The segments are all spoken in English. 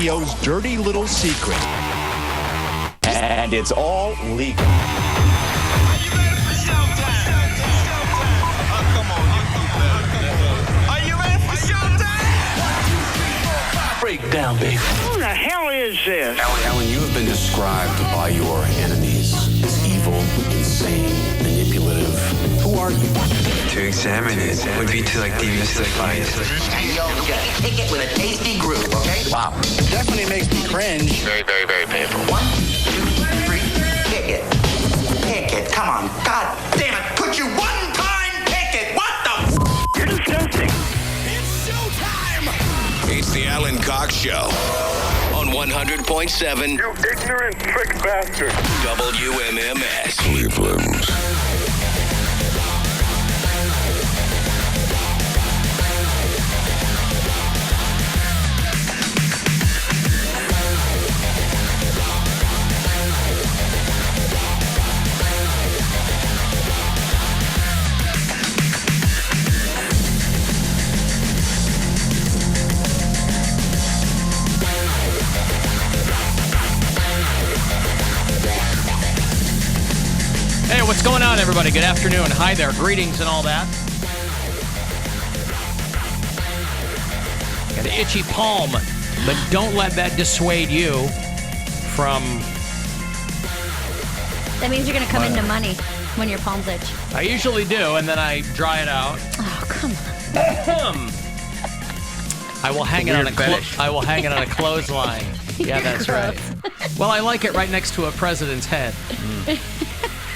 radio's dirty little secret. And it's all legal. Are you ready for showtime? Oh, come on, you do better. Are you ready for showtime? Break down, baby. Who the hell is this? Alan, you have been described by your enemies as evil, insane, manipulative. Who are you? To examine it would be to demystify it. And you'll get a ticket with a tasty groove, okay? Wow. It definitely makes me cringe. Very, very, very painful. 1, 2, 3, pick it. Pick it. Come on. God damn it. Put you one time, pick it. What the You're disgusting. It's showtime! It's the Alan Cox Show on 100.7 You ignorant trick bastard. WMMS. Cleveland. Hey, what's going on, everybody? Good afternoon. Hi there. Greetings and all that. Got an itchy palm, but don't let that dissuade you from... That means you're going to come into money when your palms itch. I usually do, and then I dry it out. Oh, come on. I will hang it on I will hang it on a clothesline. Yeah, that's right. Well, I like it right next to a president's head.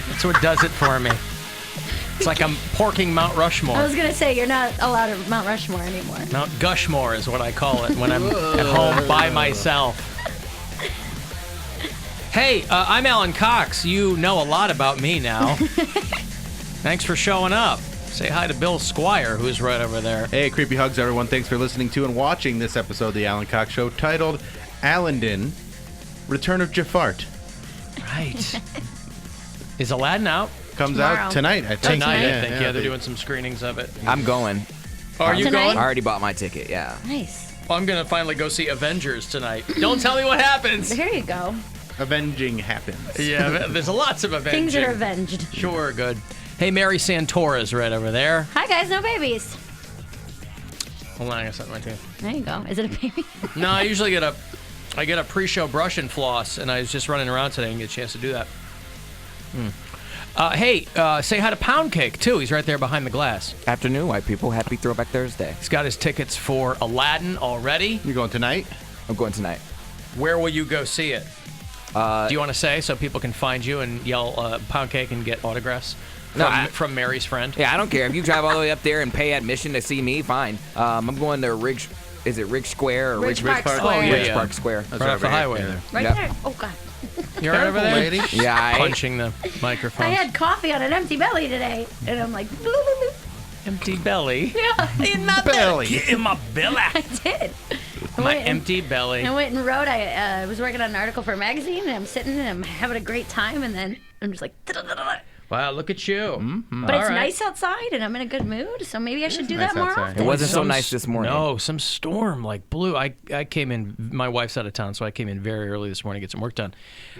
That's what does it for me. It's like I'm porking Mount Rushmore. I was going to say, you're not allowed at Mount Rushmore anymore. Mount Gushmore is what I call it when I'm at home by myself. Hey, I'm Alan Cox. You know a lot about me now. Thanks for showing up. Say hi to Bill Squire, who's right over there. Hey, creepy hugs, everyone. Thanks for listening to and watching this episode of the Alan Cox Show titled Allendon, Return of JaFART. Right. Is Aladdin out? Comes Tomorrow. out tonight, I think. Tonight, I think. Yeah, they're doing some screenings of it. I'm going. Are you Tonight? going? I already bought my ticket, yeah. Nice. Well, I'm going to finally go see Avengers tonight. Don't tell me what happens. Here you go. Avenging happens. Yeah, there's lots of avenging. Things are avenged. Sure, good. Hey, Mary Santora's right over there. Hi, guys. No babies. Hold on, I got something right here. There you go. Is it a baby? No, I usually get a pre-show brush and floss, and I was just running around today and get a chance to do that. Hey, say hi to Pound Cake, too. He's right there behind the glass. Afternoon, white people. Happy Throwback Thursday. He's got his tickets for Aladdin already. You going tonight? I'm going tonight. Where will you go see it? Do you want to say so people can find you and yell Pound Cake and get autographs from Mary's friend? Yeah, I don't care. If you drive all the way up there and pay admission to see me, fine. I'm going to Ridge Square or Ridge Park Square. Oh, yeah, Ridge yeah. Park Square. Right off the highway there. Right Yep. there. Oh, God. You're right over there? Lady. Yeah, Punching the microphone. I had coffee on an empty belly today, and I'm like, empty belly. yeah, In my belly. In my belly. I did. My empty belly. I went and wrote. I was working on an article for a magazine, and I'm sitting and I'm having a great time, and then I'm just like, Wow, look at you. Mm-hmm. but it's nice outside, and I'm in a good mood, so maybe I should do nice that more outside. often. It wasn't so nice this morning. No, some storm like blew. I came in, my wife's out of town, so I came in very early this morning to get some work done.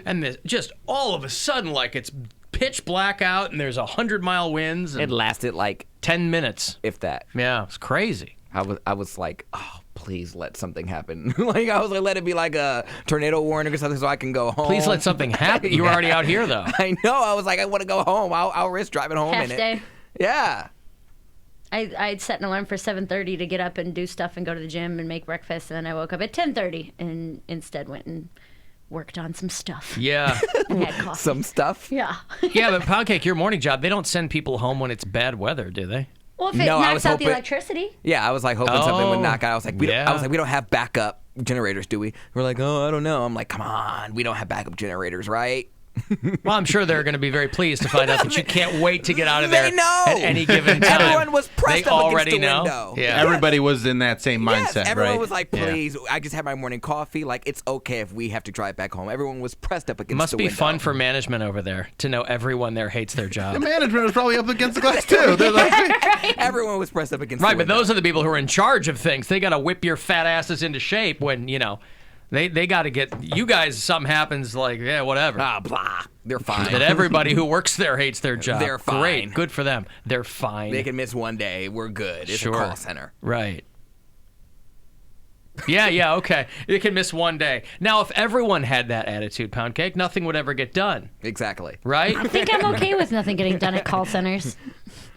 And just all of a sudden, like it's pitch black out and there's 100-mile winds. And It lasted like 10 minutes. if that. Yeah, it's crazy. I was like, oh, please let something happen. Like I was like, let it be like a tornado warning or something so I can go home. Please let something happen. You were already out here, though. I know. I was like, I want to go home. I'll risk driving home Half in it. day. Yeah. I'd set an alarm for 7:30 to get up and do stuff and go to the gym and make breakfast, and then I woke up at 10:30 and instead went and worked on some stuff. Yeah. And had coffee. Some stuff. Yeah. Yeah, but Pound Cake, your morning job, they don't send people home when it's bad weather, do they? Well, if it No, I knocks was out hoping- the electricity. Yeah, I was like hoping something would knock out. I was like, we yeah. don't have backup generators, do we? We're like, oh, I don't know. I'm like, come on, we don't have backup generators, right? Well, I'm sure they're going to be very pleased to find out that you can't wait to get out of there They know. at any given time. Everyone was pressed they up already against the know. window. Yeah. Everybody was in that same mindset, Yes, everyone right? was like, Yeah. please, I just had my morning coffee. Like, it's okay if we have to drive back home. Everyone was pressed up against Must the be window. fun for management over there to know everyone there hates their The job. management was probably up against the glass, too. They're like, Everyone was pressed up against Right, the but window. those are the people who are in charge of things. They got to whip your fat asses into shape when, They got to get you guys. Something happens, like whatever. Blah. They're fine. That everybody who works there hates their job. They're fine. Great, good for them. They're fine. They can miss one day. We're good. It's a call center. Right. Yeah, okay. You can miss one day. Now, if everyone had that attitude, Pound Cake, nothing would ever get done. Exactly. Right? I think I'm okay with nothing getting done at call centers.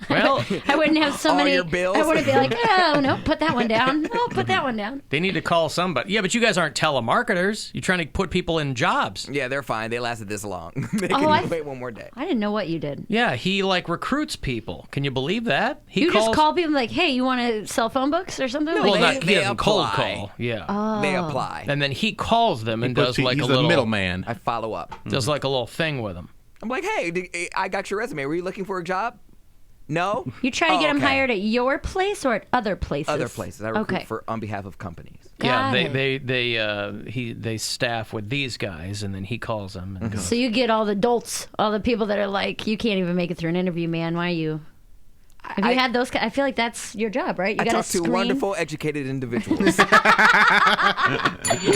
Well, I wouldn't have so all many. your bills? I wouldn't be like, oh no, put that one down. Oh, put that one down. they need to call somebody. Yeah, but you guys aren't telemarketers. You're trying to put people in jobs. Yeah, they're fine. They lasted this long. They can wait one more day. I didn't know what you did. Yeah, he recruits people. Can you believe that? You just call people like, hey, you want to sell phone books or something? Well, Like, he doesn't cold apply. call. Yeah. Oh. They apply. And then he calls them and does like he's a little middleman. I follow up. Does like a little thing with them. I'm like, hey, I got your resume. Were you looking for a job? No. You try to get them hired at your place or at other places? Other places. I recruit on behalf of companies. Got it. They staff with these guys, and then he calls them. And goes, So you get all the dolts, all the people that are like, you can't even make it through an interview, man. Why are you? Have you had those? I feel like that's your job, right? You I got talk to screen. wonderful, educated individuals who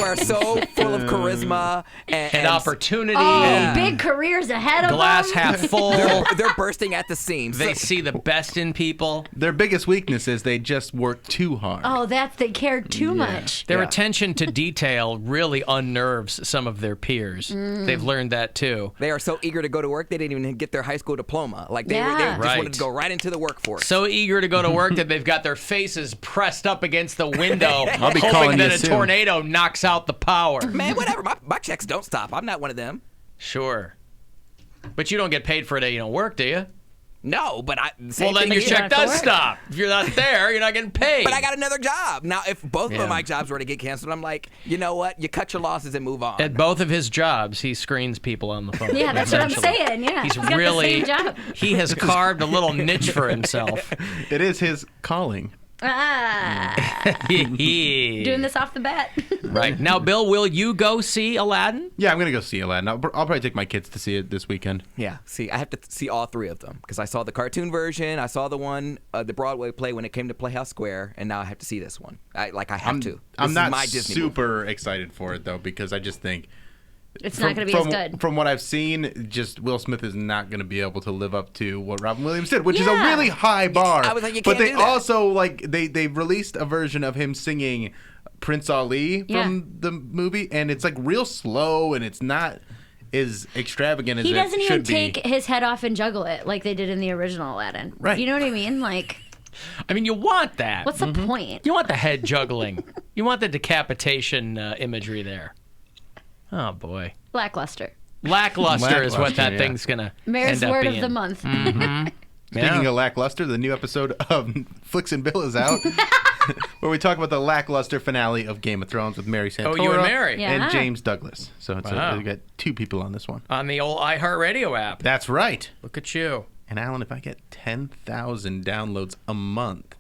are so full of charisma and opportunity. Oh, big careers ahead of Glass them. half full. They're bursting at the seams. They see the best in people. Their biggest weakness is they just work too hard. Oh, they care too much. Their attention to detail really unnerves some of their peers. They've learned that too. They are so eager to go to work, they didn't even get their high school diploma. Like they just wanted to go right into the workforce. So eager to go to work that they've got their faces pressed up against the window, I'll be hoping calling that you a soon. tornado knocks out the power. Man, whatever. My checks don't stop. I'm not one of them. Sure. But you don't get paid for a day you don't work, do you? No, but Well, then your check does stop. If you're not there, you're not getting paid. But I got another job. Now, if both of my jobs were to get canceled, I'm like, you know what? You cut your losses and move on. At both of his jobs, he screens people on the phone. Yeah, that's what I'm saying. Yeah, He's got really, the same job. he has carved a little niche for himself. It is his calling. Doing this off the bat. Right. Now, Bill, will you go see Aladdin? Yeah, I'm going to go see Aladdin. I'll probably take my kids to see it this weekend. Yeah, see, I have to see all three of them because I saw the cartoon version, I saw the one, the Broadway play when it came to Playhouse Square, and now I have to see this one. I have to. I'm This not is my Disney super excited for it, though, because I just think... It's not going to be as good. From what I've seen, just Will Smith is not going to be able to live up to what Robin Williams did, which is a really high bar. I was like, you but can't they do that. also they released a version of him singing Prince Ali from the movie, and it's like real slow, and it's not as extravagant as it should be. He doesn't even take his head off and juggle it like they did in the original Aladdin. Right. You know what I mean? Like, I mean, you want that. what's the point? You want the head juggling. You want the decapitation imagery there. Oh, boy. Lackluster. Lackluster is what that yeah. thing's going to Mayor's end up word being. of the month. Speaking of lackluster, the new episode of Flicks and Bill is out, where we talk about the lackluster finale of Game of Thrones with Mary Santoro you and Mary. Yeah. and James Douglas. So it's Wow. we got two people on this one. On the old iHeartRadio app. That's right. Look at you. And Alan, if I get 10,000 downloads a month,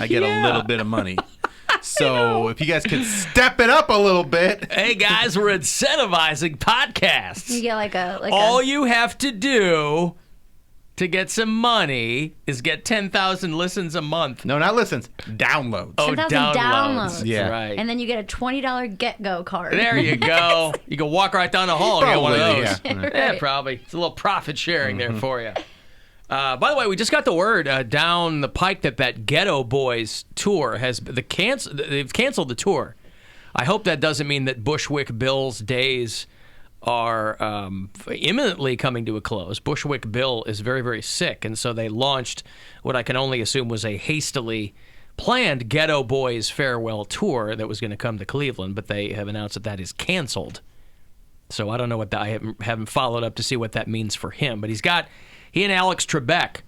I get a little bit of money. So if you guys could step it up a little bit. Hey, guys, we're incentivizing podcasts. You get like a All you have to do to get some money is get 10,000 listens a month. No, not listens. Downloads. Oh, 10,000 downloads. Yeah. Right. And then you get a $20 get-go card. There you go. You can walk right down the hall and get one of Probably, those. yeah. Yeah, probably. It's a little profit sharing there for you. By the way, we just got the word down the pike that Ghetto Boys tour they've canceled the tour. I hope that doesn't mean that Bushwick Bill's days are imminently coming to a close. Bushwick Bill is very, very sick, and so they launched what I can only assume was a hastily planned Ghetto Boys farewell tour that was going to come to Cleveland, but they have announced that is canceled. So I don't know what I haven't followed up to see what that means for him, but he and Alex Trebek,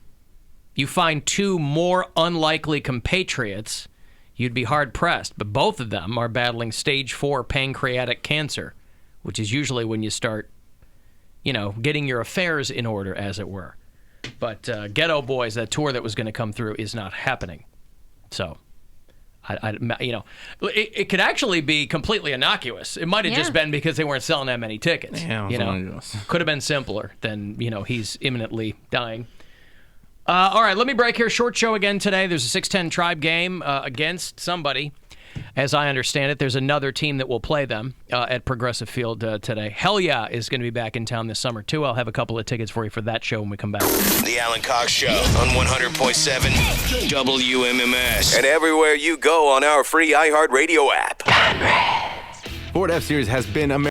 you find two more unlikely compatriots, you'd be hard-pressed. But both of them are battling stage 4 pancreatic cancer, which is usually when you start, getting your affairs in order, as it were. But Ghetto Boys, that tour that was going to come through, is not happening. So, it could actually be completely innocuous. It might have just been because they weren't selling that many tickets. Yeah, Could have been simpler than, he's imminently dying. All right, let me break here. Short show again today. There's a 610 Tribe game against somebody. As I understand it, there's another team that will play them at Progressive Field today. Hell Yeah is going to be back in town this summer, too. I'll have a couple of tickets for you for that show when we come back. The Alan Cox Show on 100.7 WMMS. And everywhere you go on our free iHeartRadio app. Ford F-Series has been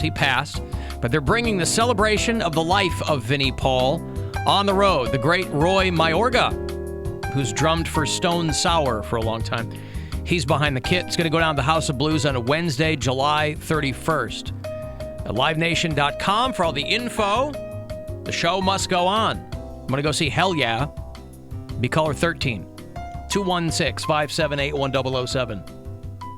course. He passed. But they're bringing the celebration of the life of Vinnie Paul on the road. The great Roy Mayorga, who's drummed for Stone Sour for a long time. He's behind the kit. It's going to go down to the House of Blues on a Wednesday, July 31st. At livenation.com for all the info. The show must go on. I'm going to go see Hell Yeah. Be caller 13. 216-578-1007.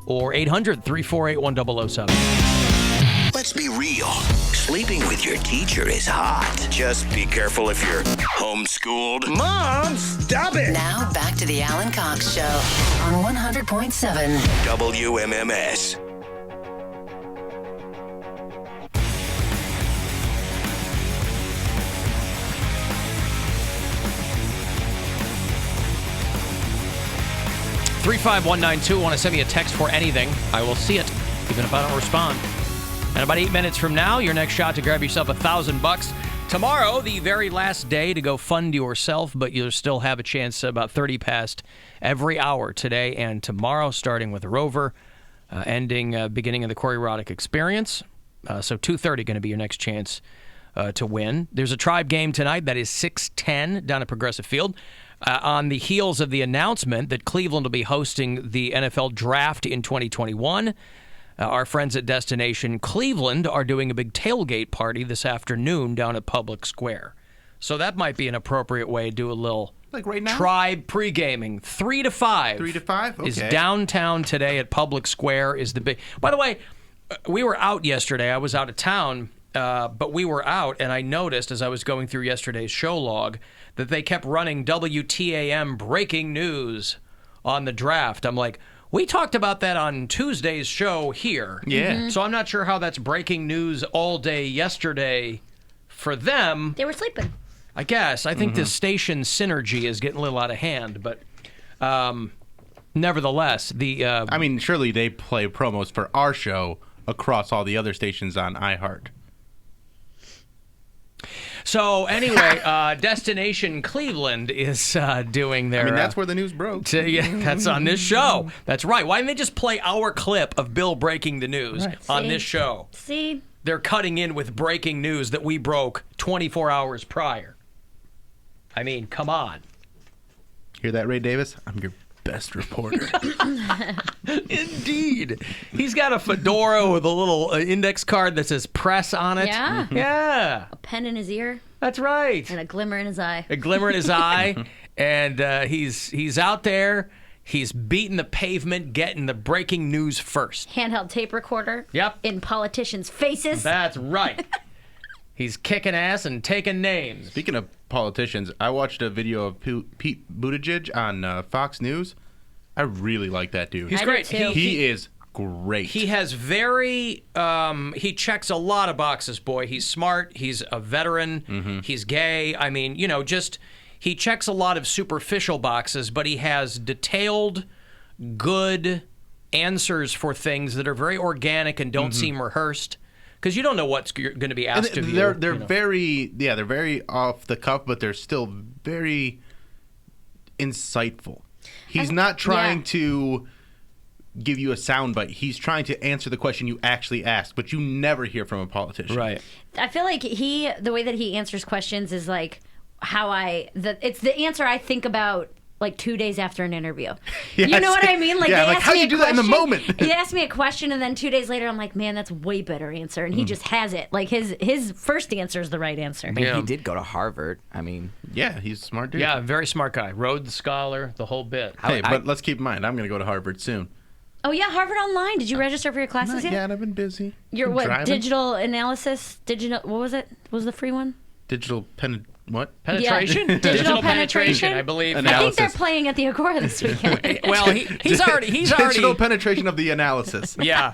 Or 800-348-1007. Let's be real. Sleeping with your teacher is hot. Just be careful if you're homeschooled. Mom, stop it! Now back to the Alan Cox Show on 100.7 WMMS. $35192. Want to send me a text for anything? I will see it, even if I don't respond. And about 8 minutes from now, your next shot to grab yourself $1,000. Tomorrow, the very last day to go fund yourself, but you'll still have a chance about 30 past every hour today and tomorrow, starting with Rover, beginning of the Corey Roddick Experience. So 2:30 going to be your next chance to win. There's a Tribe game tonight that is 6:10 down at Progressive Field. On the heels of the announcement that Cleveland will be hosting the NFL Draft in 2021, our friends at Destination Cleveland are doing a big tailgate party this afternoon down at Public Square. So that might be an appropriate way to do a little right now? Tribe pre-gaming. 3 to 5. 3 to 5? Okay. Is downtown today at Public Square is the big... By the way, we were out yesterday. I was out of town, but we were out, and I noticed as I was going through yesterday's show log that they kept running WTAM breaking news on the draft. I'm like, we talked about that on Tuesday's show here. Yeah. Mm-hmm. So I'm not sure how that's breaking news all day yesterday for them. They were sleeping. I guess. I think the station synergy is getting a little out of hand, but nevertheless, I mean, surely they play promos for our show across all the other stations on iHeart. So anyway, Destination Cleveland is doing their... I mean, that's where the news broke. That's on this show. That's right. Why didn't they just play our clip of Bill breaking the news on this show? See? They're cutting in with breaking news that we broke 24 hours prior. I mean, come on. Hear that, Ray Davis? I'm your best reporter. Indeed. He's got a fedora with a little index card that says press on it. Yeah. Yeah. A pen in his ear. That's right. And a glimmer in his eye. A glimmer in his eye. And he's out there. He's beating the pavement, getting the breaking news first. Handheld tape recorder. Yep. In politicians' faces. That's right. He's kicking ass and taking names. Speaking of politicians, I watched a video of Pete Buttigieg on Fox News. I really like that dude. He's great. He is great. He has he checks a lot of boxes, boy. He's smart. He's a veteran. He's gay. I mean, he checks a lot of superficial boxes, but he has detailed, good answers for things that are very organic and don't seem rehearsed. Because you don't know what's going to be asked of you. They're very off the cuff, but they're still very insightful. He's not trying to give you a soundbite. He's trying to answer the question you actually asked, but you never hear from a politician. Right. I feel like the way that he answers questions is like it's the answer I think about like 2 days after an interview. Yes. You know what I mean? Like, yeah, they like how do you do that in the moment? He asked me a question, and then 2 days later, I'm like, man, that's a way better answer. And he just has it. Like, his first answer is the right answer. I mean, he did go to Harvard. I mean... Yeah, he's a smart dude. Yeah, very smart guy. Rhodes Scholar, the whole bit. Hey, but let's keep in mind, I'm going to go to Harvard soon. Oh, yeah, Harvard Online. Did you register for your classes yet? Yeah, I've been busy. Your what? Driving. Digital analysis? What was it? What was the free one? Digital penetration? Yeah. Digital penetration, I believe. Analysis. I think they're playing at the Agora this weekend. Well, he's already digital penetration of the analysis. Yeah.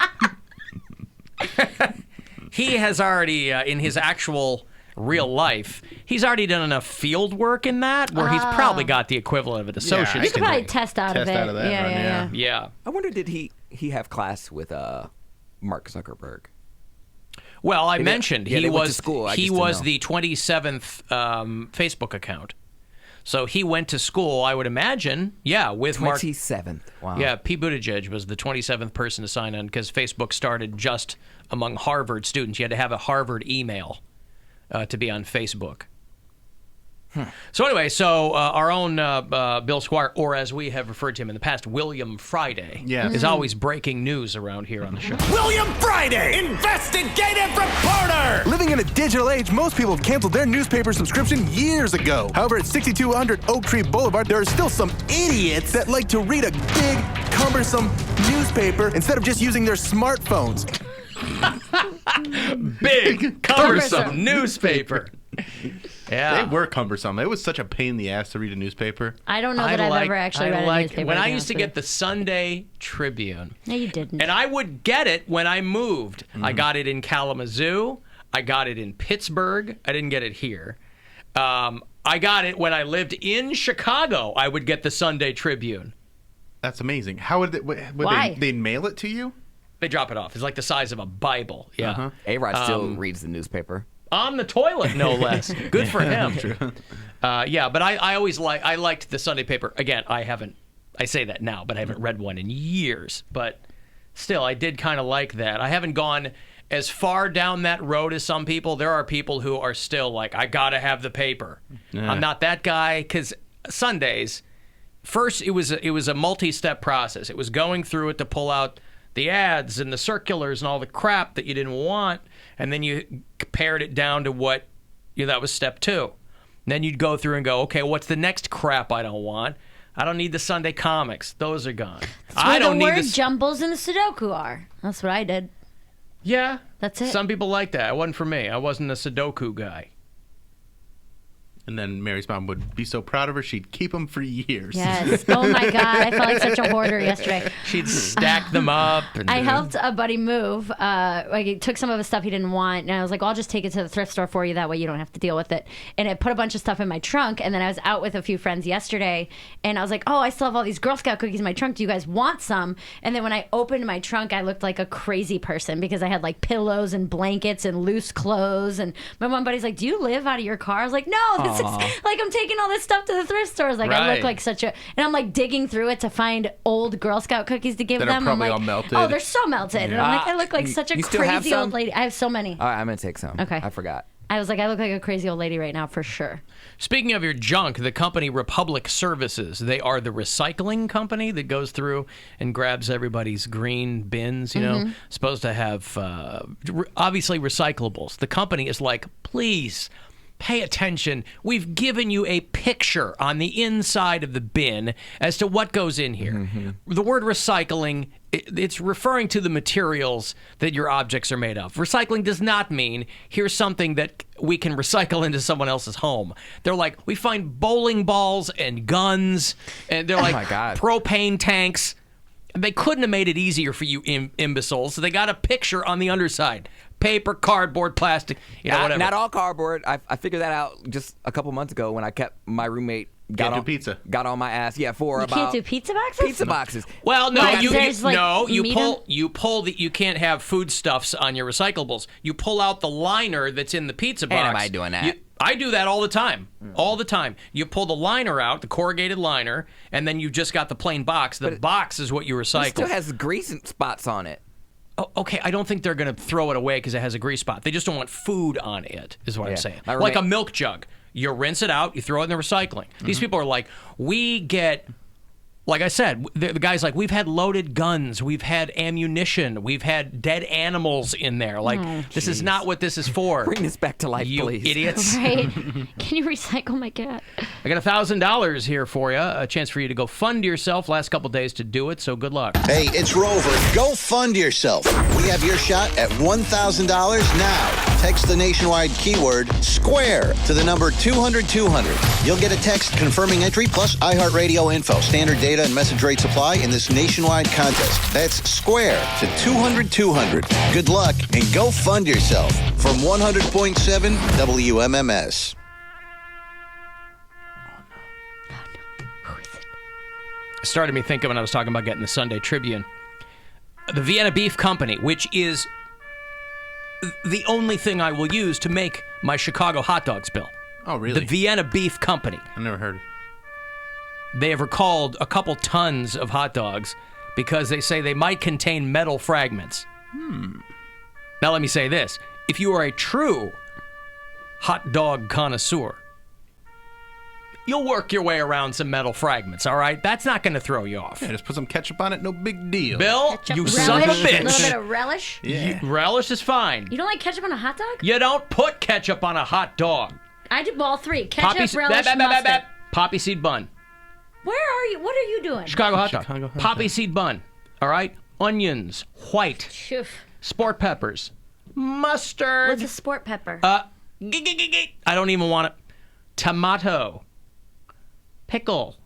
He has already in his actual real life, he's already done enough field work in that where he's probably got the equivalent of an associate's you could probably test out of it. Yeah. I wonder, did he have class with Mark Zuckerberg? Well, I mentioned he was to school. He was the 27th Facebook account. So he went to school, I would imagine, with Mark. 27th. Wow. Yeah, Pete Buttigieg was the 27th person to sign on because Facebook started just among Harvard students. You had to have a Harvard email to be on Facebook. So anyway, our own Bill Squire, or as we have referred to him in the past, William Friday, is always breaking news around here on the show. William Friday, investigative reporter! Living in a digital age, most people have canceled their newspaper subscription years ago. However, at 6200 Oak Tree Boulevard, there are still some idiots that like to read a big, cumbersome newspaper instead of just using their smartphones. Big, cumbersome newspaper. Yeah. They were cumbersome. It was such a pain in the ass to read a newspaper. I don't know that I've ever actually read a newspaper. When I used to get the Sunday Tribune. No, you didn't. And I would get it when I moved. I got it in Kalamazoo. I got it in Pittsburgh. I didn't get it here. I got it when I lived in Chicago. I would get the Sunday Tribune. That's amazing. How would Why? They'd mail it to you? They drop it off. It's like the size of a Bible. Yeah. A-Rod still reads the newspaper. On the toilet, no less. Good for him. But I always liked the Sunday paper. Again, I say that now, but I haven't read one in years. But still, I did kind of like that. I haven't gone as far down that road as some people. There are people who are still like, I got to have the paper. I'm not that guy, because Sundays, first, it was a multi-step process. It was going through it to pull out the ads and the circulars and all the crap that you didn't want, and then you pared it down to what, that was step 2. And then you'd go through and go, okay, what's the next crap I don't want? I don't need the Sunday comics. Those are gone. I don't need need the word jumbles and the Sudoku are. That's what I did. Yeah. That's it. Some people like that. It wasn't for me. I wasn't a Sudoku guy. And then Mary's mom would be so proud of her, she'd keep them for years. Yes. Oh, my God. I felt like such a hoarder yesterday. She'd stack them up. I helped a buddy move. He took some of his stuff he didn't want, and I was like, well, I'll just take it to the thrift store for you. That way you don't have to deal with it. And I put a bunch of stuff in my trunk, and then I was out with a few friends yesterday, and I was like, oh, I still have all these Girl Scout cookies in my trunk. Do you guys want some? And then when I opened my trunk, I looked like a crazy person because I had like pillows and blankets and loose clothes. And my one buddy's like, do you live out of your car? I was like, no, this is like I'm taking all this stuff to the thrift stores. Like I look like such a, and I'm like digging through it to find old Girl Scout cookies to give that them. are probably I'm like, all melted. oh, they're so melted. And I'm like, I look like such a crazy old lady. I have so many. All right, I'm gonna take some. Okay. I forgot. I was like, I look like a crazy old lady right now for sure. Speaking of your junk, the company Republic Services, they are the recycling company that goes through and grabs everybody's green bins, supposed to have, obviously, recyclables. The company is like, please, pay attention. We've given you a picture on the inside of the bin as to what goes in here. The word recycling, it's referring to the materials that your objects are made of. Recycling does not mean here's something that we can recycle into someone else's home. They're like, we find bowling balls and guns, and they're like propane tanks. They couldn't have made it easier for you imbeciles, so they got a picture on the underside. Paper, cardboard, plastic, whatever. Not all cardboard. I figured that out just a couple months ago when I kept my roommate got on my ass. Yeah, You can't do pizza boxes? Pizza boxes. Well, no, Like, you you pull the, you can't have foodstuffs on your recyclables. You pull out the liner that's in the pizza box. Ain't nobody doing that. I do that all the time. All the time. You pull the liner out, the corrugated liner, and then you've just got the plain box. The box is what you recycle. It still has grease spots on it. Oh, okay, I don't think they're going to throw it away because it has a grease spot. They just don't want food on it, is what I'm saying. Like a milk jug. You rinse it out, you throw it in the recycling. These people are like, we get, like I said, the guy's like, we've had loaded guns, we've had ammunition, we've had dead animals in there. Like, this is not what this is for. Bring this back to life, please. You idiots. Right. Can you recycle my cat? I got $1,000 here for you, a chance for you to go fund yourself. Last couple days to do it, so good luck. Hey, it's Rover. Go fund yourself. We have your shot at $1,000 now. Text the nationwide keyword SQUARE to the number 200-200. You'll get a text confirming entry plus iHeartRadio info. Standard data and message rates apply in this nationwide contest. That's SQUARE to 200-200. Good luck and go fund yourself from 100.7 WMMS. Started me thinking when I was talking about getting the Sunday Tribune. The Vienna Beef Company, which is the only thing I will use to make my Chicago hot dogs, Bill. Oh, really? The Vienna Beef Company. I never heard. they have recalled a couple tons of hot dogs because they say they might contain metal fragments. Now let me say this. If you are a true hot dog connoisseur, you'll work your way around some metal fragments, all right? That's not going to throw you off. Yeah, just put some ketchup on it, no big deal. Bill, Ketchup, you relish, son of a a bitch. little bit of relish. Yeah. Relish is fine. You don't like ketchup on a hot dog? You don't put ketchup on a hot dog. I do all three. Ketchup, se- relish, mustard. Poppy seed bun. Where are you? What are you doing? Chicago hot dog. Poppy seed bun. All right? Onions. White. Phew. Sport peppers. Mustard. What's a sport pepper? I don't even want it. Tomato. Pickle.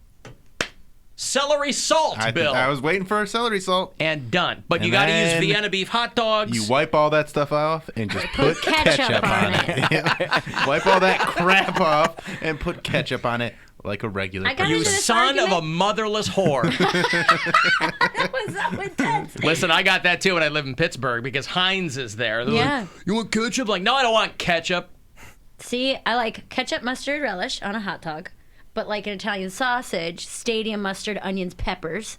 Celery salt, Bill. I was waiting for a celery salt. And done. But And you got to use then Vienna beef hot dogs. You wipe all that stuff off and just put ketchup on it. Yeah. Wipe all that crap off and put ketchup on it like a regular person. You son of a motherless whore. That was so intense. Listen, I got that too when I lived in Pittsburgh because Heinz is there. They're Yeah. like, you want ketchup? Like, no, I don't want ketchup. See, I like ketchup, mustard, relish on a hot dog, but like an Italian sausage, stadium mustard, onions, peppers.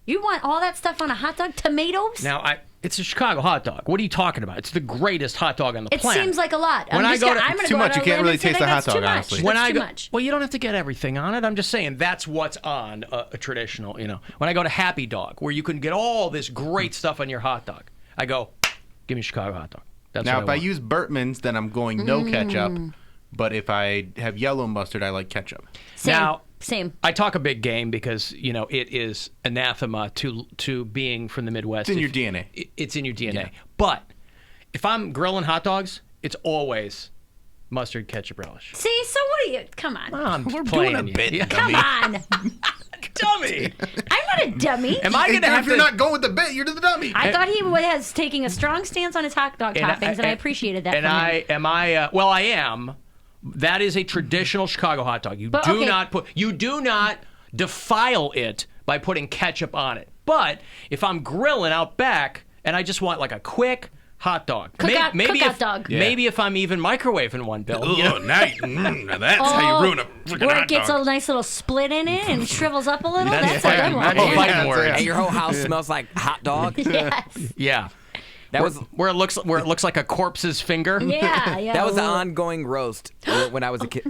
You want all that stuff on a hot dog? Tomatoes? Now, it's a Chicago hot dog. What are you talking about? It's the greatest hot dog on the It planet. seems like a lot. When I go to- I'm gonna too go much. out You on a can't limb really and say taste that the hot that's dog, too much. honestly. When That's I too go, much. well, you don't have to get everything on it. I'm just saying that's what's on a traditional, When I go to Happy Dog, where you can get all this great stuff on your hot dog, I go, give me a Chicago hot dog. That's Now, what if I I want. use Burtman's, then I'm going no ketchup. But if I have yellow mustard, I like ketchup. Same. I talk a big game because, it is anathema to being from the Midwest. It's in your DNA. It's in your DNA. But if I'm grilling hot dogs, it's always mustard, ketchup, relish. See, so what are you? Come on. We're doing a bit, Yeah. Come on. Dummy. I'm not a dummy. Am I going to have If you're not going with the bit, you're the dummy. I thought he was taking a strong stance on his hot dog toppings, and I appreciated that. And well, I am. That is a traditional Chicago hot dog. You do not defile it by putting ketchup on it. But if I'm grilling out back and I just want like a quick hot dog, cookout dog. Maybe if I'm even microwaving one, Bill. Now that's how you ruin a freaking Where hot it gets dog. a nice little split in it and shrivels up a little. That's a yeah, good one. that's a fighting word. And your whole house smells like hot dog. Yes. Yeah. That was where it looks like a corpse's finger. Yeah, yeah. That was the ongoing roast when I was a kid.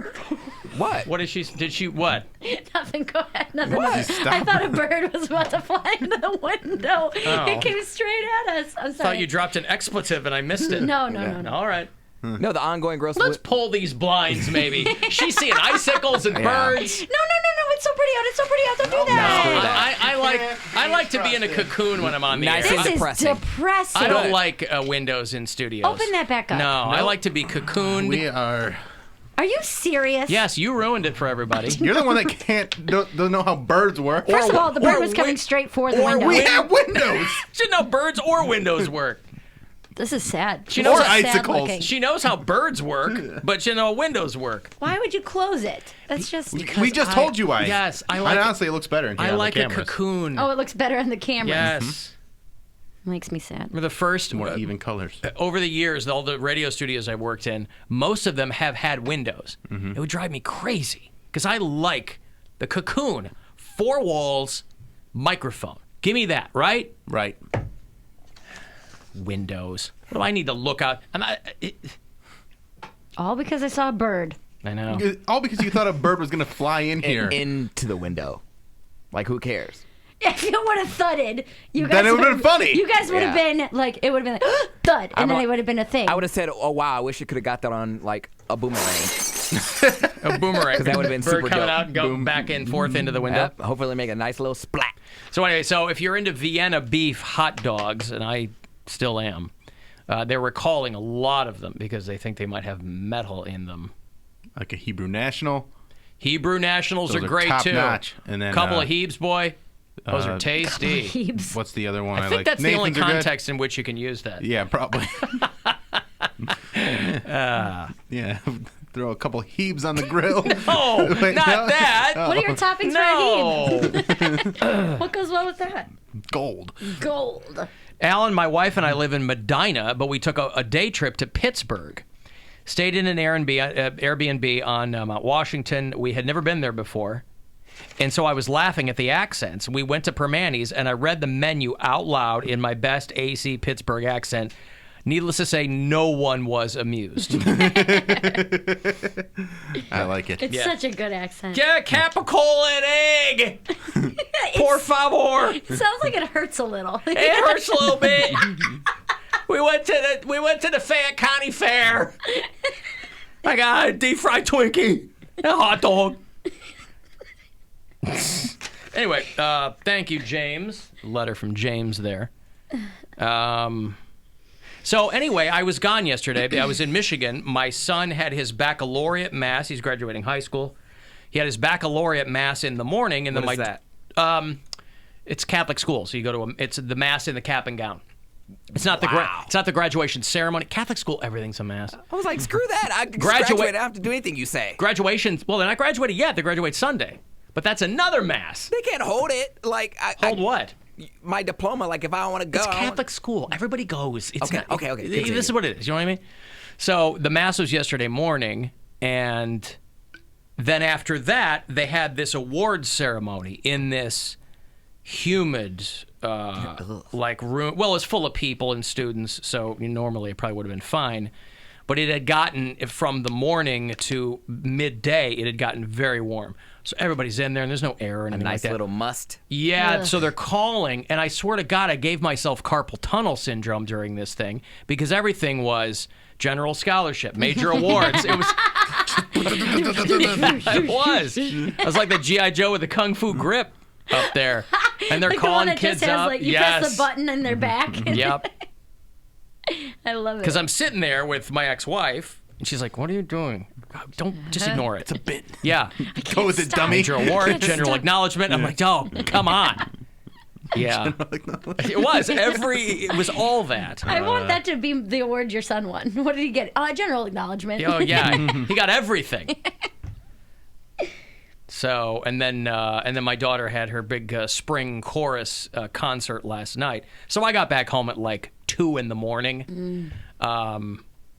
What? What did she what? Nothing. Go ahead. Nothing. What? I thought a bird was about to fly into the window. Oh. It came straight at us. I'm I sorry. thought you dropped an expletive and I missed it. No. All right. No, the ongoing roast. Let's pull these blinds, maybe. She's seeing icicles and birds. No. It's so pretty out. It's so pretty out. Don't do that. I like to be in a cocoon when I'm on the Nice air. and This is depressing. depressing. I don't like windows in studios. Open that back up. No, I like to be cocooned. We are. Are you serious? Yes, you ruined it for everybody. You're the one that don't know how birds work. First of all, the bird was coming straight for the window. We have windows. She know birds or windows work. This is sad. She knows Or Sad icicles. looking. She knows how birds work, but she knows windows work. Why would you close it? That's just. We just told you why. Yes, I like. honestly, it looks better in here I on like the a cameras. cocoon. Oh, it looks better on the camera. Yes. Makes me sad. We're the first. More even colors. Over the years, all the radio studios I've worked in, most of them have had windows. It would drive me crazy because I like the cocoon. 4 walls, microphone. Give me that, right? Right. Windows. What do I need to look out? All because I saw a bird. I know. All because you thought a bird was going to fly in here. Into the window. Like, who cares? If it would have thudded, you guys Then it would've been funny. You guys would have Yeah. been like, it would have been like, thud, and then it would have been a thing. I would have said, oh, wow, I wish you could have got that on, like, a boomerang. A boomerang. 'Cause that would've been Bird super coming dope. out and go back and forth into the window. Yep, hopefully make a nice little splat. So anyway, if you're into Vienna beef hot dogs, and I still am, they're recalling a lot of them because they think they might have metal in them. Like a Hebrew National. Hebrew Nationals Those are are great top too. notch. And then couple of Hebes, boy. Those are tasty. Heaps. What's the other one I I think like? that's the only Nathan's are good. context in which you can use that. Yeah, probably. Yeah, throw a couple Hebes on the grill. No, Wait, not no? that. Oh. What are your toppings No. for a Hebe? What goes well with that? Gold. Gold. Alan, my wife, and I live in Medina, but we took a day trip to Pittsburgh. Stayed in an Airbnb on Mount Washington. We had never been there before. And so I was laughing at the accents. We went to Permanis, and I read the menu out loud in my best AC Pittsburgh accent. Needless to say, no one was amused. I like it. It's such a good accent. Yeah, capicola and egg. Por favor. It sounds like it hurts a little. It hurts a little bit. We went to the Fayette County Fair. I got a deep fried Twinkie and a hot dog. Anyway, thank you, James. Letter from James there. So anyway, I was gone yesterday. I was in Michigan. My son had his baccalaureate mass. He's graduating high school. He had his baccalaureate mass in the morning, and then What is that? It's Catholic school, so you go to it's the mass in the cap and gown. It's not it's not the graduation ceremony. Catholic school, everything's a mass. I was like, screw that. I graduate. I don't have to do anything you say. Graduation. Well, they're not graduated yet. They graduate Sunday, but that's another mass. They can't hold it. Like hold what? My diploma. Like if I want to go, it's Catholic school. Everybody goes. It's okay. Not, okay. This is what it is. You know what I mean? So the mass was yesterday morning, and then after that, they had this awards ceremony in this humid, like room. Well, it's full of people and students, so normally it probably would have been fine. But it had gotten, from the morning to midday, it had gotten very warm. So everybody's in there, and there's no air or anything like that. A nice little must. Yeah, Ugh. so they're calling, and I swear to God, I gave myself carpal tunnel syndrome during this thing because everything was general scholarship, major awards. It was. It was. I was like the G.I. Joe with the Kung Fu grip up there. And they're like calling the one that kids just has, up. like, you press the button and they're back. Yep. I love it. Because I'm sitting there with my ex-wife, and she's like, "What are you doing? Don't just ignore it. It's a bit. Yeah, Go with it, dummy. Major award, general acknowledgement." I'm like, "Oh, come on." Yeah, it was all that. I want that to be the award your son won. What did he get? General acknowledgement. Oh yeah, he got everything. So, and then my daughter had her big spring chorus concert last night. So I got back home at like 2 in the morning. I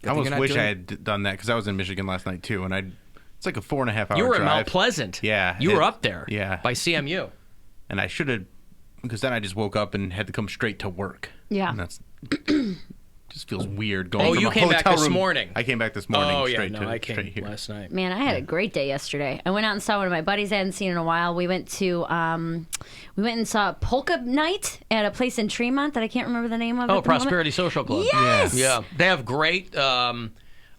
almost wish I had done that because I was in Michigan last night too, and it's like a 4.5 hour drive. You were in Mount Pleasant. Yeah, you were up there. Yeah, by CMU. And I should have, because then I just woke up and had to come straight to work. Yeah, and that's just feels weird going. From you a came back hotel this room. morning. I came back this morning. Oh yeah, straight no, I came straight here last night. Man, I had a great day yesterday. I went out and saw one of my buddies I hadn't seen in a while. We went and saw Polka Night at a place in Tremont that I can't remember the name of. Oh, Prosperity Social Club. Yes. Yeah. They have great,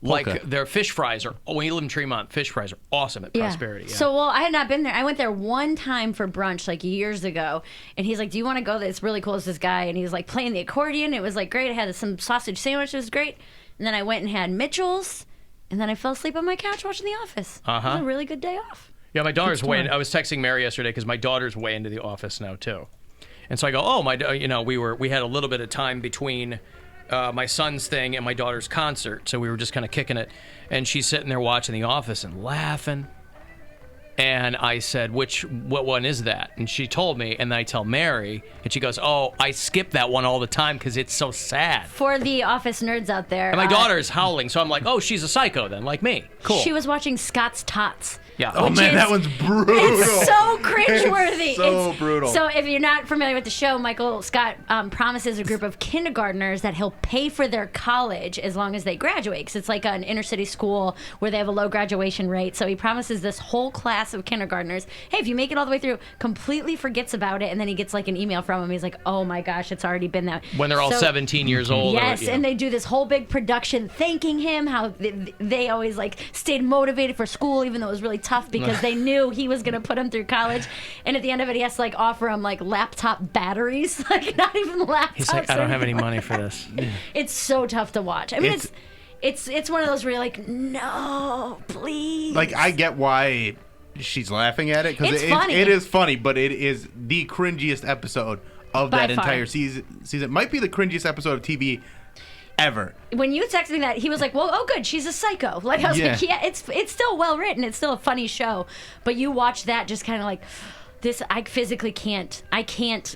like their fish fries are. When you live in Tremont, fish fries are awesome at Prosperity. Yeah. So, well, I had not been there. I went there one time for brunch like years ago, and he's like, "Do you want to go? It's really cool." It's this guy, and he was like playing the accordion. It was like great. I had some sausage sandwich. It was great. And then I went and had Mitchell's, and then I fell asleep on my couch watching The Office. It was a really good day off. Yeah, my daughter's way. I was texting Mary yesterday because my daughter's way into The Office now too, and so I go, "Oh, we had a little bit of time between." My son's thing and my daughter's concert, so we were just kind of kicking it, and she's sitting there watching The Office and laughing, and I said, what one is that? And she told me, and then I tell Mary, and she goes, "Oh, I skip that one all the time because it's so sad." For the Office nerds out there, And my daughter's howling, so I'm like, "Oh, she's a psycho then, like me." Cool. She was watching Scott's Tots. Yeah. Oh man, that one's brutal. It's so cringeworthy. It's so brutal. So if you're not familiar with the show, Michael Scott promises a group of kindergartners that he'll pay for their college as long as they graduate. Because it's like an inner city school where they have a low graduation rate. So he promises this whole class of kindergartners, hey, if you make it all the way through, completely forgets about it, and then he gets like an email from him. He's like, oh my gosh, it's already been that. When they're all 17 years old. Yes, and they do this whole big production thanking him, how they always like stayed motivated for school, even though it was really tough because they knew he was going to put him through college. And at the end of it, he has to like offer him like laptop batteries, like not even laptops. He's like, I don't have any money for this. It's so tough to watch. I mean, it's one of those where you're like, no, please. Like, I get why she's laughing at it because it is funny, but it is the cringiest episode of By that far. entire season. Might be the cringiest episode of TV ever. When you texted me that, he was like, well, oh good, she's a psycho. Like I was like, yeah, it's still well written, it's still a funny show, but you watch that just kind of like, this, I physically can't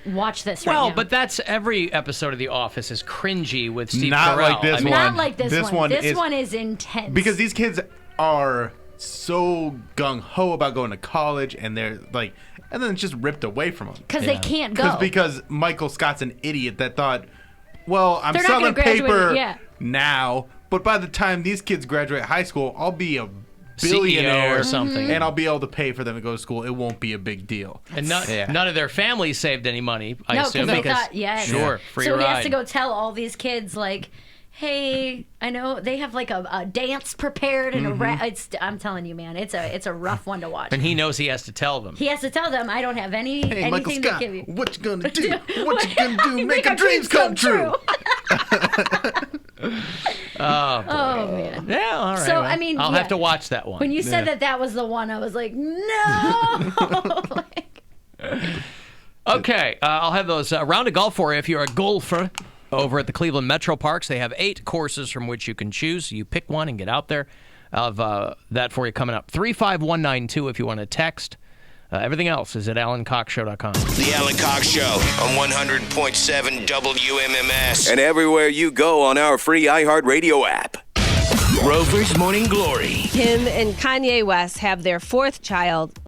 watch this right now. Well, but that's every episode of The Office is cringy with Steve Not Carell. like this one. Not like this one. This one is intense. Because these kids are so gung-ho about going to college, and they're like, and then it's just ripped away from them. Because they can't go. Because Michael Scott's an idiot that thought, well, I'm They're not selling gonna graduate, paper yeah. now, but by the time these kids graduate high school, I'll be a billionaire CEO or something. and I'll be able to pay for them to go to school. It won't be a big deal. And none of their families saved any money, I No, assume. because they thought, yes. Sure, free so ride. he has to go tell all these kids, like, hey, I know they have like a dance prepared and I'm telling you, man, it's a rough one to watch. And he knows he has to tell them. He has to tell them, I don't have Hey, Michael anything Scott, to give you. what you gonna do? What you gonna do? Make our dreams come true. Oh man. Yeah, all right. So, well, I mean, I'll have to watch that one. When you said that was the one, I was like, no. Okay, I'll have those round of golf for you if you're a golfer. Over at the Cleveland Metro Parks, they have 8 courses from which you can choose. You pick one and get out there. I'll have that for you coming up. 35192 if you want to text. Everything else is at AlanCoxShow.com. The Alan Cox Show on 100.7 WMMS. And everywhere you go on our free iHeartRadio app. Rover's Morning Glory. Kim and Kanye West have their 4th child.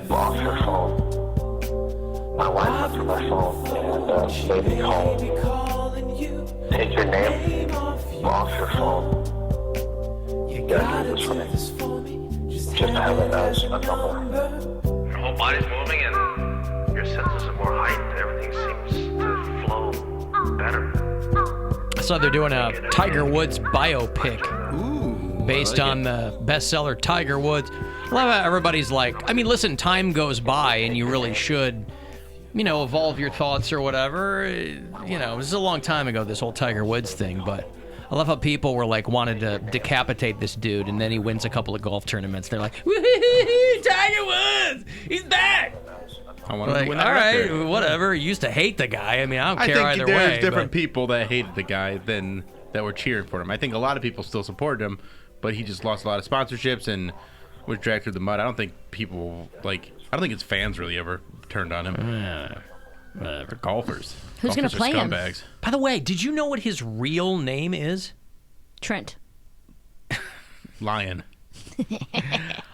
lost her phone. My wife went to my phone and she made me call. Take your name, lost her phone. You gotta do this for me. Just to have a number. Your whole body's moving and your senses are more heightened. Everything seems to flow better. So they're doing a Tiger Woods biopic. Based on the bestseller Tiger Woods. I love how everybody's like, I mean, listen, time goes by and you really should, evolve your thoughts or whatever. This is a long time ago, this whole Tiger Woods thing, but I love how people were like, wanted to decapitate this dude, and then he wins a couple of golf tournaments. They're like, woo-hoo-hoo, Tiger Woods, he's back. I want to win all that right, record. Whatever. You used to hate the guy. I mean, I don't care I either think way. there's different people that hated the guy than that were cheering for him. I think a lot of people still supported him, but he just lost a lot of sponsorships and was dragged through the mud. I don't think his fans really ever turned on him. Whatever. Golfers. Who's going to play him? Scumbags. By the way, did you know what his real name is? Trent. Lion.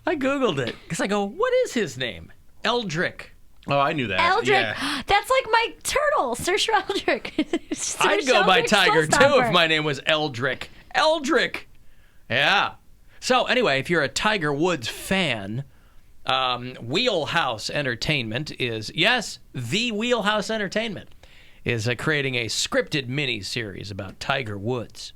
I Googled it because I go, what is his name? Eldrick. Oh, I knew that. Eldrick. Yeah. That's like my turtle, Sir Eldrick. I'd go by Tiger, too, if my name was Eldrick. Eldrick. Yeah. So, anyway, if you're a Tiger Woods fan, Wheelhouse Entertainment is, yes, the Wheelhouse Entertainment is creating a scripted mini-series about Tiger Woods.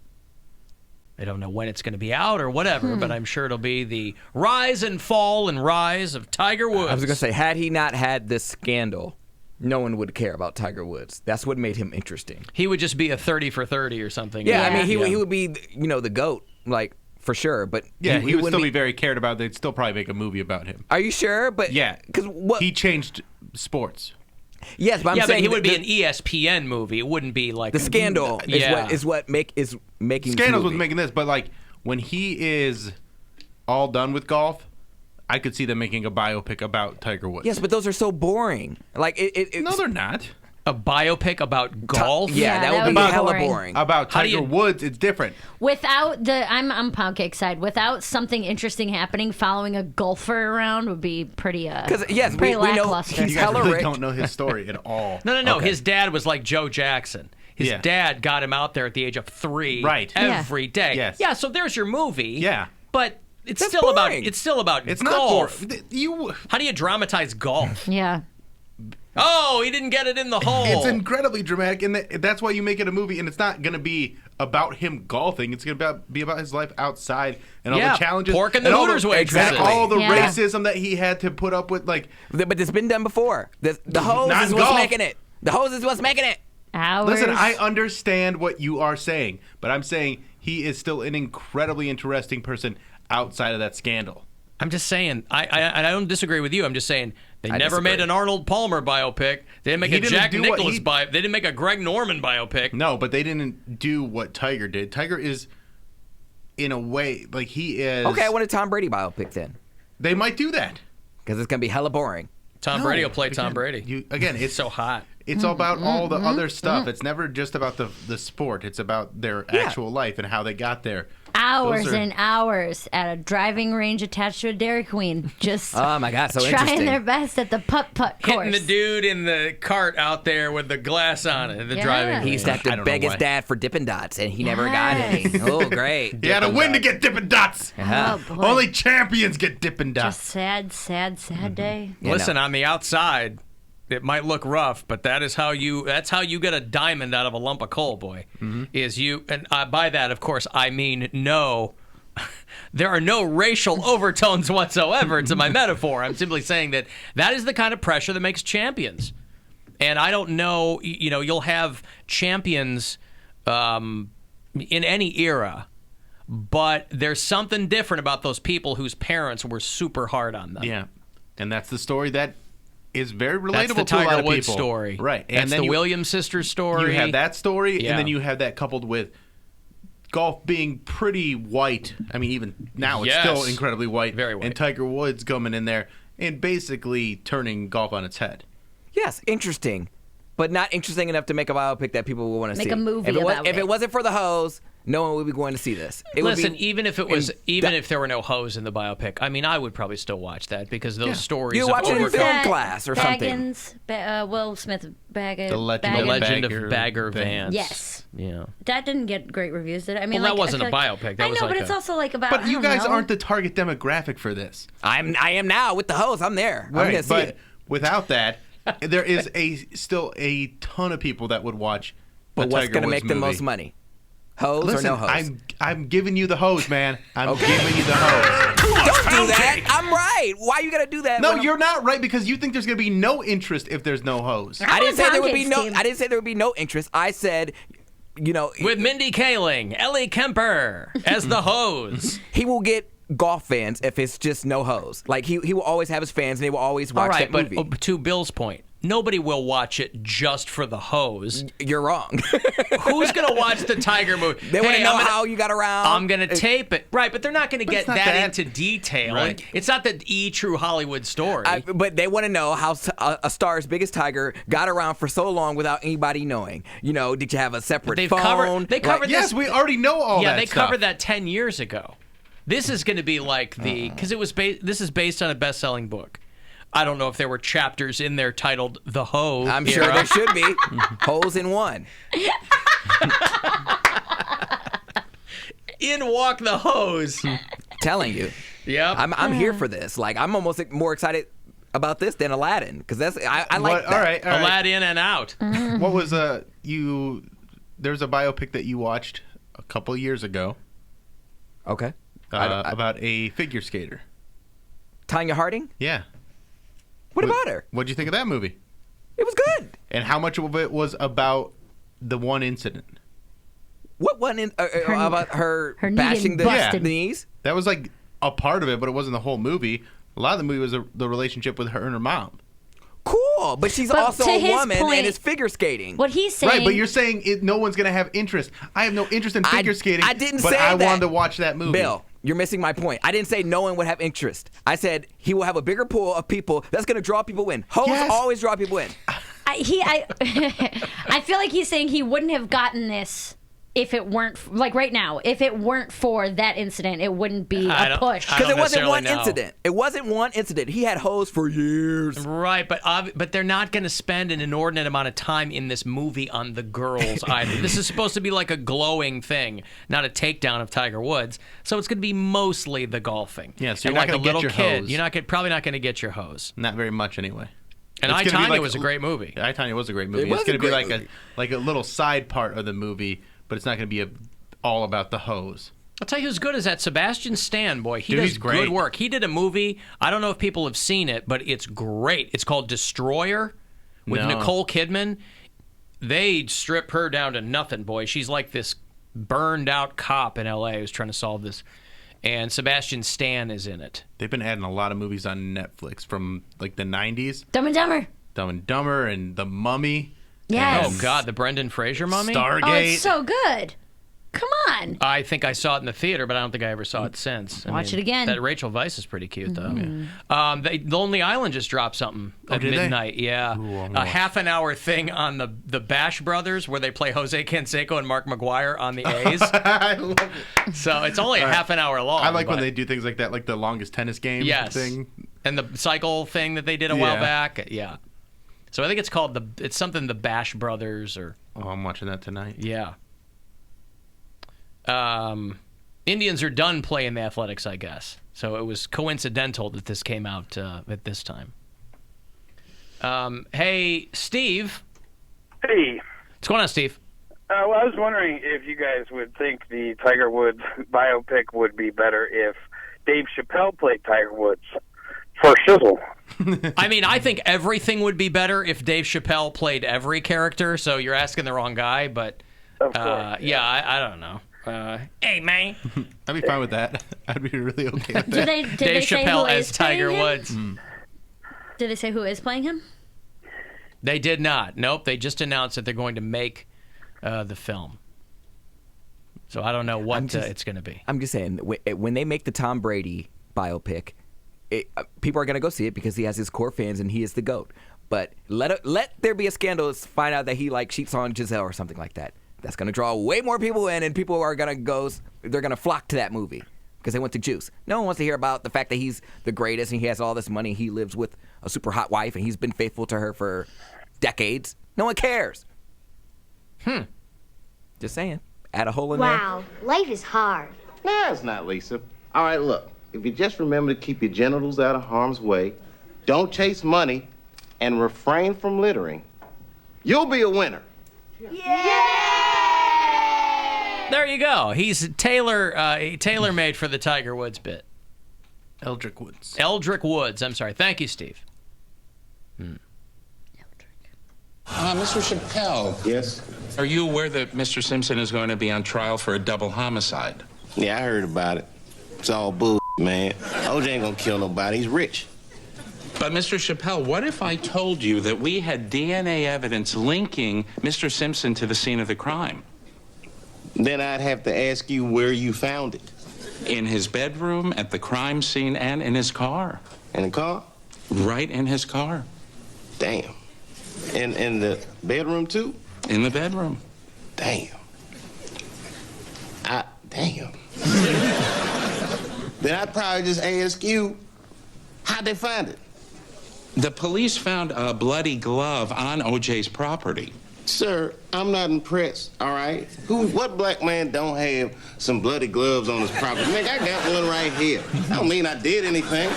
I don't know when it's going to be out or whatever, but I'm sure it'll be the rise and fall and rise of Tiger Woods. I was going to say, had he not had this scandal, no one would care about Tiger Woods. That's what made him interesting. He would just be a 30 for 30 or something. Yeah, I mean, he would be, the GOAT, like, for sure. But yeah, he would still be very cared about. They'd still probably make a movie about him. Are you sure? But yeah, because what he changed sports. Yes, but I'm saying but he would be an ESPN movie. It wouldn't be like the scandal is making Scandals was making this, but like when he is all done with golf, I could see them making a biopic about Tiger Woods. Yes, but those are so boring. Like no, they're not. A biopic about golf? Yeah, that would be hella boring. About Tiger Woods, it's different. Without I'm pound cake side. Without something interesting happening, following a golfer around would be pretty pretty lackluster. You guys really don't know his story at all. No. Okay. His dad was like Joe Jackson. His dad got him out there at the age of 3 every day. Yes. Yeah, so there's your movie. Yeah. But it's That's still boring. about It's golf. not boring. How do you dramatize golf? Yeah. Oh, he didn't get it in the hole. It's incredibly dramatic, and that's why you make it a movie, and it's not going to be about him golfing. It's going to be about his life outside and all the challenges. Pork and the Hooters waitress. And all the racism that he had to put up with. But it's been done before. The hose is what's making it. The hose is what's making it. Listen, I understand what you are saying, but I'm saying he is still an incredibly interesting person outside of that scandal. I'm just saying, I don't disagree with you. I'm just saying they never made an Arnold Palmer biopic. They didn't make a Jack Nicklaus biopic. They didn't make a Greg Norman biopic. No, but they didn't do what Tiger did. Tiger is, in a way, like he is. Okay, I want a Tom Brady biopic then. They might do that because it's gonna be hella boring. Tom Brady will play Tom Brady. It's so hot. It's all about all the other stuff. It's never just about the sport. It's about their actual life and how they got there. Hours and hours at a driving range attached to a Dairy Queen. Just oh my God, so trying interesting. their best at the putt-putt course. Hitting the dude in the cart out there with the glass on it, the driving range. He used to have to beg his dad for Dippin' Dots, and he never got any. Oh, great. He had to win to get Dippin' Dots. Oh, boy. Only champions get Dippin' Dots. Just sad day. Listen, on the outside, it might look rough, but that's how you get a diamond out of a lump of coal, boy. Is you, and by that, of course, I mean there are no racial overtones whatsoever to my metaphor. I'm simply saying that is the kind of pressure that makes champions. And I don't know, you'll have champions in any era, but there's something different about those people whose parents were super hard on them. Yeah, and that's the story that is very relatable That's the to a lot Tiger of Woods people. story. Right. That's and then the Williams sisters story. You have that story, Yeah. and then you have that coupled with golf being pretty white. I mean, even now it's still incredibly white. Very white. And Tiger Woods coming in there and basically turning golf on its head. Yes, interesting, but not interesting enough to make a biopic that people will want to see. Make a movie if about If it. it wasn't for the hose, no one would be going to see this. Listen, even if there were no hoes in the biopic, I mean, I would probably still watch that because those stories. You of watch it in overcome- film class or something. Will Smith, The Legend of Bagger Vance. Yes. Yeah. That didn't get great reviews, did it? I mean, Well, that like, wasn't I a feel biopic. That I was know, like but it's a- also like about. But I you don't guys know. aren't the target demographic for this. I am now with the host. I'm there. I'm Right, gonna see but it. without that, there is still a ton of people that would watch. But what's going to make the most money? Hose Listen, or no hose? I'm giving you the hose, man. I'm giving you the hose. Don't do that. I'm right. Why you gotta do that? No, you're not right because you think there's going to be no interest if there's no hose. I didn't say there would be no. I didn't say there would be no interest. I said, with Mindy Kaling, Ellie Kemper as the hose. He will get golf fans if it's just no hose. Like he will always have his fans and they will always watch that movie. But to Bill's point, nobody will watch it just for the hose. You're wrong. Who's going to watch the Tiger movie? They want to know how you got around. I'm going to tape it. Right, but they're not going to get that into detail. Right. It's not the true Hollywood story. But they want to know how a star's biggest tiger got around for so long without anybody knowing. Did you have a separate phone? They covered Yes, we already know all that Yeah, they stuff. covered that 10 years ago. This is going to be like because this is based on a best-selling book. I don't know if there were chapters in there titled "The Hose." I'm sure there should be. Hose in one. In walk the hose. Telling you. Yep. I'm here for this. Like I'm almost more excited about this than Aladdin because I like that. All right. Aladdin and out. What was There's a biopic that you watched a couple of years ago. Okay. About a figure skater. Tanya Harding? Yeah. What about her? What'd you think of that movie? It was good. And how much of it was about the one incident? What one about her knee bashing getting the knees? That was like a part of it, but it wasn't the whole movie. A lot of the movie was the relationship with her and her mom. Cool, but she's also to a his woman point, and is figure skating. What he's saying, Right, but you're saying no one's going to have interest. I have no interest in figure skating. I didn't but say I that. wanted to watch that movie. Bill, you're missing my point. I didn't say no one would have interest. I said he will have a bigger pool of people that's going to draw people in. Hoes always draw people in. I feel like he's saying he wouldn't have gotten this if it weren't like right now. If it weren't for that incident, it wouldn't be a push. Because it wasn't one incident. It wasn't one incident. He had hoes for years. Right, but they're not going to spend an inordinate amount of time in this movie on the girls either. This is supposed to be like a glowing thing, not a takedown of Tiger Woods. So it's going to be mostly the golfing. Yeah, so you're and not like going a to little get your kid, hose. you're probably not going to get your hose. Not very much anyway. And It's I, gonna be Tonya was a great movie. I, Tonya was a great movie. It was It's going to a be great like a little side part of the movie, but it's not going to be all about the hose. I'll tell you who's good is that Sebastian Stan, boy. He Dude, does he's great. good work. He did a movie. I don't know if people have seen it, but it's great. It's called Destroyer with No. Nicole Kidman. They strip her down to nothing, boy. She's like this burned out cop in L.A. who's trying to solve this. And Sebastian Stan is in it. They've been adding a lot of movies on Netflix from like the 90s. Dumb and Dumber. Dumb and Dumber and The Mummy. Yes. Oh, God, the Brendan Fraser mummy? Stargate. Oh, it's so good. Come on. I think I saw it in the theater, but I don't think I ever saw it since. Watch it again. That Rachel Weisz is pretty cute, though. Lonely Island just dropped something at did they? midnight. Yeah, a half an hour thing on the Bash Brothers where they play Jose Canseco and Mark McGuire on the A's. I love it. So it's only a half an hour long. I like when but- they do things like that, like the longest tennis game thing. and the cycle thing that they did a while back. Yeah. So I think it's called it's something the Bash Brothers or. Oh, I'm watching that tonight. Yeah. Indians are done playing the Athletics, I guess. So it was coincidental that this came out at this time. Hey, Steve. Hey. What's going on, Steve? Well, I was wondering if you guys would think the Tiger Woods biopic would be better if Dave Chappelle played Tiger Woods for shizzle. I mean, I think everything would be better if Dave Chappelle played every character, so you're asking the wrong guy, but Of course, yeah, I don't know. Hey, man. I'd be fine with that. I'd be really okay with that. Did Dave they say Chappelle who as is Tiger playing him? Woods. Did they say who is playing him? They did not. Nope, they just announced that they're going to make the film. So I don't know what it's going to be. I'm just saying, when they make the Tom Brady biopic, people are going to go see it because he has his core fans and he is the GOAT. But let there be a scandal to find out that he cheats on Giselle or something like that. That's going to draw way more people in, and people are going to they're going to flock to that movie because they want the juice. No one wants to hear about the fact that he's the greatest and he has all this money. He lives with a super hot wife, and he's been faithful to her for decades. No one cares. Just saying. Add a hole in there. Wow, life is hard. No, it's not, Lisa. All right, look. If you just remember to keep your genitals out of harm's way, don't chase money, and refrain from littering, you'll be a winner. There you go. He's tailor-made for the Tiger Woods bit. Eldrick Woods. Eldrick Woods. I'm sorry. Thank you, Steve. Mr. Chappelle. Yes? Are you aware that Mr. Simpson is going to be on trial for a double homicide? Yeah, I heard about it. It's all bull, man. OJ ain't gonna kill nobody. He's rich. But, Mr. Chappelle, what if I told you that we had DNA evidence linking Mr. Simpson to the scene of the crime? Then I'd have to ask you where you found it. In his bedroom, at the crime scene, and in his car. In the car? Right in his car. Damn. In the bedroom, too? In the bedroom. Damn. Damn. Then I'd probably just ask you, how'd they find it? The police found a bloody glove on OJ's property. Sir, I'm not impressed, all right? What black man don't have some bloody gloves on his property? Nigga, I got one right here. I don't mean I did anything.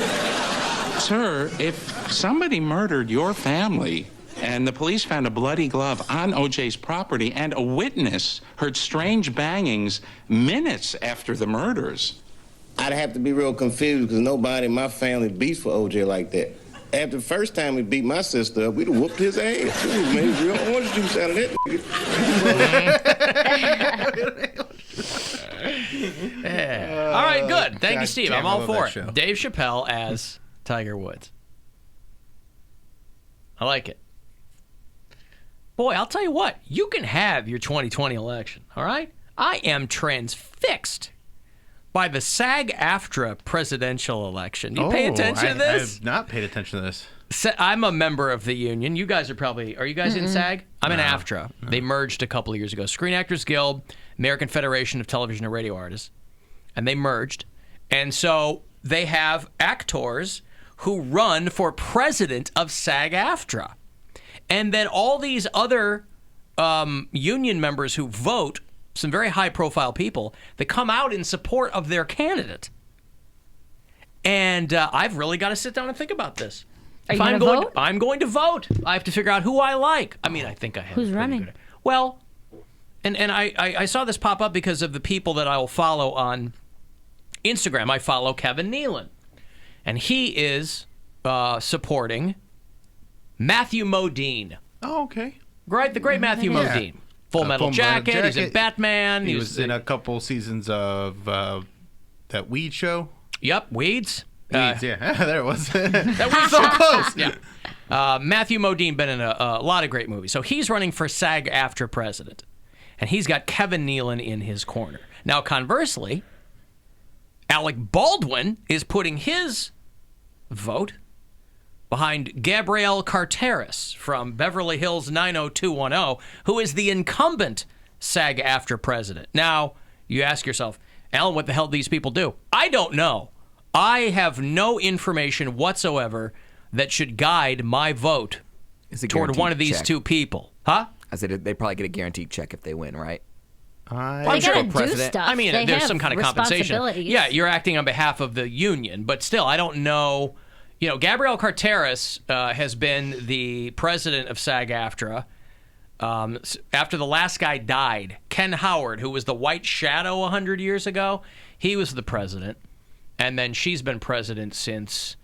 Sir, if somebody murdered your family and the police found a bloody glove on OJ's property and a witness heard strange bangings minutes after the murders, I'd have to be real confused because nobody in my family beats for OJ like that. After the first time we beat my sister up, we'd have whooped his ass. We would've made real orange juice out of that nigga. Yeah. All right, good. Thank you, Steve. I'm all for it. Show. Dave Chappelle as Tiger Woods. I like it. Boy, I'll tell you what. You can have your 2020 election, all right? I am transfixed by the SAG-AFTRA presidential election. You pay attention to this? I have not paid attention to this. I'm a member of the union. You guys are you guys in SAG? I'm in AFTRA. No. They merged a couple of years ago. Screen Actors Guild, American Federation of Television and Radio Artists. And they merged. And so they have actors who run for president of SAG-AFTRA. And then all these other union members who vote, some very high-profile people, that come out in support of their candidate. And I've really got to sit down and think about this. Are you going to vote? I'm going to vote. I have to figure out who I like. I mean, I think I have. Who's running? Well, and I saw this pop up because of the people that I will follow on Instagram. I follow Kevin Nealon, and he is supporting Matthew Modine. Oh, okay. Right, the great Matthew Modine. Full Metal Jacket. He's in Batman. He was in a couple seasons of that Weed show. Yep, Weeds. Weeds, yeah. There it was. That was so close. Yeah. Matthew Modine been in a lot of great movies. So he's running for SAG-AFTRA president. And he's got Kevin Nealon in his corner. Now, conversely, Alec Baldwin is putting his vote behind Gabrielle Carteris from Beverly Hills 90210, who is the incumbent SAG-AFTRA president. Now, you ask yourself, Alan, what the hell do these people do? I don't know. I have no information whatsoever that should guide my vote toward one of these two people. Huh? I said they probably get a guaranteed check if they win, right? They gotta do stuff. I mean, they there's have some kind of compensation. responsibilities. Yeah, you're acting on behalf of the union, but still, I don't know. You know, Gabrielle Carteris has been the president of SAG-AFTRA after the last guy died. Ken Howard, who was the White Shadow 100 years ago, he was the president. And then she's been president since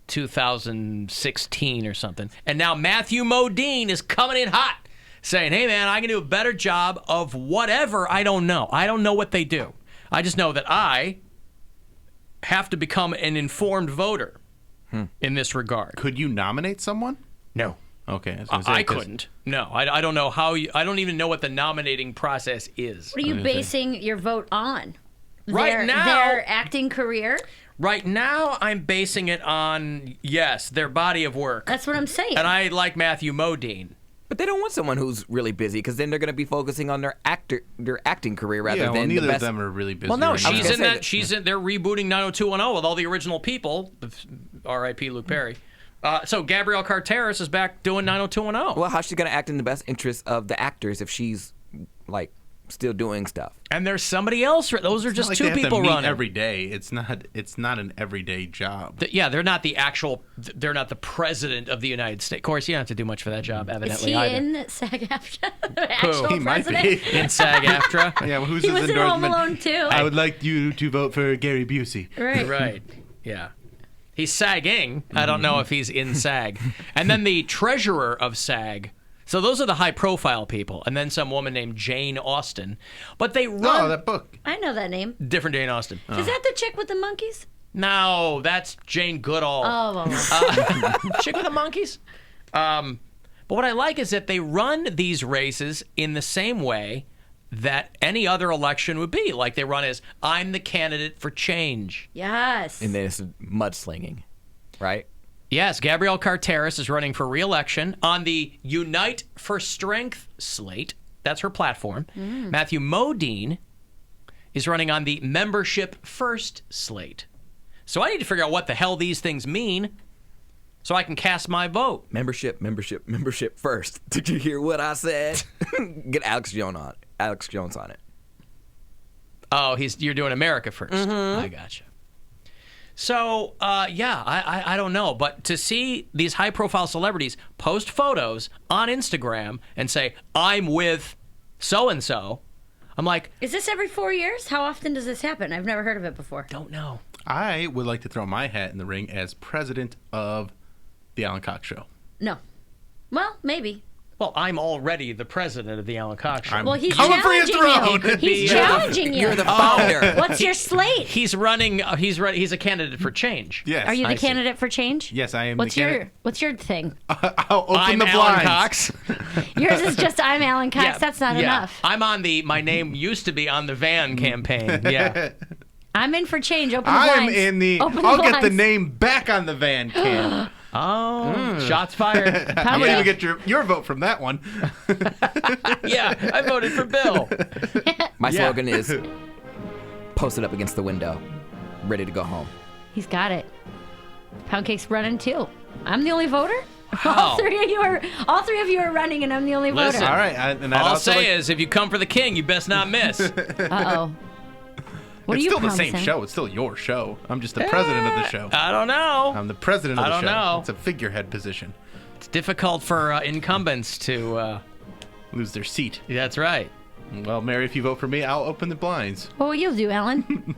2016 or something. And now Matthew Modine is coming in hot, saying, hey, man, I can do a better job of whatever. I don't know. I don't know what they do. I just know that I have to become an informed voter in this regard. Could you nominate someone? No. Okay. I couldn't. No. I don't know how you... I don't even know what the nominating process is. What are you basing your vote on? Right now... Their acting career? Right now, I'm basing it on, yes, their body of work. That's what I'm saying. And I like Matthew Modine. But they don't want someone who's really busy because then they're going to be focusing on their acting career rather Yeah, well, than neither the best. of them are really busy. Well, no, right she's now. in that. They're rebooting 90210 with all the original people. R.I.P. Luke Perry. So Gabrielle Carteris is back doing 90210. Well, how's she going to act in the best interest of the actors if she's like still doing stuff? And there's somebody else. Those are just It's two not like they have people to meet running every day. It's not an everyday job. They're not the actual. They're not the president of the United States. Of course, you don't have to do much for that job, Is evidently. he either. in SAG-AFTRA? The actual He might president? be. In SAG-AFTRA. Yeah, well, who's He his was in Home endorsement? Alone too. I would like you to vote for Gary Busey. Right. Right. Yeah. He's sagging. I don't know if he's in SAG. And then the treasurer of SAG. So those are the high-profile people. And then some woman named Jane Austen. But they run... Oh, that book. I know that name. Different Jane Austen. Is that the chick with the monkeys? No, that's Jane Goodall. Oh, Chick with the monkeys. But what I like is that they run these races in the same way that any other election would be. Like they run as, I'm the candidate for change. yes. And then it's mudslinging, right? Yes, Gabrielle Carteris is running for re-election on the Unite for Strength slate. That's her platform. Matthew Modine is running on the Membership First slate. So I need to figure out what the hell these things mean so I can cast my vote. Membership first. Did you hear what I said? Get Alex Jones on it. Oh, you're doing America First. I gotcha. So, I don't know. But to see these high-profile celebrities post photos on Instagram and say, I'm with so-and-so, I'm like... Is this every 4 years? How often does this happen? I've never heard of it before. Don't know. I would like to throw my hat in the ring as president of the Alan Cox Show. No. Well, maybe. Well, I'm already the president of the Alan Cox Show. Well, he's coming for your challenging throne. you. He's challenging you. You're the founder. What's your slate? He's running. He's a candidate for change. Yes. Are you the I see. candidate for change? Yes, I am What's the candidate. What's your thing? I'll open I'm the Alan blinds. Cox. Yours is just I'm Alan Cox. That's not enough. I'm on the. My name used to be on the van campaign. Yeah. I'm in for change. Open the I'm blinds. in the. Open I'll the get the blinds. name back on the van cam. Oh, shots fired. I'm gonna even get your vote from that one. Yeah, I voted for Bill. My slogan is posted up against the window, ready to go home. He's got it. Pound Cake's running too. I'm the only voter. Wow. All three of you are running, and I'm the only Listen, voter. All right. And All I'll say is, if you come for the king, you best not miss. Uh-oh. What it's are you still the same promising? show. It's still your show. I'm just the president of the show. I don't know. I'm the president of the I don't show. know. It's a figurehead position. It's difficult for incumbents to lose their seat. That's right. Well, Mary, if you vote for me, I'll open the blinds. What will you do, Alan?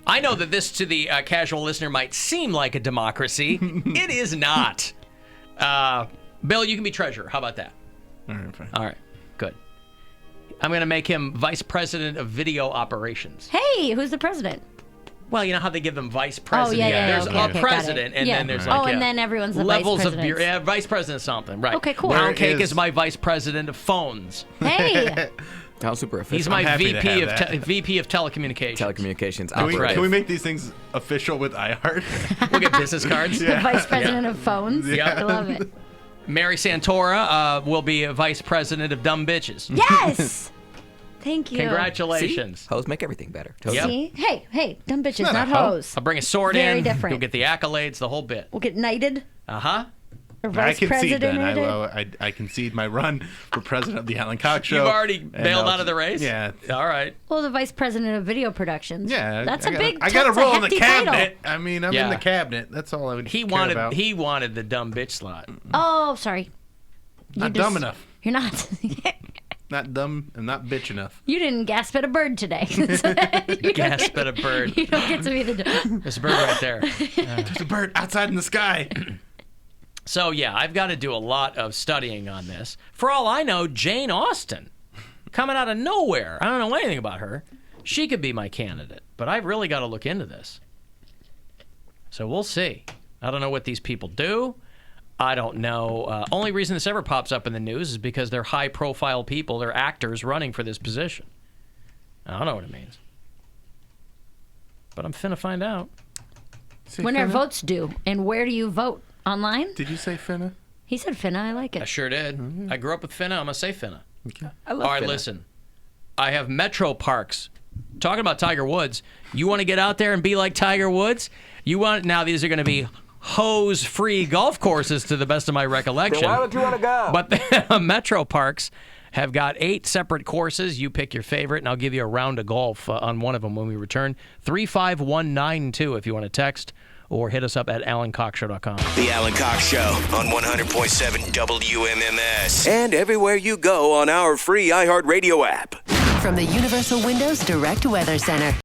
I know that this to the casual listener might seem like a democracy. It is not. Bill, you can be treasurer. How about that? All right, fine. All right, good. I'm going to make him vice president of video operations. Hey, who's the president? Well, you know how they give them vice president? yeah, There's okay, a okay, got president, it. and Yeah. then there's Oh, like and then everyone's the levels vice of presidents. vice president something, right? Okay, cool. Pound Cake is- is my vice president of phones. Hey, How super official. He's my I'm happy to VP have of that. VP of telecommunications. Telecommunications. Can we, right. can we make these things official with iHeart? We'll get business cards. the vice president of phones. Yeah. I love it. Mary Santora will be a vice president of Dumb Bitches. Yes. Thank you. Congratulations. See? Hoes make everything better. Yep. See? Hey, dumb bitches, not a not hoe. hoes. I'll bring a sword Very in. different. You'll get the accolades, the whole bit. We'll get knighted Uh-huh. or I vice concede then. president. I concede my run for president of the Alan Cox Show. You've already and bailed I'll out of the race? Yeah. All right. Well, the vice president of video productions. Yeah. That's I a gotta- big. I got to that's a roll in the hefty title. cabinet. I mean, I'm Yeah. in the cabinet. That's all I would He care about. wanted the dumb bitch slot. Oh, sorry. Not dumb enough. You're not. Not dumb and not bitch enough. You didn't gasp at a bird today. You don't Gasp get- at a bird. You don't get to be the. There's a bird right there. There's a bird outside in the sky. So, yeah, I've got to do a lot of studying on this. For all I know, Jane Austen, coming out of nowhere. I don't know anything about her. She could be my candidate, but I've really got to look into this. So we'll see. I don't know what these people do. I don't know. Only reason this ever pops up in the news is because they're high-profile people. They're actors running for this position. I don't know what it means. But I'm finna find out. When are votes due, and where do you vote? Online? Did you say finna? He said Finna. I like it. I sure did. I grew up with Finna. I'm going to say Finna. Okay. All right, listen. I have Metro Parks. Talking about Tiger Woods. You want to get out there and be like Tiger Woods? Now these are going to be hose-free golf courses to the best of my recollection. Then why would you want to go? But Metro Parks have got 8 separate courses. You pick your favorite, and I'll give you a round of golf on one of them when we return. 35192 if you want to text, or hit us up at alancockshow.com. The Alan Cox Show on 100.7 WMMS. And everywhere you go on our free iHeartRadio app. From the Universal Windows Direct Weather Center.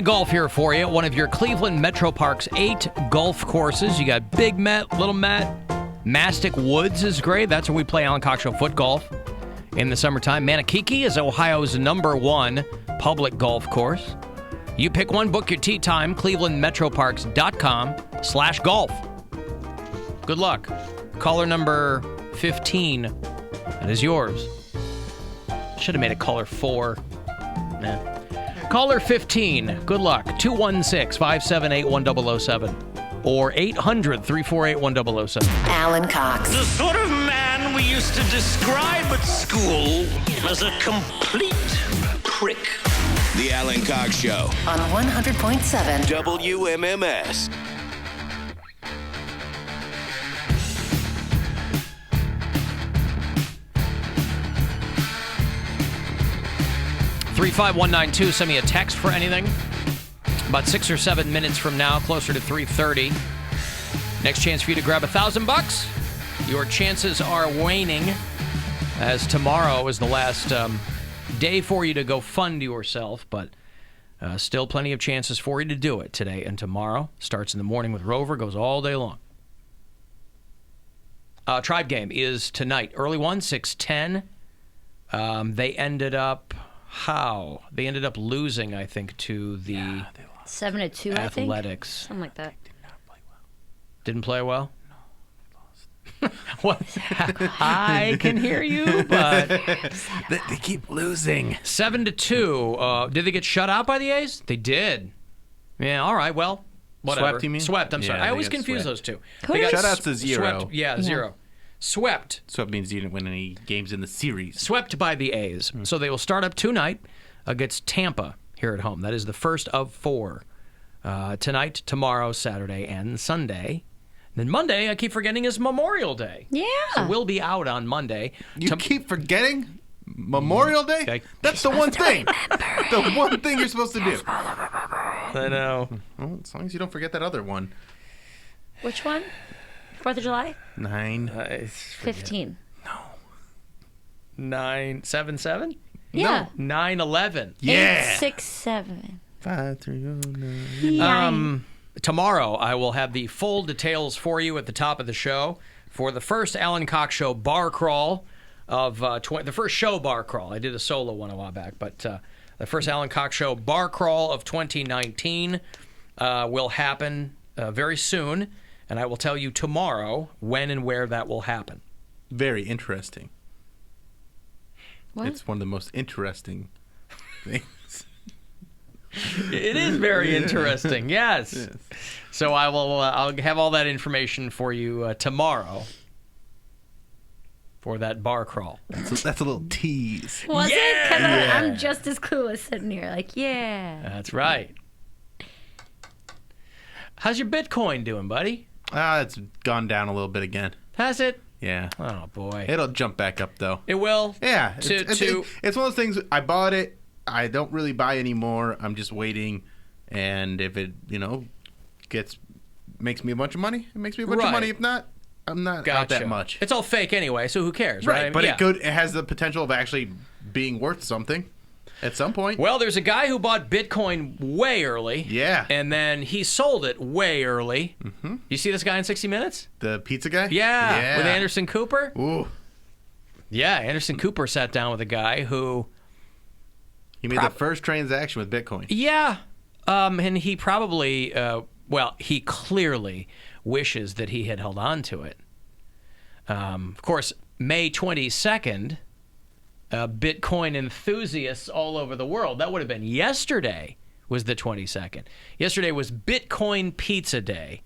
of golf here for you. One of your Cleveland Metro Park's 8 golf courses. You got Big Met, Little Met, Mastic Woods is great. That's where we play Alan Cox Show foot golf in the summertime. Manakiki is Ohio's #1 public golf course. You pick one, book your tee time, clevelandmetroparks.com/golf. Good luck. Caller number 15. That is yours. Should have made it caller 4. Nah. Caller 15. Good luck. 216-578-1007 or 800-348-1007. Alan Cox. The sort of man we used to describe at school as a complete prick. The Alan Cox Show On 100.7 WMMS. $35192. Send me a text for anything. About 6 or 7 minutes from now, closer to 3:30. Next chance for you to grab $1,000. Your chances are waning, as tomorrow is the last day for you to go fund yourself, but still plenty of chances for you to do it today and tomorrow. Starts in the morning with Rover, goes all day long. Tribe game is tonight. Early one, 6:10. They ended up... How? They ended up losing, I think, to the 7-2, Athletics. I think. Something like that. Didn't play well? No. What? I can hear you, but they keep losing. 7-2. Did they get shut out by the A's? They did. Yeah, all right, well, whatever. Swept, you mean? Swept, I'm sorry. Yeah, I always got confuse swept. those two. Shutouts is 0. Swept, yeah, 0. Swept. Swept means you didn't win any games in the series. Swept by the A's. So they will start up tonight against Tampa here at home. That is the first of 4. Tonight, tomorrow, Saturday, and Sunday. Then Monday, I keep forgetting, is Memorial Day. Yeah. So we'll be out on Monday. You keep forgetting Memorial Day? That's the one thing. The one thing you're supposed to do. I know. Well, as long as you don't forget that other one. Which one? 4th of July? 9. 15. 9-7-7? Yeah. No. 9-11. Yeah. 8-6-7. 5-3-0-9. Tomorrow, I will have the full details for you at the top of the show for the first Alan Cox Show bar crawl of the first show bar crawl. I did a solo one a while back, but the first Alan Cox Show bar crawl of 2019 will happen very soon, and I will tell you tomorrow when and where that will happen. Very interesting. What? It's one of the most interesting things. It is very interesting, yes. So I'll have all that information for you tomorrow for that bar crawl. That's a little tease. Was it? Because I'm just as clueless sitting here, like, yeah. That's right. How's your Bitcoin doing, buddy? It's gone down a little bit again. Has it? Yeah. Oh, boy. It'll jump back up, though. It will? Yeah. It's one of those things, I bought it. I don't really buy anymore. I'm just waiting. And if it, makes me a bunch of money, it makes me a bunch of money. If not, I'm not out that much. It's all fake anyway, so who cares, right? But it has the potential of actually being worth something at some point. Well, there's a guy who bought Bitcoin way early. Yeah. And then he sold it way early. Mm-hmm. You see this guy in 60 Minutes? The pizza guy? Yeah. With Anderson Cooper? Ooh. Yeah, Anderson Cooper sat down with a guy who... He made the first transaction with Bitcoin. Yeah. And he probably, he clearly wishes that he had held on to it. Of course, May 22nd, Bitcoin enthusiasts all over the world, that would have been yesterday, was the 22nd. Yesterday was Bitcoin Pizza Day.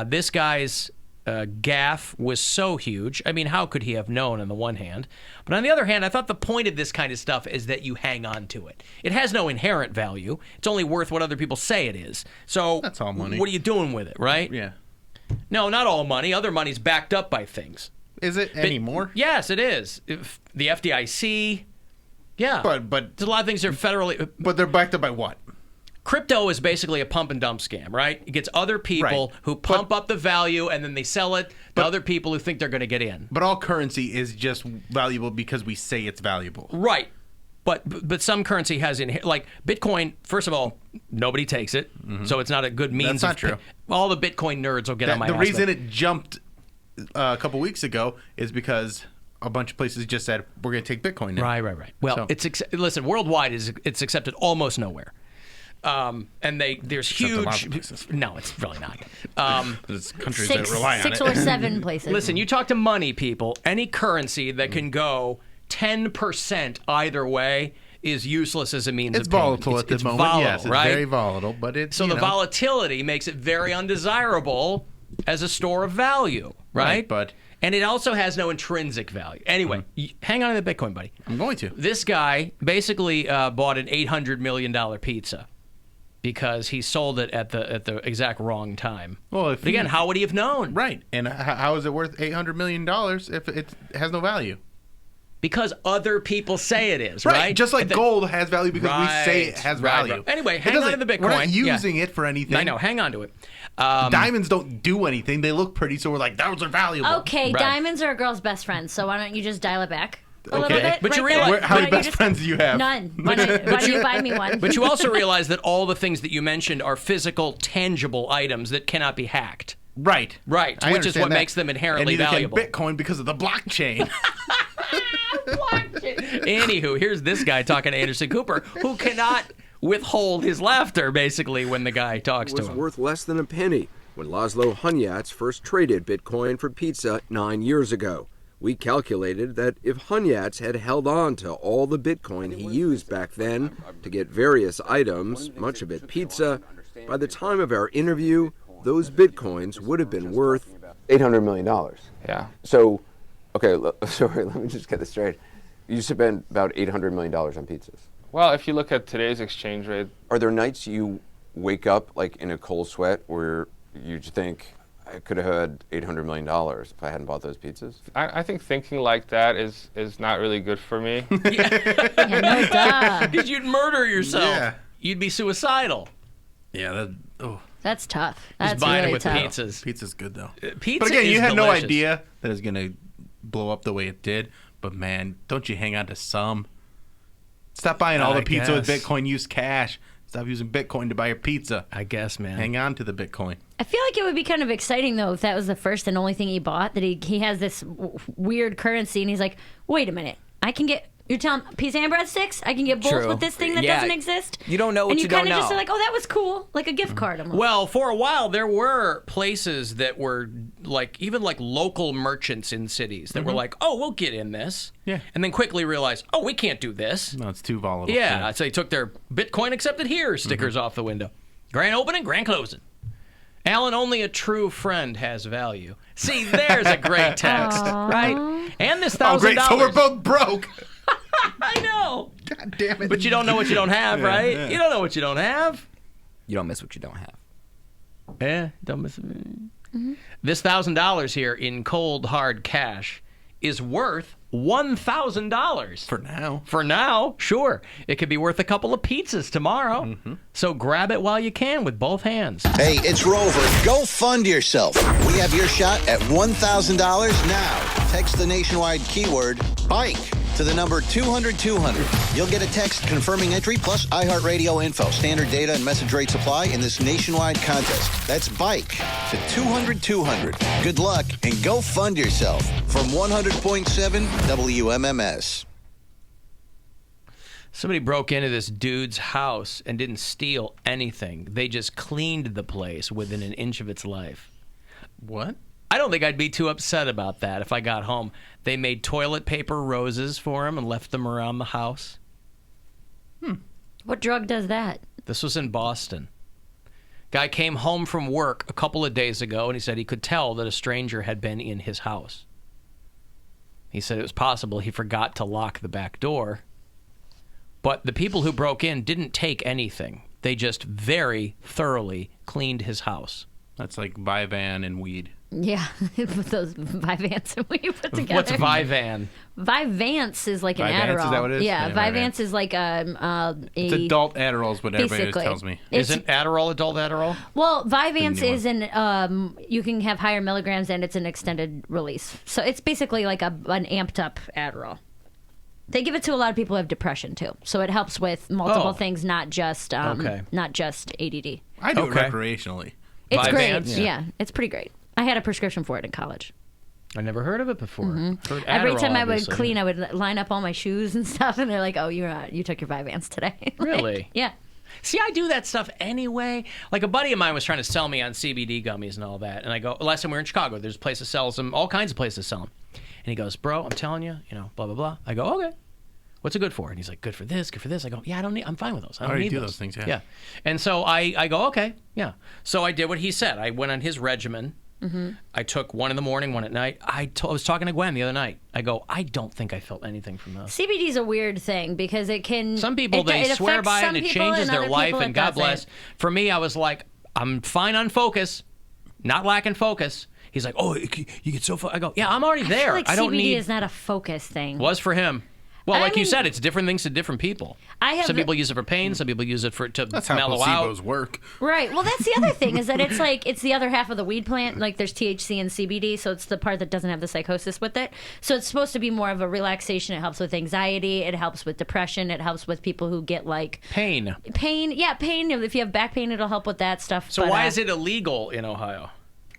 This guy's gaffe was so huge. I mean, how could he have known on the one hand? But on the other hand, I thought the point of this kind of stuff is that you hang on to it. It has no inherent value. It's only worth what other people say it is. So that's all money. What are you doing with it, right? Yeah. No, not all money. Other money's backed up by things. Is it anymore? Yes, it is. The FDIC. Yeah. But there's a lot of things that are federally. But they're backed up by what? Crypto is basically a pump and dump scam, right? It gets other people who pump up the value and then they sell it to other people who think they're going to get in. But all currency is just valuable because we say it's valuable. Right. But some currency has like Bitcoin. First of all, nobody takes it, so it's not a good means. That's not true. All the Bitcoin nerds will get on my The ass. reason it jumped a couple weeks ago is because a bunch of places just said we're going to take Bitcoin now. Right. Well, listen, worldwide it's accepted almost nowhere. And there's huge. No, it's really not. There's countries that rely on it. 6 or 7 places. Listen, you talk to money people. Any currency that can go 10% either way is useless as a means It's of payment. volatile at the moment. Volatile, Yes, it's right? very volatile, but it's so the volatility makes it very undesirable as a store of value, right? And it also has no intrinsic value. Anyway, hang on to the Bitcoin, buddy. I'm going to. This guy basically bought an $800 million pizza because he sold it at the exact wrong time. Well, but again, how would he have known? Right. And how is it worth $800 million if it has no value? Because other people say it is, right? Just like gold has value because we say it has value. Right. Anyway, hang on to the Bitcoin. We're not using it for anything. I know, hang on to it. Diamonds don't do anything. They look pretty, so we're like, those are valuable. Okay, diamonds are a girl's best friend, so why don't you just dial it back a little Okay. bit? But you right realize there? how Why many don't you best just- friends do you have? None. Why don't you buy me one? But you also realize that all the things that you mentioned are physical, tangible items that cannot be hacked. Right. Right, I which is understand what that. makes them inherently and neither valuable. Can Bitcoin because of the blockchain. Anywho, here's this guy talking to Anderson Cooper, who cannot withhold his laughter, basically, when the guy talks to was him. worth less than a penny when Laszlo Hunyats first traded Bitcoin for pizza 9 years ago. We calculated that if Hunyats had held on to all the Bitcoin he used back then to get various items, much of it pizza, by the time of our interview, those Bitcoins would have been worth $800 million. Yeah. So, okay, sorry, let me just get this straight. You spent about $800 million on pizzas. Well, if you look at today's exchange rate. Are there nights you wake up like in a cold sweat where you think, I could have had $800 million if I hadn't bought those pizzas? I think thinking like that is not really good for me. Because you'd murder yourself. Yeah. You'd be suicidal. Yeah, That's tough. Just That's buying really it with tough. pizzas. Pizza's good, though. Pizza But again, you is had no delicious. idea that it was going to blow up the way it did. But man, don't you hang on to some. Stop buying all I the pizza with guess. Bitcoin. Use cash. Stop using Bitcoin to buy your pizza. I guess, man. Hang on to the Bitcoin. I feel like it would be kind of exciting, though, if that was the first and only thing he bought, that he has this weird currency, and he's like, wait a minute, I can get... You're telling pizza and breadsticks? I can get both True. with this thing that Yeah. doesn't exist? You don't know what and you don't kind of just know. are like, oh, that was cool. Like a gift card. I'm like, Well, for a while, there were places that were even local merchants in cities that were like, oh, we'll get in this. Yeah. And then quickly realized, oh, we can't do this. No, it's too volatile. Yeah. So they took their Bitcoin accepted here stickers off the window. Grand opening, grand closing. Alan, only a true friend has value. See, there's a great text, right? And this $1,000. Oh, great. So we're both broke. I know. God damn it. But you don't know what you don't have, Yeah, right? yeah. You don't know what you don't have. You don't miss what you don't have. Yeah, don't miss it. This $1,000 here in cold, hard cash is worth $1,000. For now. For now, sure. It could be worth a couple of pizzas tomorrow. So grab it while you can with both hands. Hey, it's Rover. Go fund yourself. We have your shot at $1,000 now. Text the nationwide keyword BIKE to the number 200-200. You'll get a text confirming entry plus iHeartRadio info, standard data, and message rate supply in this nationwide contest. That's BIKE to 200-200. Good luck and go fund yourself from 100.7 WMMS. Somebody broke into this dude's house and didn't steal anything. They just cleaned the place within an inch of its life. What? I don't think I'd be too upset about that if I got home. They made toilet paper roses for him and left them around the house. what drug does that? This was in Boston. Guy came home from work a couple of days ago, and he said he could tell that a stranger had been in his house. He said it was possible he forgot to lock the back door. But the people who broke in didn't take anything. They just very thoroughly cleaned his house. That's like Vivan and weed. Yeah, with those Vyvanse that we put together. What's Vivan? Vyvanse is like an Vyvanse, Adderall. is that what it is? Yeah, Yeah, Vyvanse is like It's adult Adderall is what everybody basically. tells me. Isn't Adderall adult Adderall? Well, The Vyvanse new is you can have higher milligrams and it's an extended release. So it's basically like an amped up Adderall. They give it to a lot of people who have depression too, so it helps with multiple things, not just not just ADD. I do it recreationally. It's great. Vyvanse? Yeah, it's pretty great. I had a prescription for it in college. I never heard of it before. Heard Every Adderall, time I would obviously. clean, I would line up all my shoes and stuff, and they're like, "Oh, you took your Vyvanse today." Like, Really? yeah. See, I do that stuff anyway. Like a buddy of mine was trying to sell me on CBD gummies and all that, and I go, last time we were in Chicago, there's a place that sells them, all kinds of places sell them. And he goes, bro, I'm telling you, blah, blah, blah. I go, okay. What's it good for? And he's like, good for this, good for this. I go, yeah, I'm fine with those. I don't already need do those things, yeah. Yeah. And so I go, okay, yeah. So I did what he said. I went on his regimen. I took one in the morning, one at night. I was talking to Gwen the other night. I go, I don't think I felt anything from those. CBD is a weird thing because it can. Some people, they swear by it and it changes their life, and God bless. For me, I was like, I'm fine on focus, not lacking focus. He's like, oh, you get so focused. I go, yeah, I'm already there. I feel like I don't CBD need. is not a focus thing. Was for him. Well, like you mean, said, it's different things to different people. Some people use it for pain. Some people use it to That's how mellow placebos out. work. Right. Well, that's the other thing is that it's the other half of the weed plant. Like there's THC and CBD, so it's the part that doesn't have the psychosis with it. So it's supposed to be more of a relaxation. It helps with anxiety. It helps with depression. It helps with people who get like pain. Yeah, pain. If you have back pain, it'll help with that stuff. So why is it illegal in Ohio?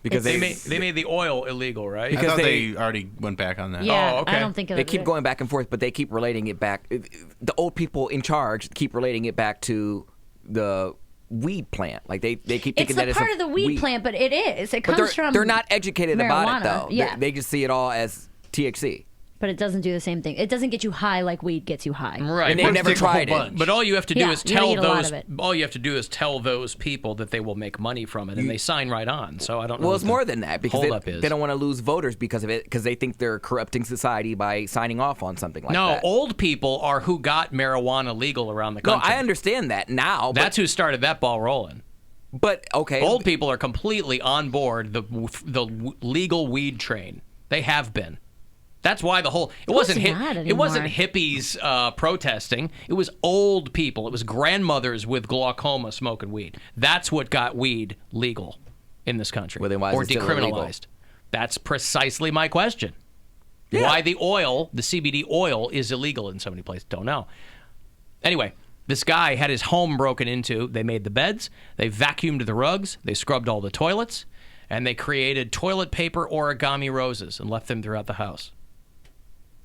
Because they made the oil illegal, right? Because I thought they already went back on that. Yeah, oh, okay. I don't think they keep going back and forth, but they keep relating it back. The old people in charge keep relating it back to the weed plant. Like they keep thinking that it's part of the weed plant, but it is. It comes from. They're not educated about it though. Yeah. They just see it all as THC. But it doesn't do the same thing. It doesn't get you high like weed gets you high. Right. And they've never tried it. But all you have to do is tell those. of it. All you have to do is tell those people that they will make money from it, and they sign right on. So I don't know. Well, it's more than that because holdup they don't want to lose voters because of it, because they think they're corrupting society by signing off on something like that. No, old people are who got marijuana legal around the country. No, I understand that now. That's who started that ball rolling. But okay, old people are completely on board the legal weed train. They have been. That's why it wasn't hippies protesting. It was old people. It was grandmothers with glaucoma smoking weed. That's what got weed legal in this country, well, then why is or it still decriminalized. illegal? That's precisely my question. Yeah. Why the CBD oil, is illegal in so many places? Don't know. Anyway, this guy had his home broken into. They made the beds. They vacuumed the rugs. They scrubbed all the toilets, and they created toilet paper origami roses and left them throughout the house.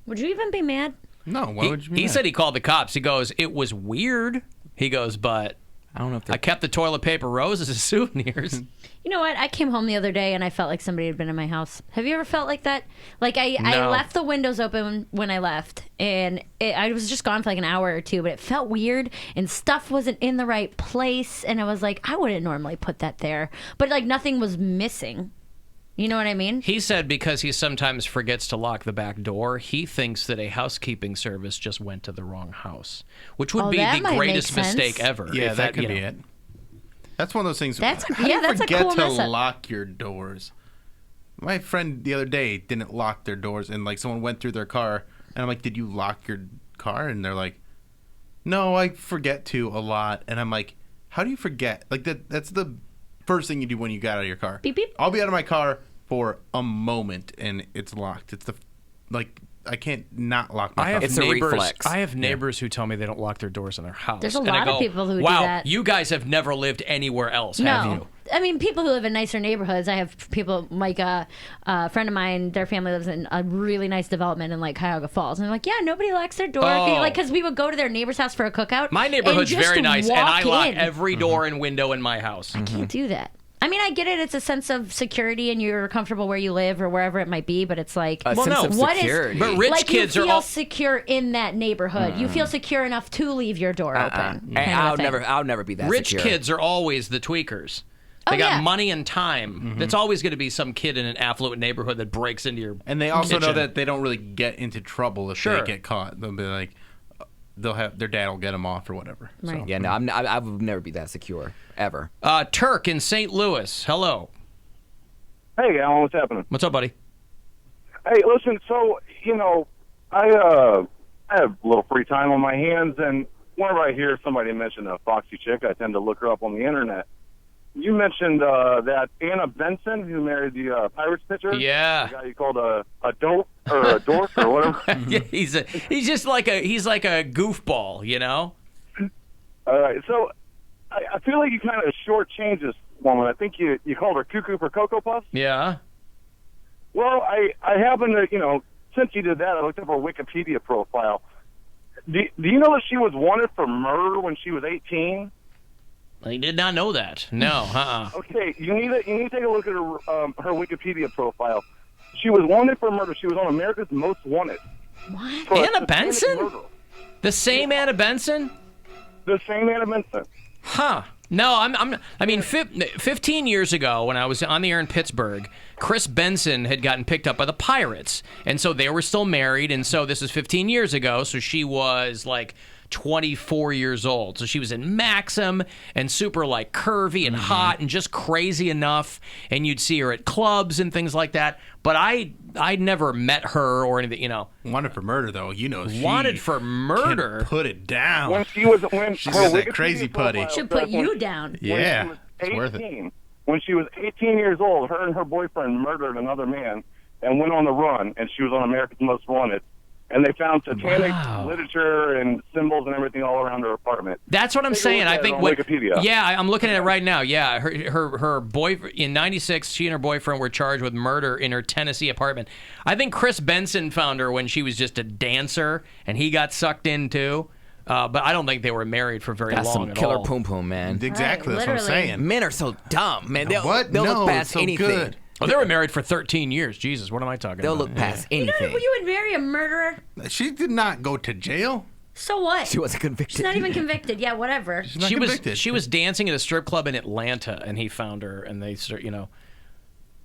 Would you even be mad? No, why would you be He mad? said he called the cops. He goes, it was weird. He goes, but I don't know if I kept the toilet paper roses as souvenirs. You know what? I came home the other day and I felt like somebody had been in my house. Have you ever felt like that? Like I left the windows open when I left, and I was just gone for like an hour or two, but it felt weird and stuff wasn't in the right place, and I was like, I wouldn't normally put that there, but like nothing was missing. You know what I mean? He said because he sometimes forgets to lock the back door, he thinks that a housekeeping service just went to the wrong house, which would be the greatest mistake ever. Yeah, if that could be it. That's one of those things. That's how do you that's forget a cool to mess up. lock your doors? My friend the other day didn't lock their doors, and like someone went through their car, and I'm like, "Did you lock your car?" And they're like, "No, I forget to a lot." And I'm like, "How do you forget? Like that's the first thing you do when you got out of your car." Beep beep. I'll be out of my car for a moment, and it's locked. It's I can't not lock my car. It's a reflex. I have neighbors who tell me they don't lock their doors in their house. There's a And I lot of go, people who do wow, that. you guys have never lived anywhere else, have you? I mean, people who live in nicer neighborhoods. I have people like a friend of mine. Their family lives in a really nice development in like Cuyahoga Falls, and they're like, yeah, nobody locks their door. Oh. Like, because we would go to their neighbor's house for a cookout. My neighborhood's and just very nice, and I lock in. every door and window in my house. I can't do that. I mean, I get it. It's a sense of security, and you're comfortable where you live or wherever it might be. But it's like, But rich kids you are feel all secure in that neighborhood. You feel secure enough to leave your door open. I'll never be that rich secure. kids are always the tweakers. They got money and time. That's always going to be some kid in an affluent neighborhood that breaks into your And they also know kitchen. that they don't really get into trouble if they get caught. They'll be like, their dad will get them off or whatever. Right. So. Yeah, no, I would never be that secure ever. Turk in St. Louis. Hello. Hey, Alan, what's happening? What's up, buddy? Hey, listen, so, I have a little free time on my hands, and whenever I hear somebody mention a foxy chick, I tend to look her up on the internet. you mentioned that Anna Benson, who married the Pirates pitcher. Yeah. The guy you called a dope or a dork or whatever. Yeah, he's just like a goofball, you know. All right, so I feel like you kind of shortchanged this woman. I think you called her cuckoo for Cocoa Puffs. Yeah. Well, I happen to, since you did that, I looked up her Wikipedia profile. Do you know that she was wanted for murder when she was 18? I did not know that. No, Okay, you need to take a look at her Wikipedia profile. She was wanted for murder. She was on America's Most Wanted. What? Anna Benson? The same Anna Benson? The same Anna Benson. Huh. No, 15 years ago when I was on the air in Pittsburgh, Chris Benson had gotten picked up by the Pirates. And so they were still married. And so this was 15 years ago. So she was like 24 years old. So she was in Maxim and super like curvy and hot and just crazy enough. And you'd see her at clubs and things like that. But I'd never met her or anything, Wanted for murder, though. She wanted for murder. can put it down. When she's got that crazy putty. Should put you down. Yeah, it's worth it. When she was 18 years old, her and her boyfriend murdered another man and went on the run, and she was on America's Most Wanted. And they found satanic literature and symbols and everything all around her apartment. That's what I'm saying. I think Wikipedia. Yeah, I'm looking at it right now. Yeah, her boyfriend in '96, she and her boyfriend were charged with murder in her Tennessee apartment. I think Chris Benson found her when she was just a dancer, and he got sucked in too. But I don't think they were married for very long some at killer all. poom poom, man. Exactly, that's what I'm saying. Men are so dumb, man. They'll What? look No, past it's so anything. good. Well, they were married for 13 years. Jesus, what am I talking They'll about? look past You anything. would marry a murderer? She did not go to jail. So what? She wasn't convicted. She's not even convicted. Yeah, whatever. She was dancing at a strip club in Atlanta, and he found her, and they start,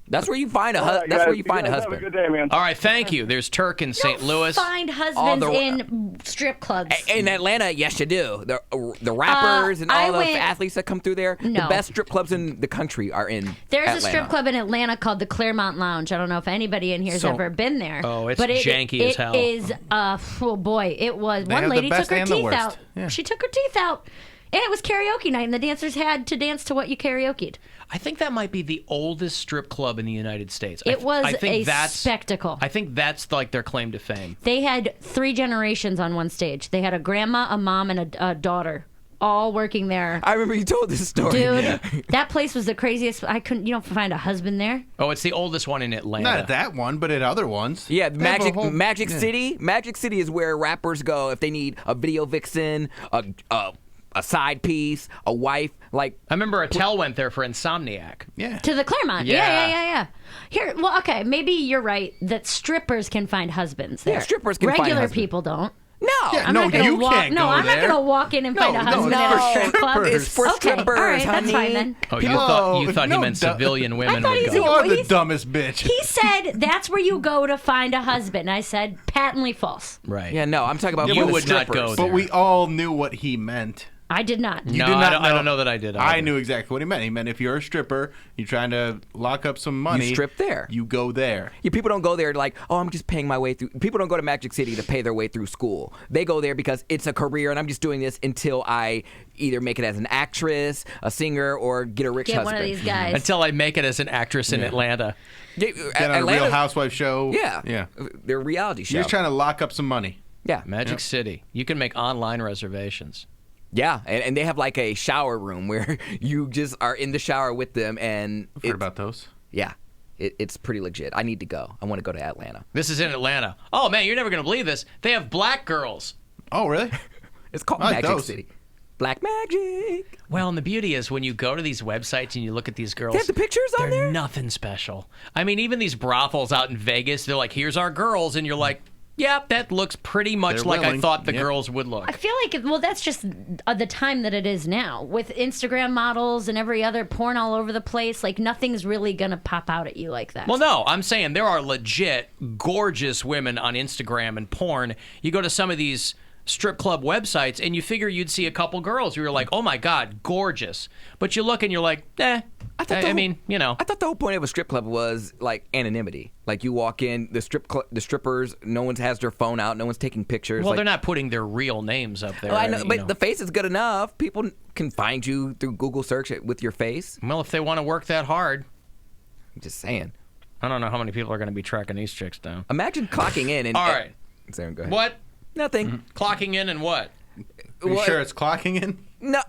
That's where you find a husband. That's where you find a husband. Have a good day, man. All right, thank you. There's Turk in St. Louis. Find husbands in strip clubs. In Atlanta, yes, you do. The rappers and all the athletes that come through there. No. The best strip clubs in the country are in There's Atlanta. a strip club in Atlanta called the Claremont Lounge. I don't know if anybody in here has ever been there. Oh, it's but janky as hell. It is, oh boy, it was. One lady took her teeth out. Yeah. She took her teeth out. And it was karaoke night, and the dancers had to dance to what you karaoke'd. I think that might be the oldest strip club in the United States. It was a spectacle. I think that's like their claim to fame. They had 3 generations on one stage. They had a grandma, a mom, and a daughter, all working there. I remember you told this story. Dude, that place was the craziest. You don't find a husband there. Oh, it's the oldest one in Atlanta. Not at that one, but at other ones. Yeah, Magic City. Magic City is where rappers go if they need a video vixen, a side piece, a wife. Like I remember Attell went there for Insomniac. Yeah. To the Claremont. Yeah. Here, well, okay, maybe you're right that strippers can find husbands there. Yeah, strippers can find Regular husbands. people don't. No, I'm not gonna you walk. can't No, go I'm not there. gonna walk in and find a husband no, at a strip club. It's for Okay, strippers, all right, honey. that's fine then. Oh, you thought he meant civilian women thought would he's- go. You are the he's- dumbest bitch. He said that's where you go to find a husband. I said patently false. Right. Yeah, no, I'm talking about You for the would not strippers. go there. But we all knew what he meant. I did not. You No, did not I don't know that I did. I knew exactly what he meant. He meant if you're a stripper, you're trying to lock up some money. You strip there. You go there. Yeah, people don't go there like, oh, I'm just paying my way through. People don't go to Magic City to pay their way through school. They go there because it's a career, and I'm just doing this until I either make it as an actress, a singer, or get a rich Get husband. one of these guys. Until I make it as an actress in Atlanta. Yeah, Get on a Real Housewife show. Yeah. Their reality show. You're just trying to lock up some money. Yeah. Magic City. You can make online reservations. Yeah, and they have like a shower room where you just are in the shower with them, and I've heard about those. Yeah, it's pretty legit. I need to go. I want to go to Atlanta. This is in Atlanta. Oh man, you're never gonna believe this. They have black girls. Oh really? It's called I like Magic those. City. Black Magic. Well, and the beauty is when you go to these websites and you look at these girls, They have the pictures on they're there? nothing special. I mean, even these brothels out in Vegas, they're like, "Here's our girls," and you're like, "Yeah, that looks pretty much They're like I willing. thought the Yep. girls would look." I feel like, well, that's just the time that it is now. With Instagram models and every other porn all over the place, like nothing's really going to pop out at you like that. Well, no, I'm saying there are legit gorgeous women on Instagram and porn. You go to some of these strip club websites and you figure you'd see a couple girls who are like, "Oh my God, gorgeous." But you look and you're like, I mean, you know. I thought the whole point of a strip club was like anonymity. Like you walk in, the strippers, no one has their phone out, no one's taking pictures. Well, like, they're not putting their real names up there. Oh, I know, but the face is good enough. People can find you through Google search with your face. Well, if they want to work that hard. I'm just saying. I don't know how many people are going to be tracking these chicks down. Imagine clocking in and... All right. Sarah, go ahead. What? Nothing. Clocking in and what? Are you sure it's clocking in? No,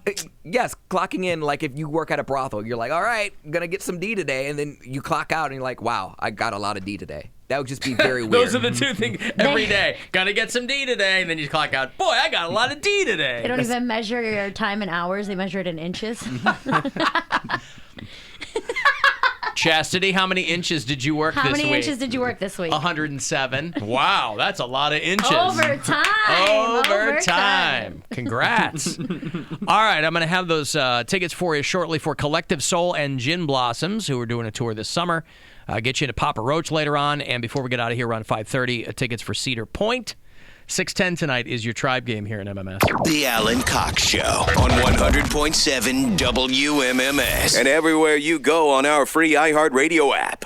yes, clocking in, like if you work at a brothel, you're like, all right, I'm going to get some D today, and then you clock out and you're like, wow, I got a lot of D today. That would just be very weird. Those are the two things every day. Got to get some D today, and then you clock out, boy, I got a lot of D today. They don't even measure your time in hours. They measure it in inches. Chastity, how many inches did you work this week? How many inches did you work this week? 107. Wow, that's a lot of inches. Overtime. Overtime. Congrats. All right, I'm going to have those tickets for you shortly for Collective Soul and Gin Blossoms, who are doing a tour this summer. Get you to Papa Roach later on. And before we get out of here around 5:30, tickets for Cedar Point. 6:10 tonight is your Tribe game here in MMS. The Alan Cox Show on 100.7 WMMS. And everywhere you go on our free iHeartRadio app.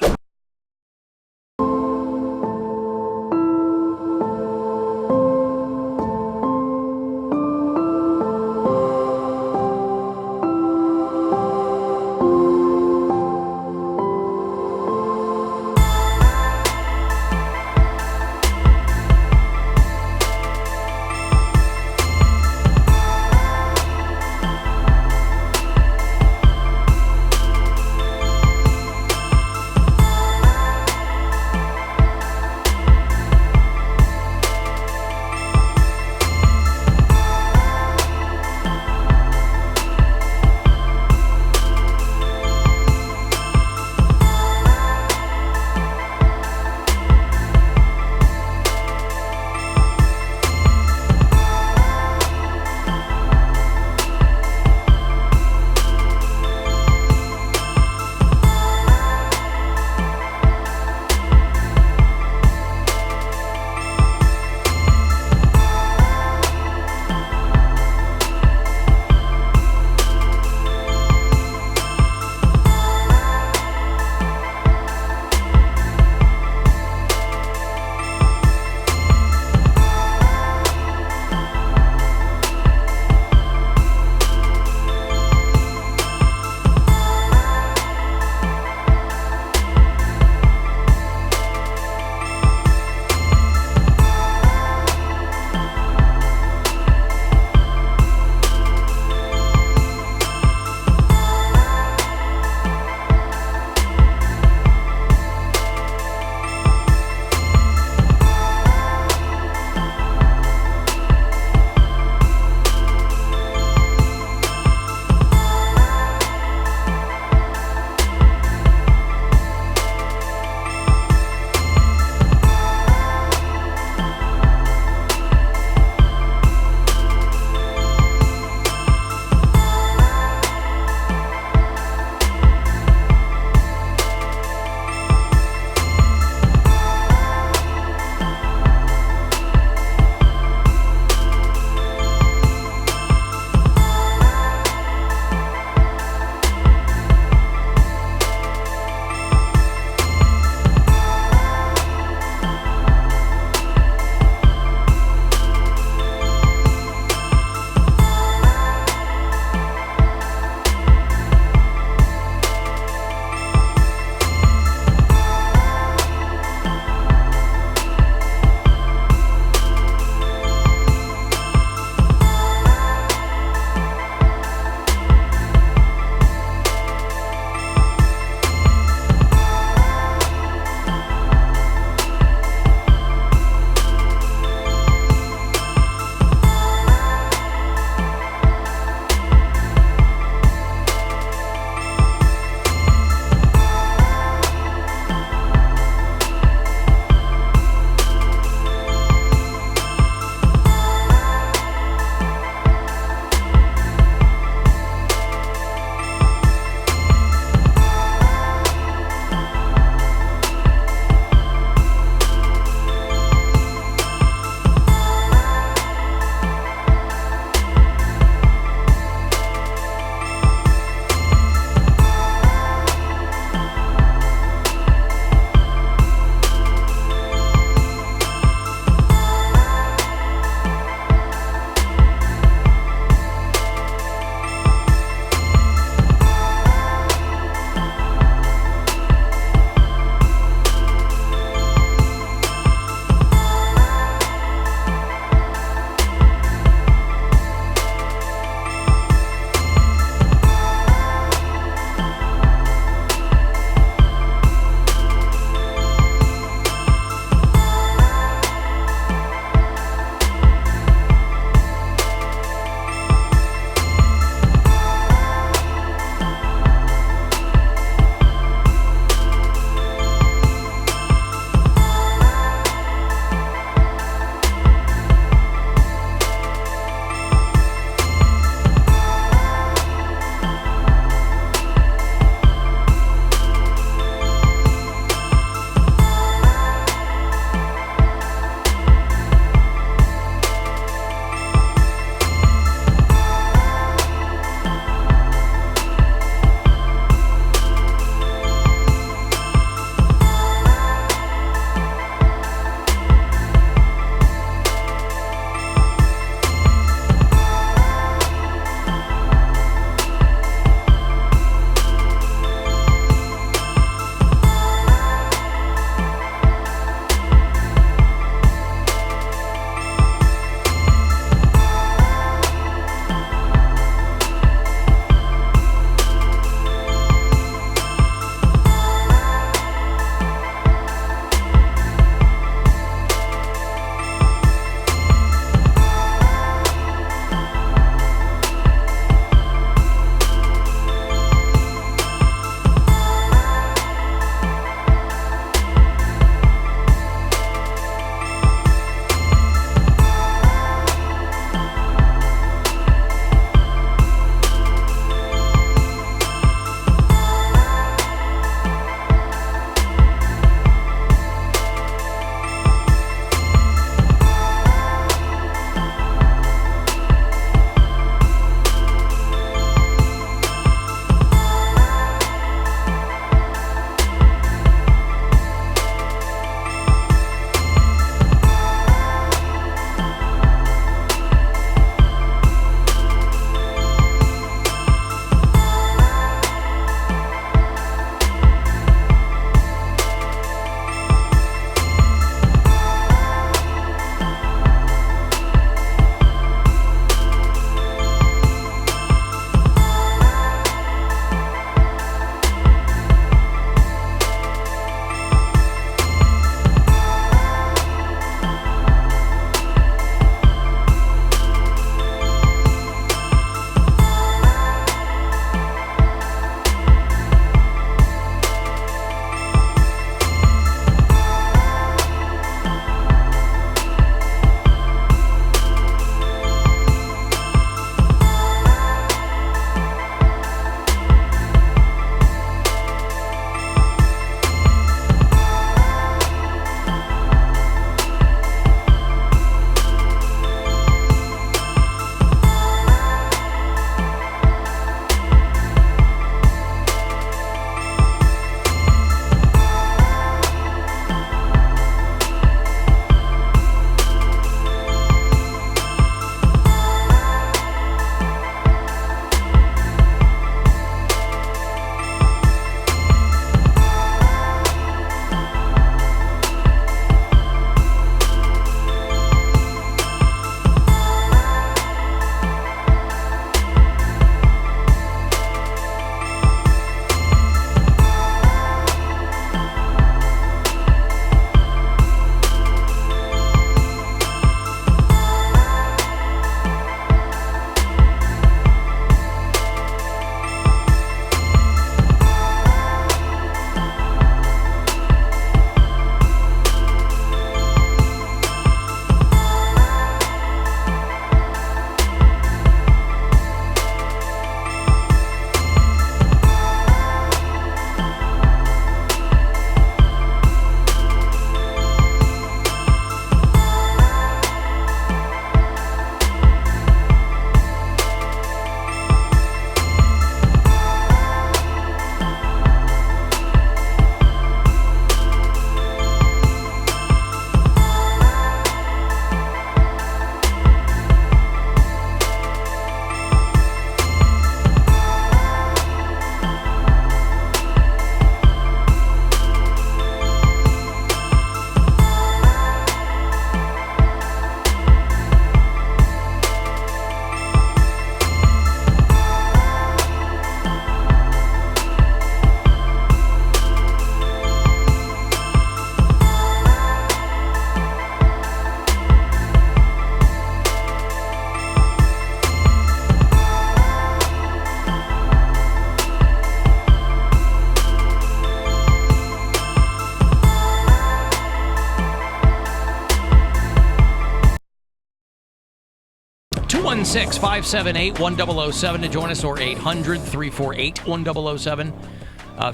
816-578-1007 to join us, or 800-348-1007.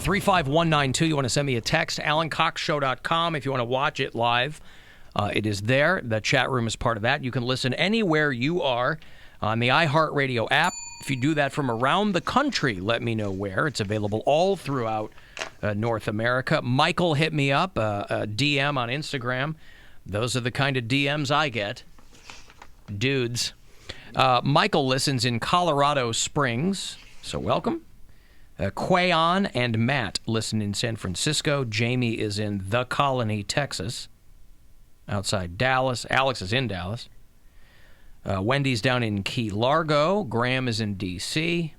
35192, you want to send me a text, alancoxshow.com if you want to watch it live. It is there. The chat room is part of that. You can listen anywhere you are on the iHeartRadio app. If you do that from around the country, let me know where. It's available all throughout North America. Michael hit me up, a DM on Instagram. Those are the kind of DMs I get. Dudes. Michael listens in Colorado Springs, so welcome. Quayon and Matt listen in San Francisco. Jamie is in The Colony, Texas, outside Dallas. Alex is in Dallas. Wendy's down in Key Largo. Graham is in D.C.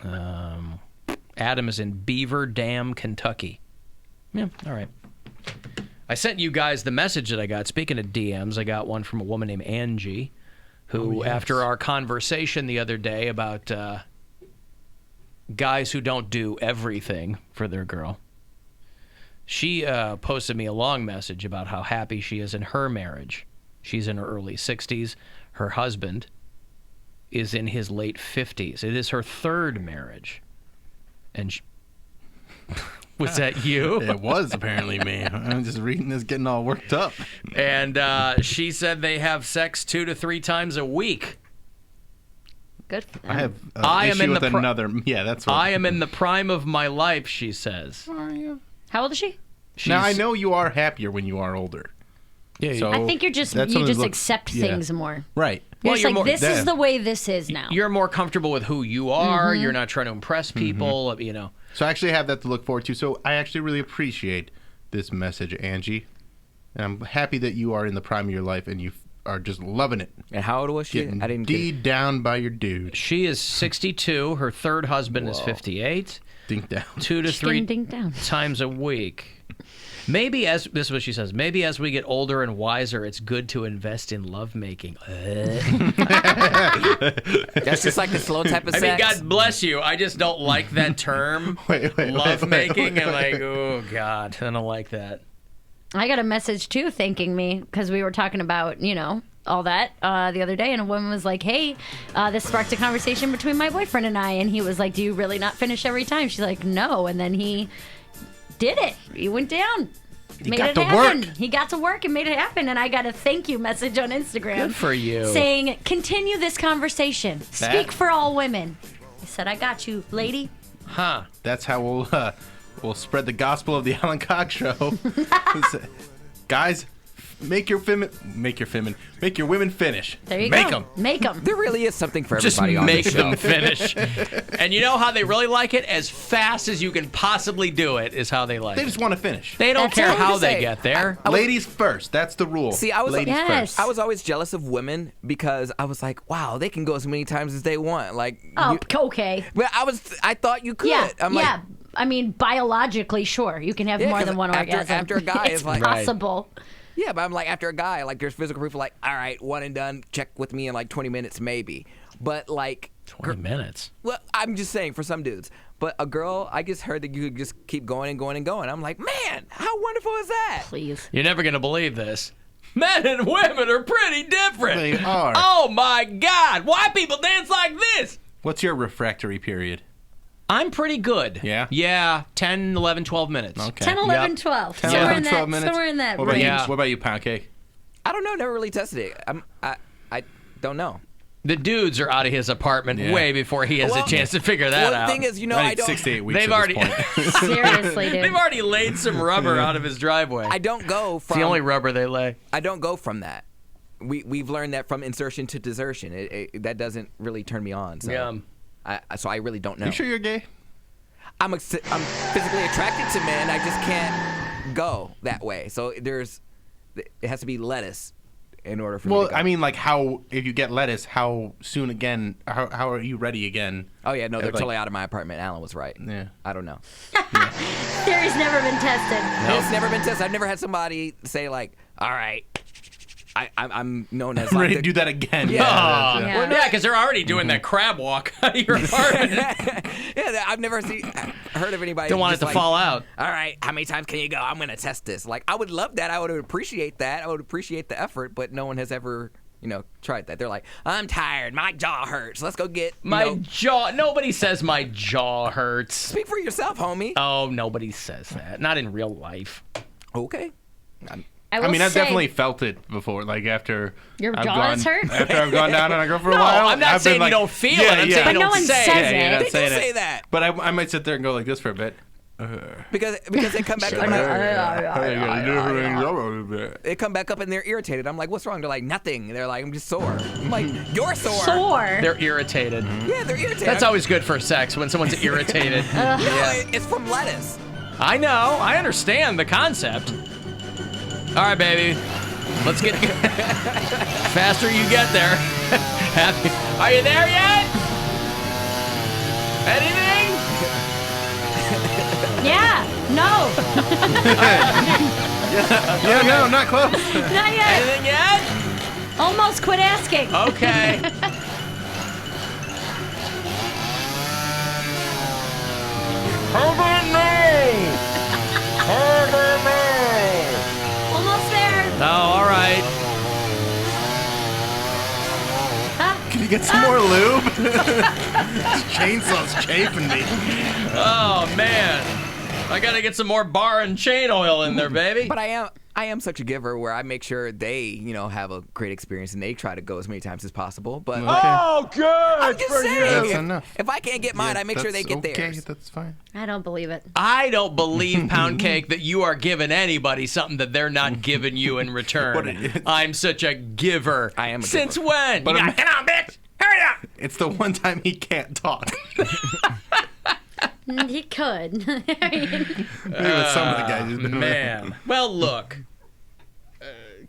Adam is in Beaver Dam, Kentucky. Yeah, all right. I sent you guys the message that I got. Speaking of DMs, I got one from a woman named Angie, who, after our conversation the other day about guys who don't do everything for their girl, she posted me a long message about how happy she is in her marriage. She's in her early 60s. Her husband is in his late 50s. It is her third marriage. And was that you? It was apparently me. I'm just reading this, getting all worked up. And she said they have sex 2 to 3 times a week. Good for them. I have an issue with another. Yeah, that's what. I am in the prime of my life, she says. How old is she? Now, I know you are happier when you are older. Yeah, so I think you just accept things more. Right. You're just like, this is the way this is now. You're more comfortable with who you are. You're not trying to impress people, you know. So I actually have that to look forward to. So I actually really appreciate this message, Angie. And I'm happy that you are in the prime of your life and you are just loving it. And how old was she? Getting I didn't get it. down by your dude. She is 62. Her third husband is 58. Dink down. 2 to 3 dink down. times a week. Maybe this is what she says. Maybe as we get older and wiser, it's good to invest in lovemaking. That's just like the slow type of sex. I mean, God bless you. I just don't like that term. Lovemaking. I'm like, oh God, I don't like that. I got a message too thanking me because we were talking about, you know, all that the other day, and a woman was like, hey, this sparked a conversation between my boyfriend and I, and he was like, do you really not finish every time? She's like, no. And then he did it. He went down. He got to work. He got to work and made it happen. And I got a thank you message on Instagram. Good for you. Saying, continue this conversation. Speak for all women. I said, I got you, lady. Huh. That's how we'll spread the gospel of the Alan Cox Show. Guys, make your women finish. There you make go. them. Make them. There really is something for Just everybody on make this show. them finish. And you know how they really like it? As fast as you can possibly do it is how they like it. They just want to finish. They don't That's care what I how was they saying. get there. Ladies first. That's the rule. See, I was Ladies first. I was always jealous of women because I was like, wow, they can go as many times as they want. Like, okay. But I thought you could. Yeah, I'm like, yeah. I mean, biologically, sure. You can have more 'cause than one orgasm. After a guy it's is like possible. Yeah, but I'm like, after a guy, like, there's physical proof, like, all right, one and done, check with me in like 20 minutes maybe. But like 20 minutes. Well, I'm just saying for some dudes. But a girl, I just heard that you could just keep going and going and going. I'm like, man, how wonderful is that? Please. You're never going to believe this. Men and women are pretty different. They are. Oh my God. Why people dance like this? What's your refractory period? I'm pretty good. Yeah? Yeah, 10, 11, 12 minutes. Okay. 10, 11, 12. 10, Somewhere 11, in that, 12 minutes. somewhere in that What about range. you? What about you, Pancake? I don't know, never really tested it. I don't know. The dudes are out of his apartment way before he has a chance to figure that out. The thing is, you know, I don't. 6 to 8 weeks. They've at already this point. Seriously, dude. They've already laid some rubber out of his driveway. I don't go from. It's the only rubber they lay. I don't go from that. We've learned that from insertion to desertion. That doesn't really turn me on. So so I really don't know. You sure you're gay? I'm physically attracted to men. I just can't go that way. So it has to be lettuce in order for me to go. I mean, like, how, if you get lettuce, how soon again, how are you ready again? Oh, yeah, no, they're totally out of my apartment. Alan was right. Yeah. I don't know. Theory's never been tested. No. It's never been tested. I've never had somebody say, like, all right, I'm known as I'm like ready to do that again. Yeah, because they're already doing that crab walk out of your apartment. Yeah, I've never heard of anybody. Don't want it to fall out. All right, how many times can you go? I'm going to test this. Like, I would love that. I would appreciate that. I would appreciate the effort, but no one has ever tried that. They're like, I'm tired. My jaw hurts. Let's go get My jaw. Nobody says my jaw hurts. Speak for yourself, homie. Oh, nobody says that. Not in real life. Okay. I mean, I've definitely felt it before. Like after Your I've jaw gone, hurt? after I've gone down and I go for a No, while. I'm not I've saying been you don't feel it. I'm saying But you no don't one say says it. it. You're not They do saying say it. that. But I might sit there and go like this for a bit. Because they come back they come back up and they're irritated. I'm like, what's wrong? They're like, nothing. They're like, I'm just sore. I'm like, you're sore. Sore. They're irritated. Yeah, they're irritated. That's always good for sex when someone's irritated. No, it's from lettuce. I know. I understand the concept. All right, baby. Let's get faster you get there. Are you there yet? Anything? Yeah. No. Yeah, no, not close. Not yet. Anything yet? Almost quit asking. Okay. Almost there. Oh, all right. Can you get some more lube? This chainsaw's chafing me. Oh, man. I got to get some more bar and chain oil in there, baby. But I am such a giver where I make sure they, have a great experience and they try to go as many times as possible. But Oh, good. I'm just saying. That's enough. If I can't get mine, I make sure they get okay, theirs. that's fine. I don't believe it. I don't believe, Pound Cake, that you are giving anybody something that they're not giving you in return. I'm such a giver. I am a Since giver. when? But Come on, bitch. Hurry up. It's the one time he can't talk. He could. Maybe with some of the guys who's been Man. Well, look.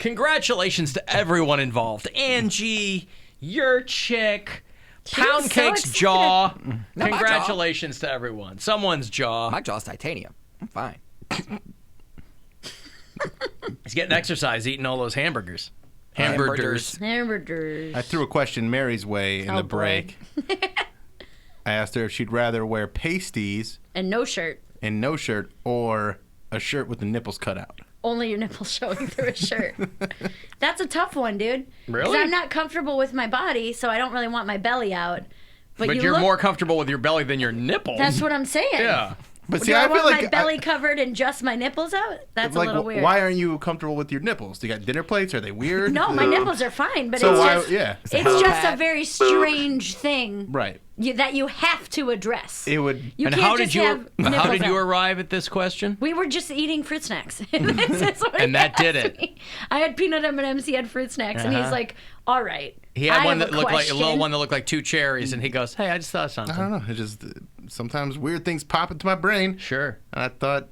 Congratulations to everyone involved. Angie, your chick, Pound so Cake's excited. jaw. No, my Congratulations to everyone. Someone's jaw. My jaw's titanium. I'm fine. He's getting exercise eating all those hamburgers. Hamburgers. Hamburgers. I threw a question Mary's way in the break. I asked her if she'd rather wear pasties And no shirt. and no shirt or a shirt with the nipples cut out. Only your nipples showing through a shirt. That's a tough one, dude. Really? 'Cause I'm not comfortable with my body, so I don't really want my belly out. But you're more comfortable with your belly than your nipples. That's what I'm saying. Yeah. But Do see, I I feel want my like belly covered and just my nipples out? That's like, a little weird. why aren't you comfortable with your nipples? Do you got dinner plates? Are they weird? No, my nipples are fine, but So it's why- just yeah. it's just a very strange thing Right. that you have to address. It would. You And can't how just did you have how nipples did you out. arrive at this question? We were just eating fruit snacks. That's what And he that did asked it. me. I had peanut M&Ms, he had fruit snacks, and he's Uh-huh. like, all right. He had I one have that looked like a little question." one that looked like two cherries, and he goes, "Hey, I just thought of something." I don't know. It just sometimes weird things pop into my brain. Sure. And I thought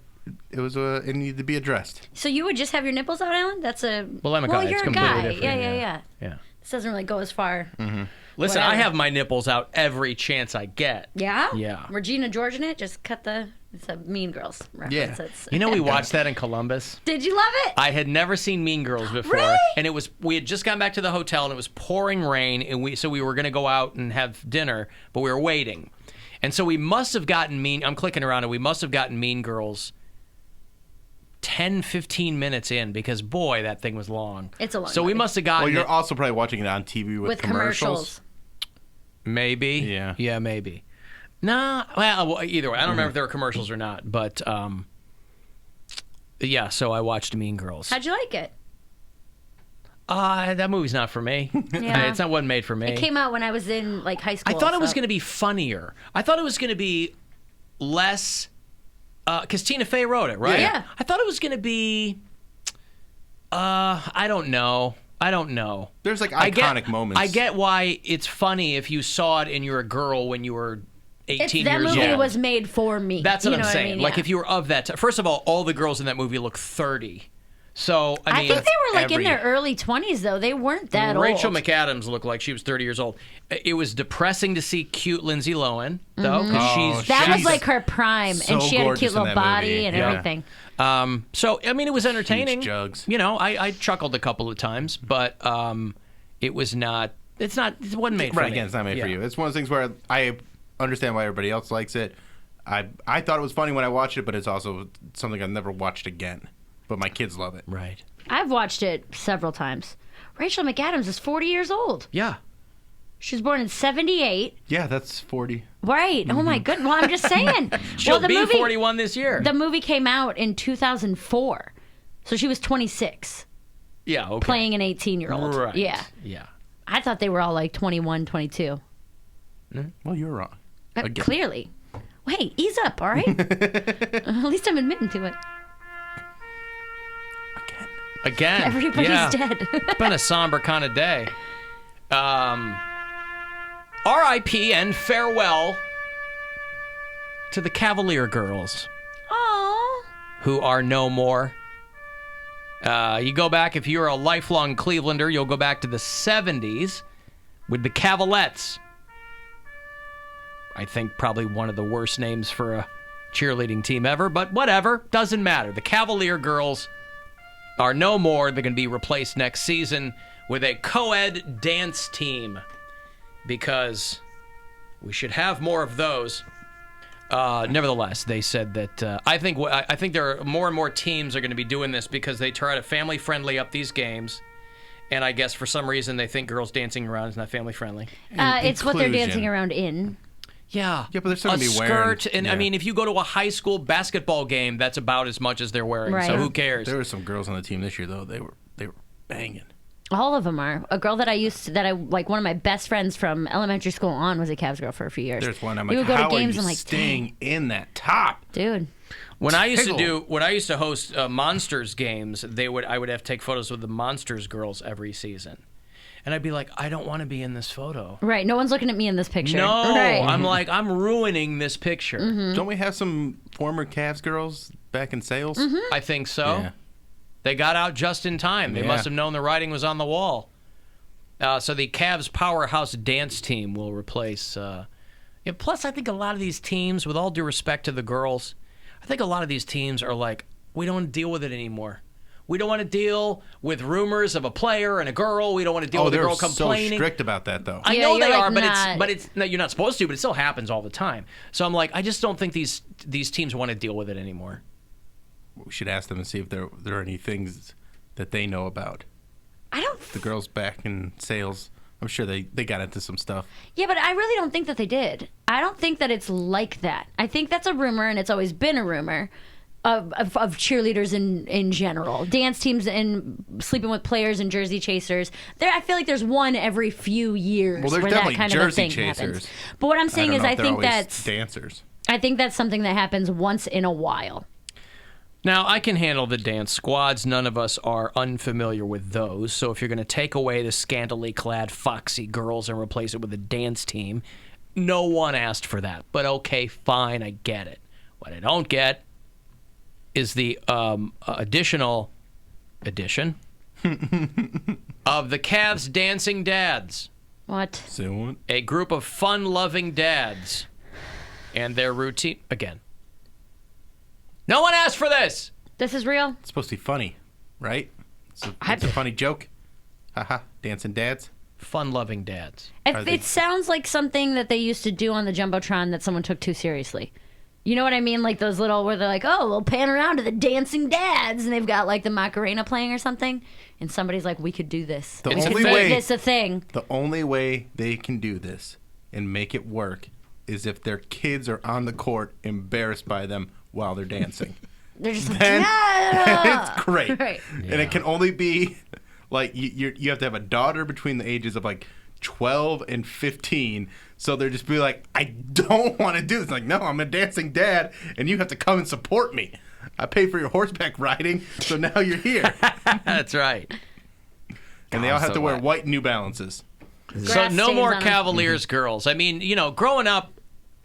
it needed to be addressed. So you would just have your nipples out, Alan? That's a... Well, I'm a guy. Well, It's you're a completely guy. different, Yeah. yeah. This doesn't really go as far. Mm-hmm. Listen, Whatever. I have my nipples out every chance I get. Yeah? Yeah. Regina George in it? Just cut the... It's a Mean Girls reference. Yeah. It's- You know, we watched that in Columbus. Did you love it? I had never seen Mean Girls before, Really? and we had just gone back to the hotel, and it was pouring rain, and so we were going to go out and have dinner, but we were waiting, and so we must have gotten I'm clicking around, and we must have gotten Mean Girls 10, 15 minutes in, because boy, that thing was long. It's a long So we movie. must have gotten Well, you're it- also probably watching it on TV with commercials. Maybe. Yeah. Yeah, maybe. Nah, well, either way. I don't remember if there were commercials or not, but yeah, so I watched Mean Girls. How'd you like it? That movie's not for me. Yeah. It's not one made for me. It came out when I was in like high school. I thought it was so- going to be funnier. I thought it was going to be less, because Tina Fey wrote it, right? Yeah. I thought it was going to be, I don't know. There's like iconic moments. I get why it's funny if you saw it and you're a girl when you were 18 that years movie old. was made for me. That's You what know I'm saying. I mean? Like Yeah. if you were of that time. First of all the girls in that movie look 30. So, I mean, think they were like in their early 20s though. They weren't that Rachel old. McAdams looked like she was 30 years old. It was depressing to see cute Lindsay Lohan, though, Mhm. because That was she's like her prime, so and she had a gorgeous cute in little that body movie. and Yeah. everything. So, I mean, it was entertaining. Huge jugs. You know, I chuckled a couple of times, but it was not. It wasn't made for Right, me. again, it's not made for Yeah. you. It's one of those things where I understand why everybody else likes it. I thought it was funny when I watched it, but it's also something I've never watched again. but my kids love it. Right. I've watched it several times. Rachel McAdams is 40 years old. Yeah. She was born in 78. Yeah, that's 40. Right. Oh, my goodness. Well, I'm just saying. She'll the be movie, 41 this year. The movie came out in 2004. So she was 26. Yeah, okay. Playing an 18-year-old. Right. Yeah. Yeah. I thought they were all like 21, 22. Well, you're wrong. Clearly. Wait, ease up, all right? At least I'm admitting to it. Again. Everybody's dead. It's been a somber kind of day. R.I.P. and farewell to the Cavalier girls. Aww. Who are no more. You go back, if you're a lifelong Clevelander, you'll go back to the 70s with the Cavalettes. I think probably one of the worst names for a cheerleading team ever, but whatever, doesn't matter. The Cavalier girls are no more. They're going to be replaced next season with a co-ed dance team because we should have more of those. Nevertheless, they said that I think there are more and more teams are going to be doing this because they try to family-friendly up these games. And I guess for some reason they think girls dancing around is not family-friendly. It's what they're dancing around in. Yeah. Yeah, but they're still a going to be wearing... skirt, and I mean, if you go to a high school basketball game, that's about as much as they're wearing. Right. So who cares? There were some girls on the team this year, though. They were banging. All of them are. A girl that one of my best friends from elementary school on was a Cavs girl for a few years. There's one. I'm we like, would go how to games are you and like, staying in that top? Dude. When I used to host Monsters games, I would have to take photos with the Monsters girls every season. And I'd be like, I don't want to be in this photo. Right. No one's looking at me in this picture. No. Right. I'm like, I'm ruining this picture. Mm-hmm. Don't we have some former Cavs girls back in sales? Mm-hmm. I think so. Yeah. They got out just in time. They must have known the writing was on the wall. So the Cavs powerhouse dance team will replace... plus, I think a lot of these teams, with all due respect to the girls, I think a lot of these teams are like, we don't want to deal with it anymore. We don't want to deal with rumors of a player and a girl. We don't want to deal with a girl complaining. They're so strict about that, though. I know they are, but it's you're not supposed to, but it still happens all the time. So I'm like, I just don't think these teams want to deal with it anymore. We should ask them and see if there are any things that they know about. I don't... The girls back in sales, I'm sure they got into some stuff. Yeah, but I really don't think that they did. I don't think that it's like that. I think that's a rumor, and it's always been a rumor. Of cheerleaders in general, dance teams and sleeping with players and jersey chasers. I feel like there's one every few years well, where that kind of a thing happens. But what I'm saying is, I think that's dancers. I think that's something that happens once in a while. Now, I can handle the dance squads. None of us are unfamiliar with those. So if you're going to take away the scantily clad foxy girls and replace it with a dance team, no one asked for that. But okay, fine, I get it. What I don't get is the additional edition of the Cavs Dancing Dads. What? Soon. A group of fun-loving dads and their routine. Again. No one asked for this. This is real? It's supposed to be funny, right? It's a funny joke. Haha, dancing dads. Fun-loving dads. It sounds like something that they used to do on the Jumbotron that someone took too seriously. You know what I mean? Like those little, where they're like, oh, we'll pan around to the dancing dads, and they've got like the Macarena playing or something, and somebody's like, we could do this. We could make this a thing. The only way they can do this and make it work is if their kids are on the court embarrassed by them while they're dancing. They're just like, it's great. Right. Yeah. And it can only be like you have to have a daughter between the ages of like 12 and 15. So they're just be like, I don't want to do this. Like, no, I'm a dancing dad, and you have to come and support me. I pay for your horseback riding, so now you're here. That's right. And they all have to wear white New Balances. So no more Cavaliers girls. I mean, growing up,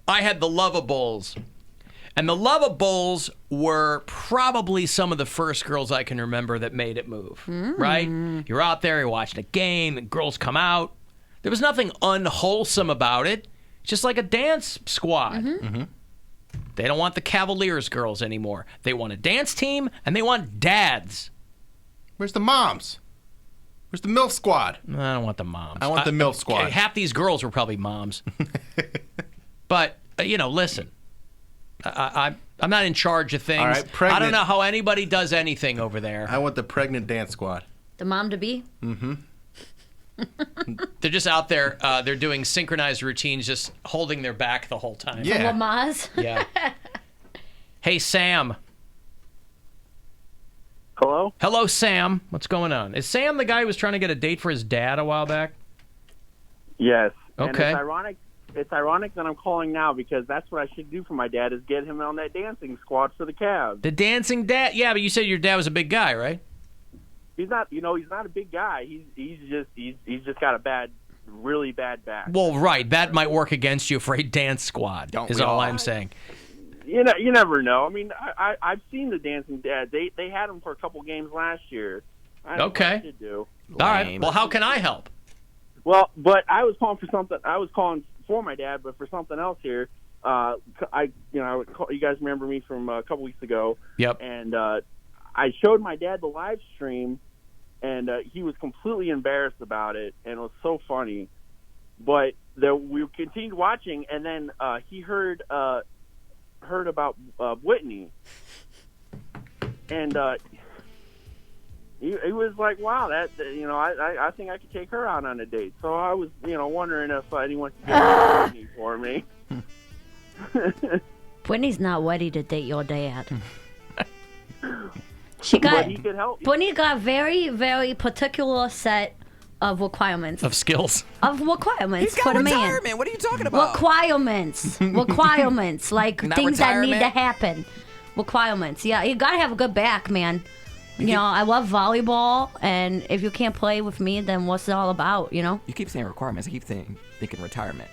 I had the Lovables. And the Lovables were probably some of the first girls I can remember that made it move, right? You're out there, you're watching a game, and girls come out. There was nothing unwholesome about it. It's just like a dance squad. They don't want the Cavaliers girls anymore. They want a dance team, and they want dads. Where's the moms? Where's the MILF squad? I don't want the moms. I want the MILF squad. Half these girls were probably moms. But, listen. I'm not in charge of things. All right, I pregnant. don't know how anybody does anything over there. I want the pregnant dance squad. The mom to be? Mm-hmm. They're just out there. They're doing synchronized routines, just holding their back the whole time. Yeah. Lamaze? Yeah. Hey, Sam. Hello? Hello, Sam. What's going on? Is Sam the guy who was trying to get a date for his dad a while back? Yes. Okay. And it's ironic. It's ironic that I'm calling now because that's what I should do for my dad is get him on that dancing squad for the Cavs. The dancing dad? Yeah, but you said your dad was a big guy, right? He's not. He's not a big guy. He's just got a really bad back. Well, right. That might work against you for a dance squad. Is all I'm saying. You never know. I mean, I've seen the dancing dad. They had him for a couple games last year. I don't know what I should do. All right. Well, how can I help? Well, but I was calling for something. I was calling for my dad, but for something else here. You guys remember me from a couple weeks ago. Yep. And I showed my dad the live stream, and he was completely embarrassed about it, and it was so funny. But we continued watching, and then he heard about Whitney, and he was like, "Wow, that I think I could take her out on a date." So I was wondering if anyone could get Whitney for me. Whitney's not ready to date your dad. But he could help. Whitney got very, very particular set of requirements. Of skills. Of requirements He's for got the man. retirement. What are you talking about? Requirements. Requirements. Like Not things that need to retirement? happen. Requirements. Yeah, you gotta have a good back, man. I love volleyball, and if you can't play with me, then what's it all about, You keep saying requirements. I keep thinking retirement.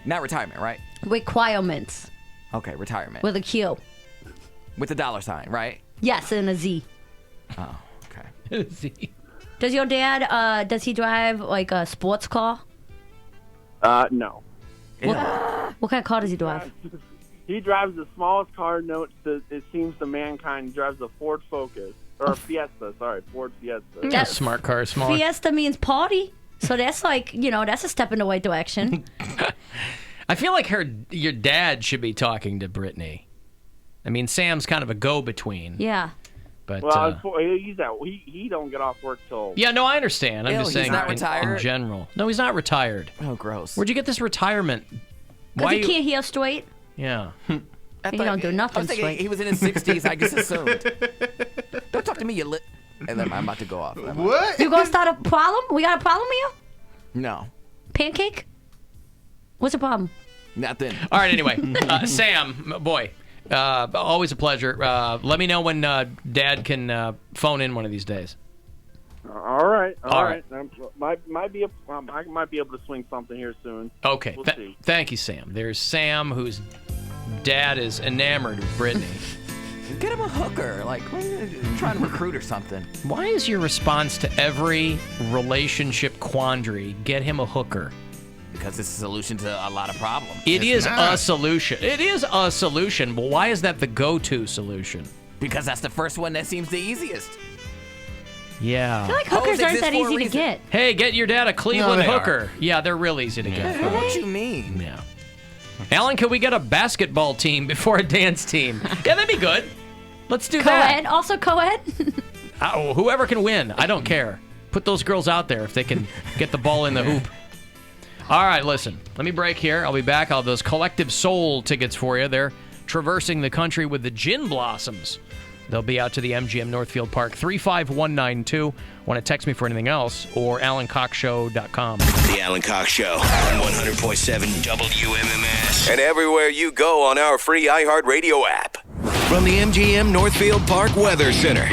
Not retirement, right? Requirements. Okay, retirement. With a Q. With the dollar sign, right? Yes, and a Z. Oh, okay. Z. Does your dad, does he drive like a sports car? No. What kind of car does he drive? He drives the smallest car it seems to mankind. He drives a Ford Focus. Or Fiesta, sorry. Ford Fiesta. Yeah, smart car, small. Fiesta means party. So that's like, that's a step in the right direction. I feel like your dad should be talking to Brittany. I mean, Sam's kind of a go-between. Yeah. But he don't get off work till. Yeah, no, I understand. I'm just saying he's not in retired? general. No, he's not retired. Oh, gross. Where'd you get this retirement? Because he can't hear straight. Yeah. He don't do nothing I was thinking straight. he was in his 60s. I just assumed. Don't talk to me, you And then I'm about to go off. What? You gonna start a problem? We got a problem here? No. Pancake? What's the problem? Nothing. All right, anyway. Sam, boy, always a pleasure. Let me know when Dad can phone in one of these days. All right. All right. I might be able to swing something here soon. Okay. We'll see. Thank you, Sam. There's Sam, whose dad is enamored with Brittany. Get him a hooker. Like, trying to recruit or something. Why is your response to every relationship quandary, get him a hooker? Because it's a solution to a lot of problems. It is a solution. It is a solution, but why is that the go-to solution? Because that's the first one that seems the easiest. Yeah. I feel like hookers aren't that easy to get. Hey, get your dad a Cleveland No, they hooker. Yeah, they're real easy to get. What you mean? Yeah. Alan, can we get a basketball team before a dance team? Yeah, that'd be good. Let's do Co-ed? that. Also co-ed? Whoever can win, I don't care. Put those girls out there if they can get the ball in the hoop. All right, listen. Let me break here. I'll be back. I'll have those Collective Soul tickets for you. They're traversing the country with the Gin Blossoms. They'll be out to the MGM Northfield Park. 35192. Want to text me for anything else? Or AlanCockShow.com. The Alan Cox Show on 100.7 WMMS. And everywhere you go on our free iHeartRadio app. From the MGM Northfield Park Weather Center.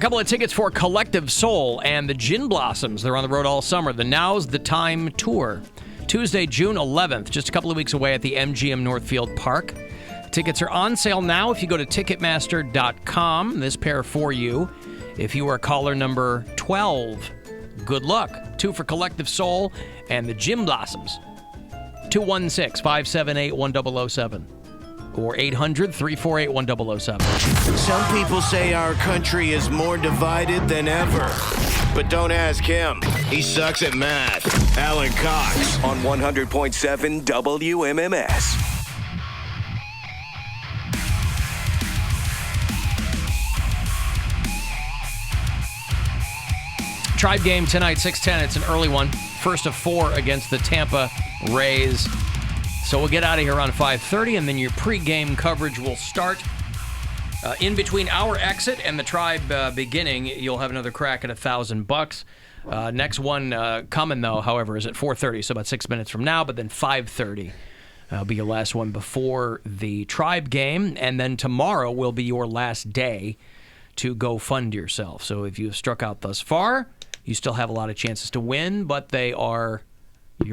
couple of tickets for Collective Soul and the Gin Blossoms. They're on the road all summer. The Now's the Time Tour. Tuesday, June 11th, just a couple of weeks away at the MGM Northfield Park. Tickets are on sale now if you go to Ticketmaster.com. This pair for you if you are caller number 12. Good luck. 2 for Collective Soul and the Gin Blossoms. 216-578-1007 or 800-348-1007. Some people say our country is more divided than ever. But don't ask him. He sucks at math. Alan Cox on 100.7 WMMS. Tribe game tonight, 6:10. It's an early one. First of 4 against the Tampa Rays. So we'll get out of here around 5:30, and then your pregame coverage will start. In between our exit and the Tribe beginning, you'll have another crack at $1,000. Next one coming, though, however, is at 4:30, so about 6 minutes from now, but then 5:30 will be your last one before the Tribe game, and then tomorrow will be your last day to go fund yourself. So if you've struck out thus far, you still have a lot of chances to win, but you're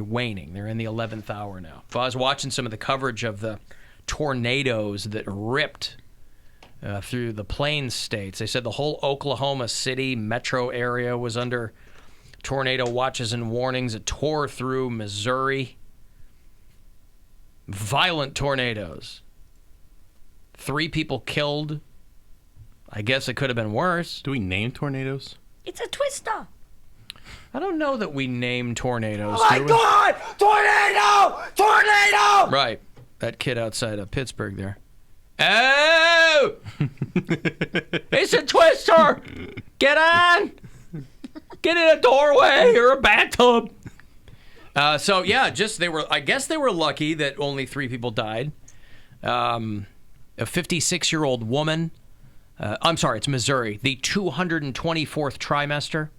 waning. They're in the 11th hour now. If I was watching some of the coverage of the tornadoes that ripped through the Plains states, they said the whole Oklahoma City metro area was under tornado watches and warnings. It tore through Missouri. Violent tornadoes. 3 people killed. I guess it could have been worse. Do we name tornadoes? It's a twister. I don't know that we name tornadoes. Oh my God! Tornado! Tornado! Right. That kid outside of Pittsburgh there. Oh! It's a twister! Get on! Get in a doorway or a bathtub. I guess they were lucky that only 3 people died. A 56-year-old woman. I'm sorry, it's Missouri. The 224th trimester.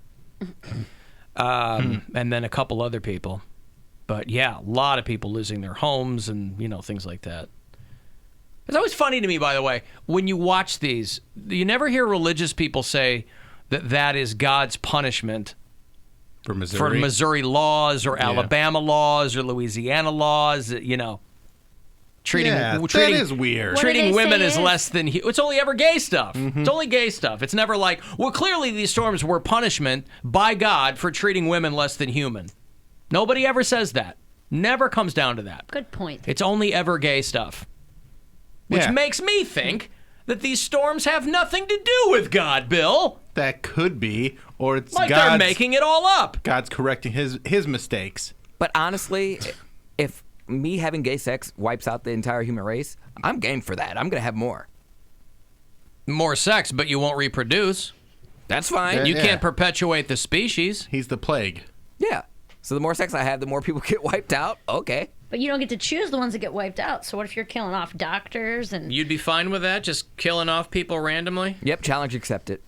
And then a couple other people. But yeah, a lot of people losing their homes and, things like that. It's always funny to me, by the way, when you watch these, you never hear religious people say that is God's punishment for Missouri, laws or Alabama laws or Louisiana laws, Treating that is weird. Treating women as less than... It's only ever gay stuff. Mm-hmm. It's only gay stuff. It's never like, well, clearly these storms were punishment by God for treating women less than human. Nobody ever says that. Never comes down to that. Good point. It's only ever gay stuff. Which makes me think that these storms have nothing to do with God, Bill. That could be. Or it's like they're making it all up. God's correcting his mistakes. But honestly, if me having gay sex wipes out the entire human race, I'm game for that. I'm going to have more. More sex, but you won't reproduce. That's fine. You can't perpetuate the species. He's the plague. Yeah. So the more sex I have, the more people get wiped out. Okay. But you don't get to choose the ones that get wiped out. So what if you're killing off doctors and... You'd be fine with that? Just killing off people randomly? Yep, challenge accepted.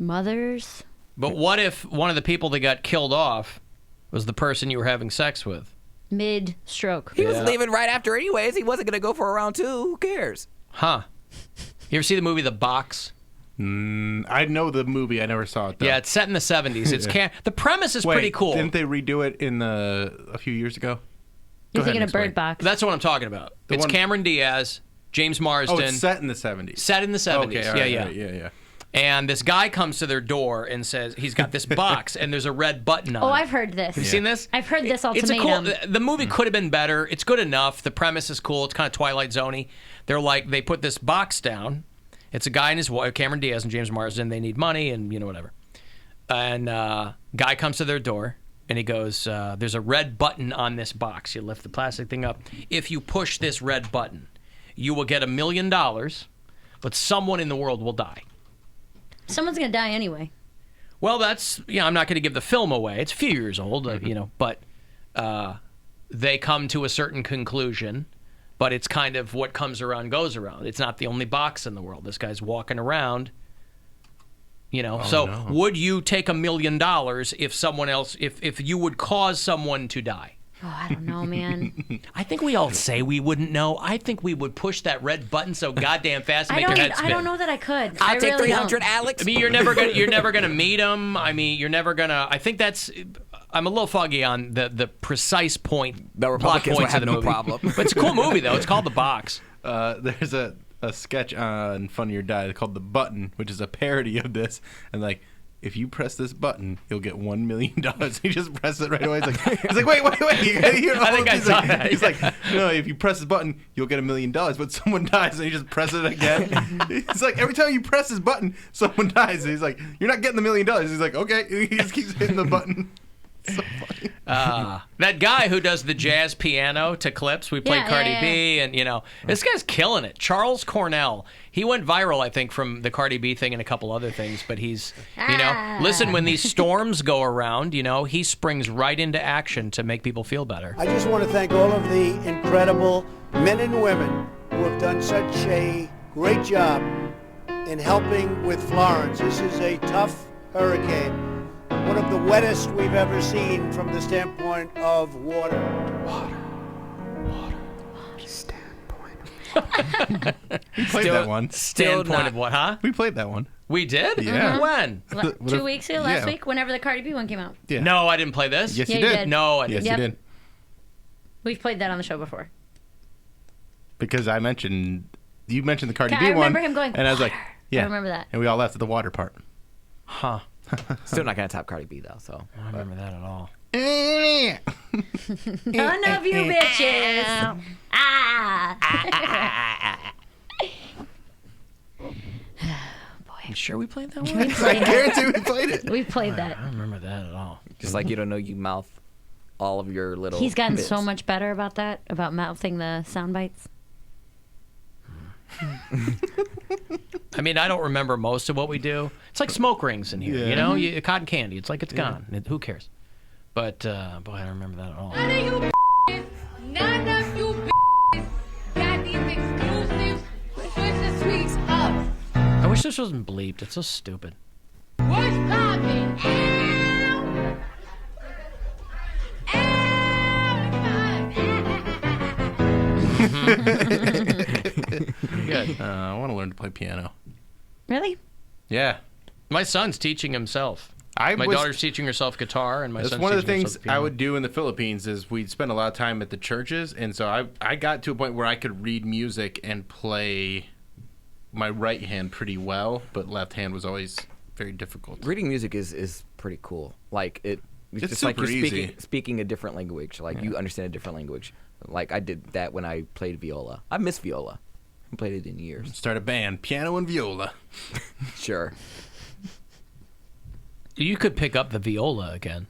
Mothers? But what if one of the people that got killed off was the person you were having sex with? Mid-stroke. He was leaving right after anyways. He wasn't going to go for a round 2. Who cares? Huh. You ever see the movie The Box? I know the movie. I never saw it, though. Yeah, it's set in the 70s. It's the premise is pretty cool. Didn't they redo it a few years ago? You're thinking of Bird Box. That's what I'm talking about. It's Cameron Diaz, James Marsden. Oh, it's set in the 70s. Set in the 70s. Okay, yeah. And this guy comes to their door and says he's got this box and there's a red button on it. Oh, I've heard this. Have you seen this? I've heard this ultimatum. The movie could have been better. It's good enough. The premise is cool. It's kind of Twilight Zone-y. They put this box down. It's a guy and his wife, Cameron Diaz and James Marsden. They need money and, whatever. And guy comes to their door and he goes, there's a red button on this box. You lift the plastic thing up. If you push this red button, you will get $1 million, but someone in the world will die. Someone's going to die anyway. Well, that's, I'm not going to give the film away. It's a few years old, but they come to a certain conclusion, but it's kind of what comes around goes around. It's not the only box in the world. This guy's walking around, Would you take $1 million if someone else, if you would cause someone to die? Oh, I don't know, man. I think we all say we wouldn't know. I think we would push that red button so goddamn fast to make your head spin. I don't know that I could. I'll take really 300, don't. Alex. I mean, you're never gonna meet him. I mean, you're never gonna. I think that's. I'm a little foggy on the precise point. The Republicans plot points would have of the no movie. problem. But it's a cool movie though. It's called The Box. There's a sketch on Funny or Die called The Button, which is a parody of this, and like, if you press this button, you'll get $1 million. He just presses it right away. He's like, wait. You gotta hear I think I saw that. He's like, no, if you press this button, you'll get $1 million, but someone dies, and he just presses it again. It's like every time you press this button, someone dies. And he's like, you're not getting the $1 million. He's like, okay. He just keeps hitting the button. So funny. That guy who does the jazz piano to clips, we played Cardi B, and this guy's killing it. Charles Cornell. He went viral, I think, from the Cardi B thing and a couple other things, but he's, listen, when these storms go around, he springs right into action to make people feel better. I just want to thank all of the incredible men and women who have done such a great job in helping with Florence. This is a tough hurricane. One of the wettest we've ever seen from the standpoint of water. We played that one. Standpoint of what, huh? We played that one. We did? Yeah. When? 2 weeks ago, last week, whenever the Cardi B one came out. Yeah. No, I didn't play this. Yes, Yeah, you you did. did. No, I didn't. Yes, you did. We've played that on the show before. Because you mentioned the Cardi I B one. remember him going, and I was like, "Water." yeah. I remember that. And we all laughed at the water part. Huh. Still not gonna top Cardi B though. So I don't remember that at all. None of you bitches. You sure we played that one? We played I guarantee we played it. We played that. I don't remember that at all. just like you don't know, you mouth all of your little. He's gotten bits. so much better about that, about mouthing the sound bites. I mean, I don't remember most of what we do. It's like smoke rings in here, Yeah. cotton candy. It's like it's gone. Who cares? But, boy, I don't remember that at all. None of you got these exclusives. Switch the sweets up. I wish this wasn't bleeped. It's so stupid. What's poppin'? Good. I want to learn to play piano. Really? Yeah. My son's teaching himself. My daughter's teaching herself guitar, and my That's son's one of the teaching things himself piano. I would do in the Philippines is we'd spend a lot of time at the churches, and so I got to a point where I could read music and play my right hand pretty well, but left hand was always very difficult. Reading music is pretty cool. Like it's just super like you're easy. speaking a different language. Like you understand a different language. Like I did that when I played viola. I miss viola. I haven't played it in years. Start a band, piano and viola. Sure. You could pick up the viola again.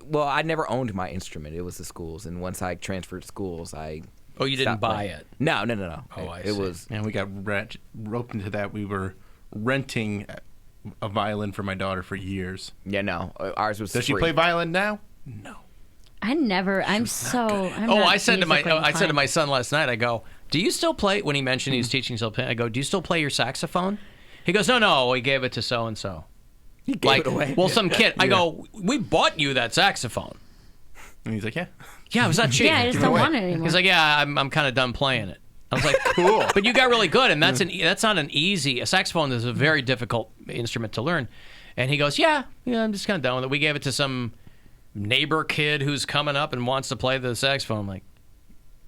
Well, I never owned my instrument. It was the schools, and once I transferred schools, I. Oh, you didn't stopped buy playing. it? No. Oh, I It see. was. And we got roped into that. We were renting a violin for my daughter for years. Yeah, no. Ours was. Does she free. play violin now? No. I never. I'm so. I'm Oh, not I said to my musically my son last night. I go, "Do you still play?" When he mentioned he was teaching himself piano, I go, "Do you still play your saxophone?" He goes, "No, we gave it to so and so." He gave it away. Well, some kid. I go, "We bought you that saxophone." And he's like, "Yeah, yeah, it was not cheap." Yeah, I just don't want it anymore. He's like, "Yeah, I'm kind of done playing it." I was like, "Cool," but you got really good, and that's not an easy. A saxophone is a very difficult instrument to learn. And he goes, "Yeah, I'm just kind of done with it." We gave it to some neighbor kid who's coming up and wants to play the saxophone. I'm like,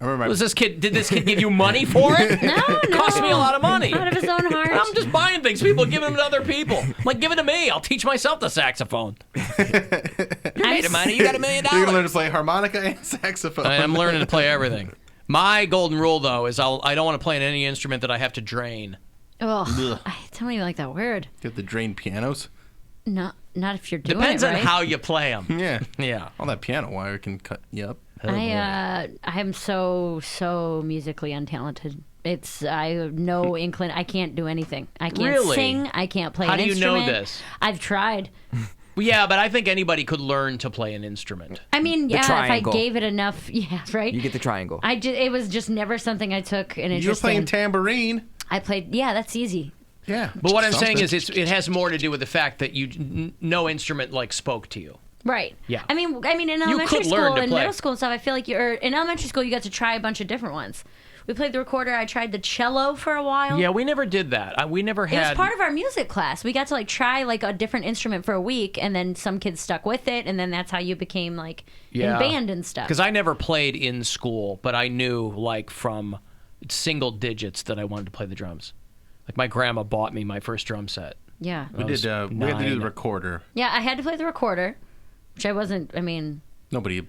I remember. did this kid give you money for it? No, It cost me a lot of money. Out of his own heart. I'm just buying things. People giving them to other people. I'm like, give it to me. I'll teach myself the saxophone. You're made of money. You got $1 million. You're gonna learn to play harmonica and saxophone. I'm learning to play everything. My golden rule, though, is I don't want to play in any instrument that I have to drain. Oh, I don't even like that word. You have to drain pianos. Not if you're doing Depends it on right. how you play them. Yeah. Yeah. All that piano wire can cut you up. I am so musically untalented. I have no I can't do anything. I can't Really? sing. I can't play How an do you know instrument. this? I've tried. Well, yeah, but I think anybody could learn to play an instrument. I mean, The yeah, if I triangle. gave it enough, yeah, right. You get the triangle. It was just never something I took an interest You're playing in. tambourine. I played. Yeah, that's easy. Yeah. But what I'm saying Something. is it has more to do with the fact that no instrument like spoke to you. Right. Yeah. I mean, in You elementary could learn school to and play. middle school and stuff, I feel like in elementary school you got to try a bunch of different ones. We played the recorder. I tried the cello for a while. Yeah, we never did that. We never It was had. part of our music class. We got to try a different instrument for a week, and then some kids stuck with it, and then that's how you became in band and stuff. Because I never played in school, but I knew from single digits that I wanted to play the drums. Like my grandma bought me my first drum set. Yeah. We had to do the recorder. Yeah, I had to play the recorder, which I wasn't. I mean. Nobody's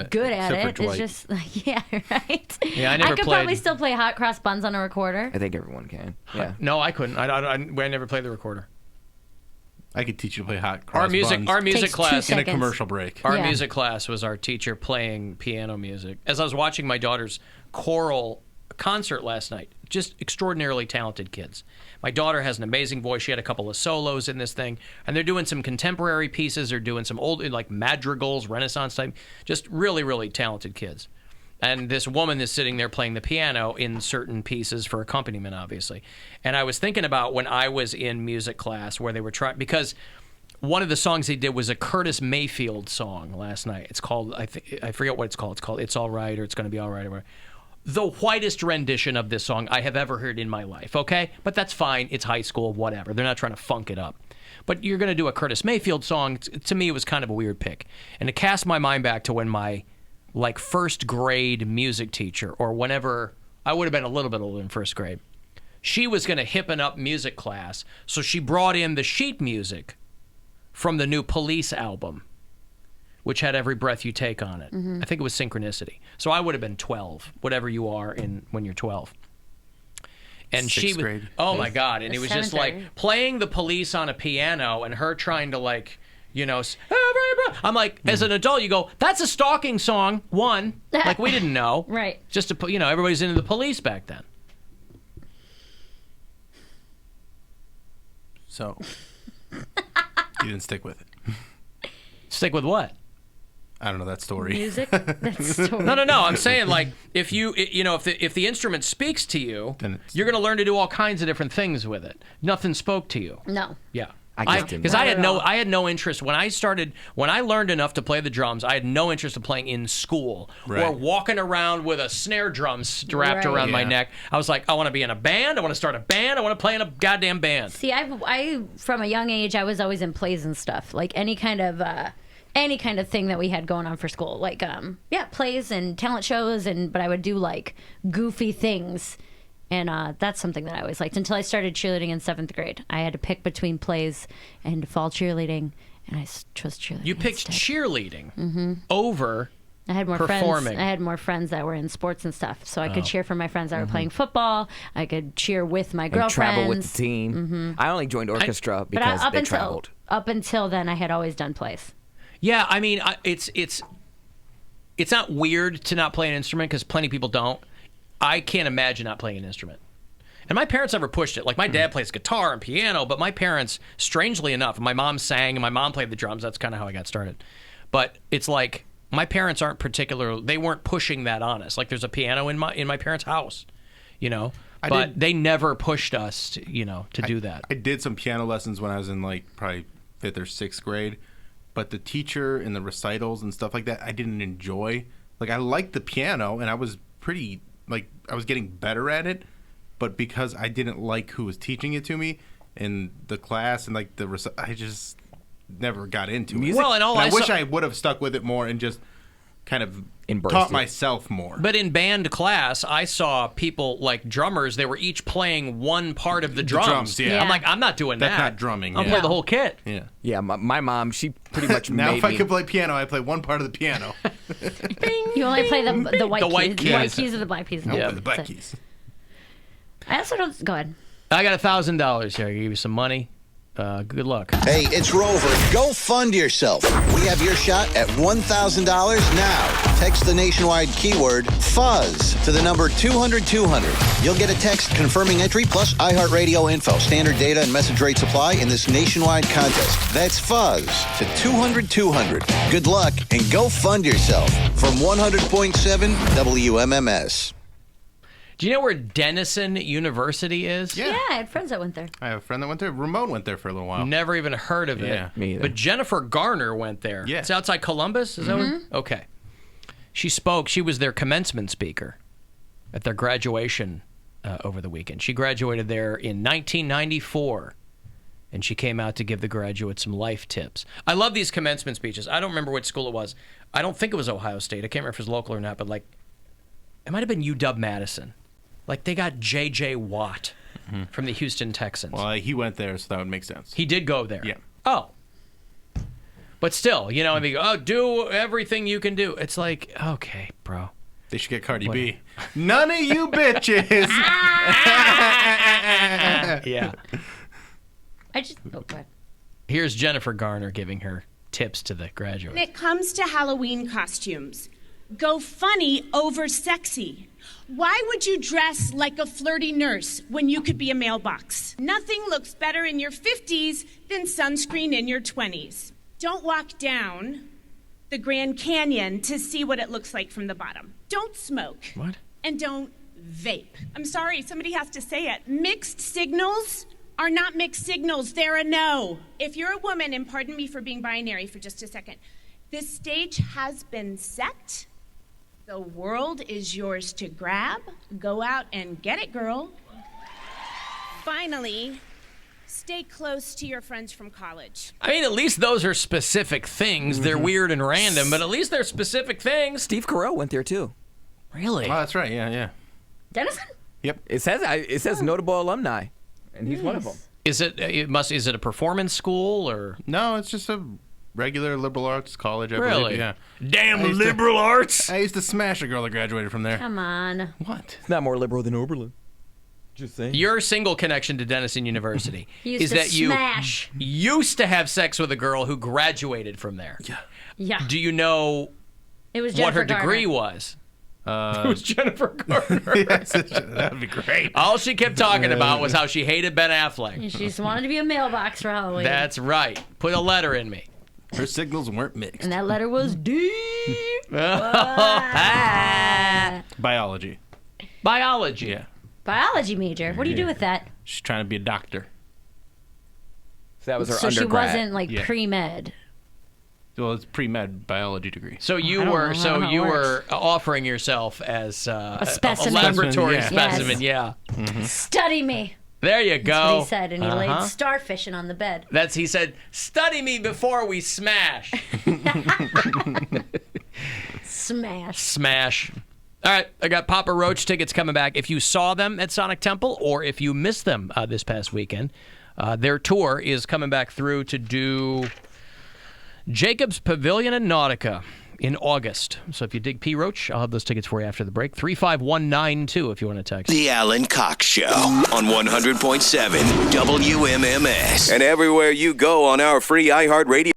good at it. It's just yeah, right. Yeah, I never could played. probably still play Hot Cross Buns on a recorder. I think everyone can. Yeah. No, I couldn't. I never played the recorder. I could teach you to play Hot Cross Our music Takes class 2 in a seconds. commercial break. Our music class was our teacher playing piano music. As I was watching my daughter's choral concert last night, just extraordinarily talented kids. My daughter has an amazing voice. She had a couple of solos in this thing, and they're doing some contemporary pieces. They're doing some old, madrigals, Renaissance type. Just really, really talented kids. And this woman is sitting there playing the piano in certain pieces for accompaniment, obviously. And I was thinking about when I was in music class where they were trying, because one of the songs they did was a Curtis Mayfield song last night. It's called, I forget what it's called. It's called It's All Right, or It's Gonna Be All Right, or whatever. The whitest rendition of this song I have ever heard in my life, okay? But that's fine. It's high school, whatever. They're not trying to funk it up. But you're going to do a Curtis Mayfield song. To me, it was kind of a weird pick. And to cast my mind back to when my first grade music teacher, or whenever I would have been a little bit older in first grade, she was going to hippen up music class. So she brought in the sheet music from the new Police album, which had Every Breath You Take on it. Mm-hmm. I think it was Synchronicity. So I would have been 12, whatever you are when you're 12. And she Sixth was, grade. oh my God. And it was just Seventh grade. playing the Police on a piano and her trying to Every Breath. I'm like, as an adult, you go, that's a stalking song, one. We didn't know. Right. Just to put, everybody's into the Police back then. So, you didn't stick with it. Stick with what? I don't know that story. Music? That's story. No. I'm saying if if the instrument speaks to you, Then you're going to learn to do all kinds of different things with it. Nothing spoke to you. No. Yeah. Because I had no interest when I learned enough to play the drums. I had no interest in playing in school or Right. walking around with a snare drum strapped Right. around my Yeah. neck. I was like, I want to be in a band. I want to start a band. I want to play in a goddamn band. See, I from a young age, I was always in plays and stuff, any kind of thing that we had going on for school, plays and talent shows, but I would do goofy things, and that's something that I always liked until I started cheerleading in 7th grade. I had to pick between plays and fall cheerleading, and I chose cheerleading. You picked instead. cheerleading over. I had more performing. friends. I had more friends that were in sports and stuff, so I could cheer for my friends that were playing football. I could cheer with my And girlfriends. travel with the team. Mm-hmm. I only joined orchestra because they traveled. Up until then, I had always done plays. Yeah, I mean, it's not weird to not play an instrument because plenty of people don't. I can't imagine not playing an instrument. And my parents never pushed it. My dad plays guitar and piano, but my parents, strangely enough, my mom sang and my mom played the drums. That's kind of how I got started. But it's my parents aren't they weren't pushing that on us. There's a piano in my parents' house, but they never pushed us to do that. I did some piano lessons when I was in probably 5th or 6th grade, but the teacher and the recitals and stuff like that, I didn't enjoy. I liked the piano and I was pretty, I was getting better at it, but because I didn't like who was teaching it to me in the class and I just never got into it. Well, and I wish I would have stuck with it more and just kind of taught myself more. But in band class, I saw people drummers. They were each playing one part of the drums. Yeah. I'm I'm not doing that. That's not drumming. I'll play the whole kit. Yeah. Yeah, my mom, she pretty much now made if I me. could play piano, I play one part of the piano. You only play the white white keys. keys. The white keys or the black keys. Yeah, the black That's it. keys. I also don't. Go ahead. I got $1,000 here. I give you some money. Good luck. Hey, it's Rover. Go fund yourself. We have your shot at $1,000 now. Text the nationwide keyword FUZZ to the number 200-200. You'll get a text confirming entry plus iHeartRadio info. Standard data and message rates apply in this nationwide contest. That's FUZZ to 200-200. Good luck and go fund yourself from 100.7 WMMS. Do you know where Denison University is? Yeah, I had friends that went there. I have a friend that went there. Ramon went there for a little while. Never even heard of it. Yeah. Me either. But Jennifer Garner went there. Yeah. It's outside Columbus? Is that what? Okay. She spoke. She was their commencement speaker at their graduation over the weekend. She graduated there in 1994. And she came out to give the graduates some life tips. I love these commencement speeches. I don't remember which school it was. I don't think it was Ohio State. I can't remember if it was local or not, but like, it might have been UW-Madison. Like, they got J.J. Watt from the Houston Texans. Well, he went there, so that would make sense. He did go there. Yeah. Oh. But still, you know, I mean, do everything you can do. It's like, okay, bro. They should get Cardi B. None of you bitches. Yeah. Oh, go ahead. Here's Jennifer Garner giving her tips to the graduates. When it comes to Halloween costumes, go funny over sexy. Why would you dress like a flirty nurse when you could be a mailbox? Nothing looks better in your 50s than sunscreen in your 20s. Don't walk down the Grand Canyon to see what it looks like from the bottom. Don't smoke. What? And don't vape. I'm sorry, somebody has to say it. Mixed signals are not mixed signals. They're a no. If you're a woman, and pardon me for being binary for just a second, this stage has been set. The world is yours to grab. Go out and get it, girl. Finally, stay close to your friends from college. I mean, at least those are specific things. They're weird and random, but at least they're specific things. Steve Carell went there too. Really? Oh, that's right. Yeah. Denison? Yep. It says notable alumni, and he's one of them. Is it a performance school or? No, it's just a regular liberal arts college. I Really? believe. Yeah. Damn liberal arts! I used to smash a girl that graduated from there. Come on. What? It's not more liberal than Oberlin. Just saying. Your single connection to Denison University He used is to that smash. you used to have sex with a girl who graduated from there. Yeah. Yeah. Do you know It was what Jennifer her degree Garner. was? It was Jennifer Garner. Yes, that would be great. All she kept talking about was how she hated Ben Affleck. She just wanted to be a mailbox for Halloween. That's right. Put a letter in me. Her signals weren't mixed. And that letter was deep. Biology. Biology. Yeah. Biology major. What do you do with that? She's trying to be a doctor. So that was her So she undergrad. wasn't like Yeah. pre-med. Well, it's pre-med biology degree. So you I don't were know how it were offering yourself as a specimen. laboratory Yes. specimen. Yeah. Study me. There you go. That's what he said, and he laid Uh-huh. starfishing on the bed. He said, study me before we smash. Smash. Smash. All right, I got Papa Roach tickets coming back. If you saw them at Sonic Temple or if you missed them this past weekend, their tour is coming back through to do Jacob's Pavilion and Nautica in August. So if you dig P. Roach, I'll have those tickets for you after the break. 35192 if you want to text. The Alan Cox Show on 100.7 WMMS. And everywhere you go on our free iHeartRadio.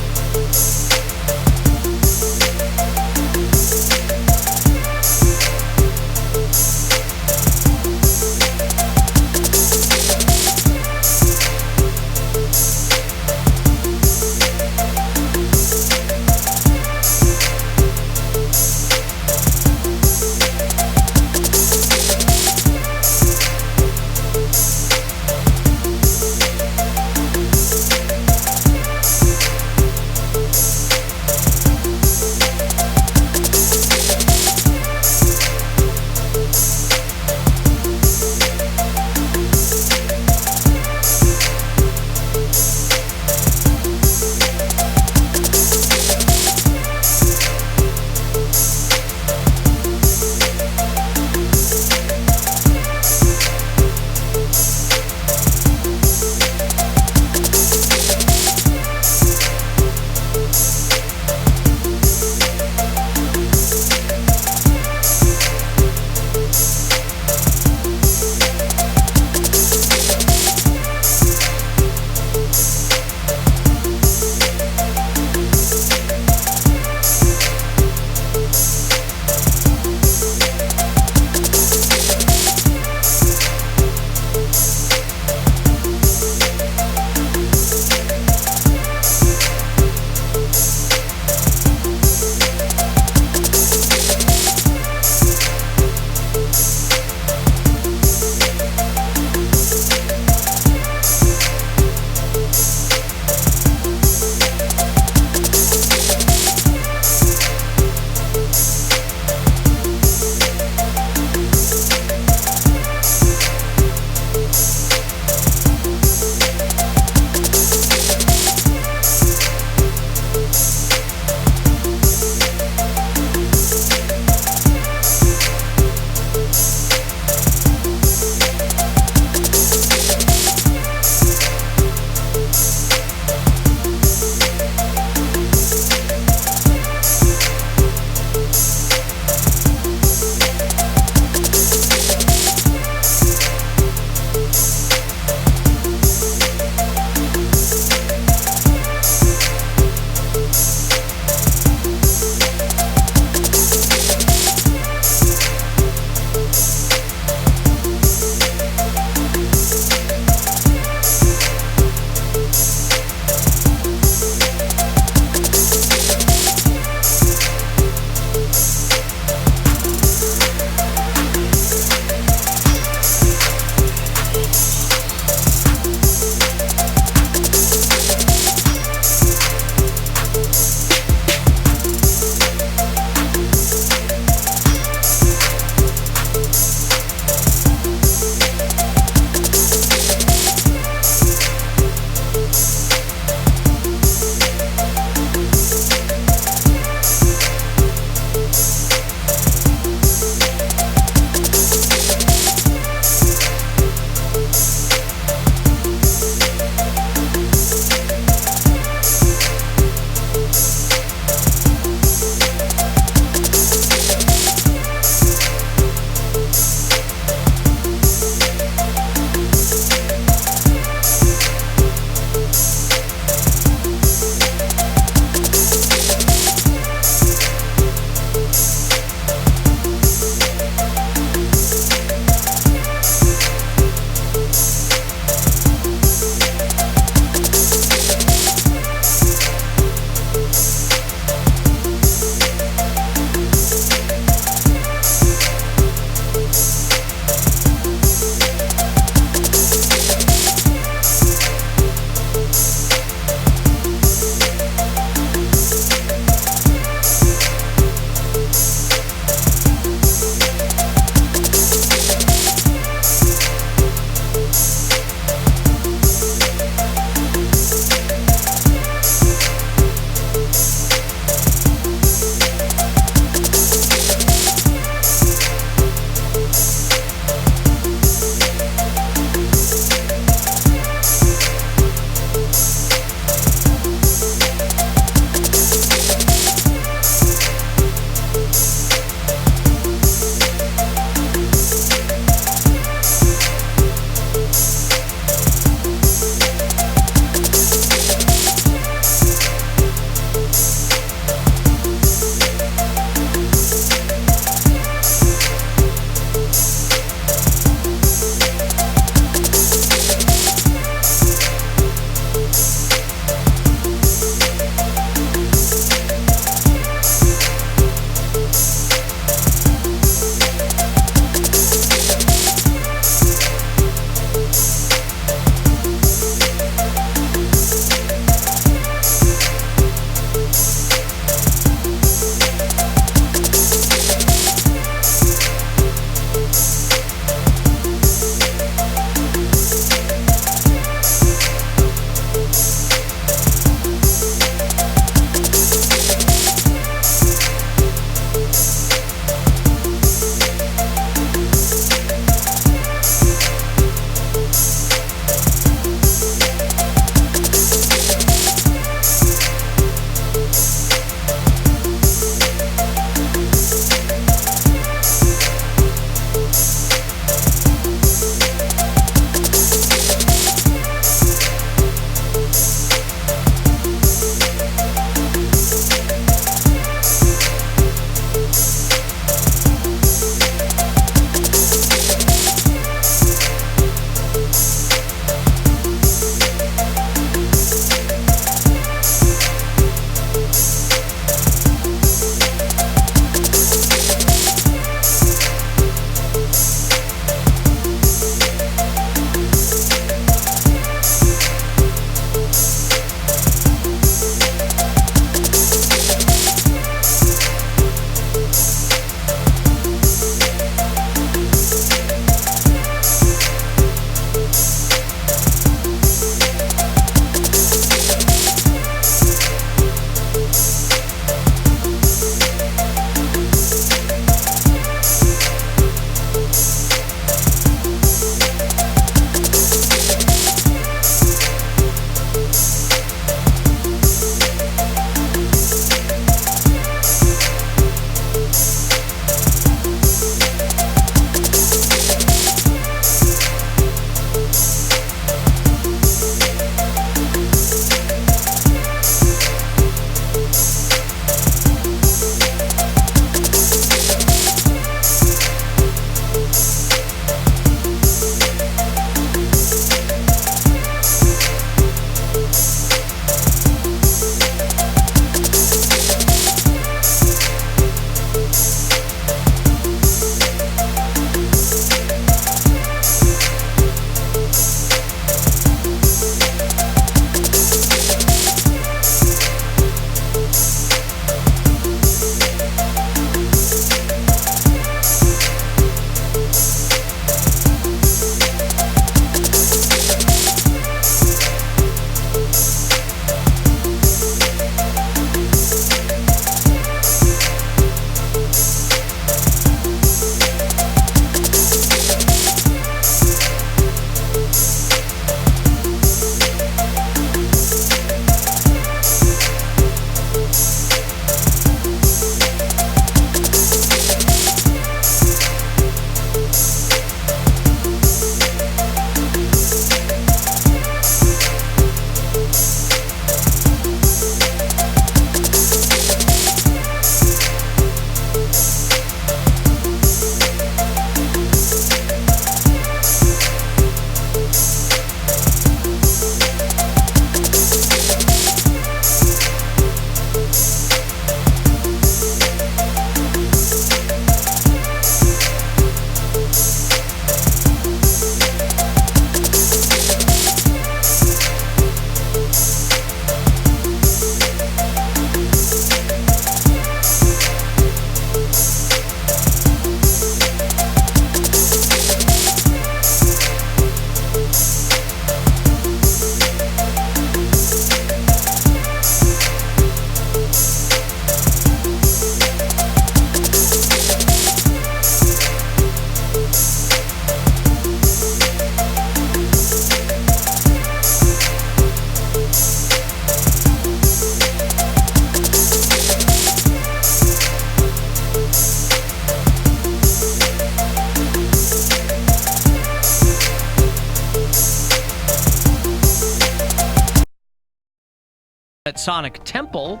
at Sonic Temple.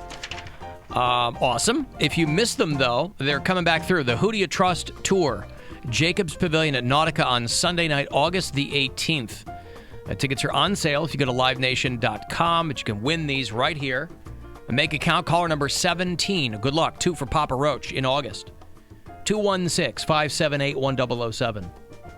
Awesome. If you missed them, though, they're coming back through. The Who Do You Trust Tour. Jacobs Pavilion at Nautica on Sunday night, August the 18th. Tickets are on sale if you go to livenation.com, but you can win these right here. And make account caller number 17. Good luck. 2 for Papa Roach in August. 216-578-1007.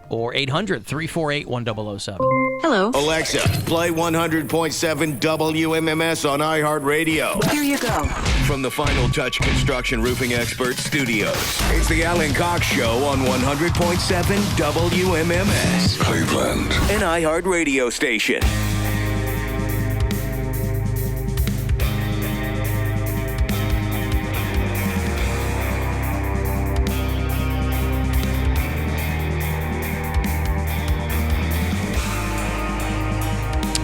Or 800-348-1007. Hello. Alexa, play 100.7 WMMS on iHeartRadio. Here you go. From the Final Touch Construction Roofing Expert Studios, it's the Alan Cox Show on 100.7 WMMS. Cleveland. An iHeartRadio station.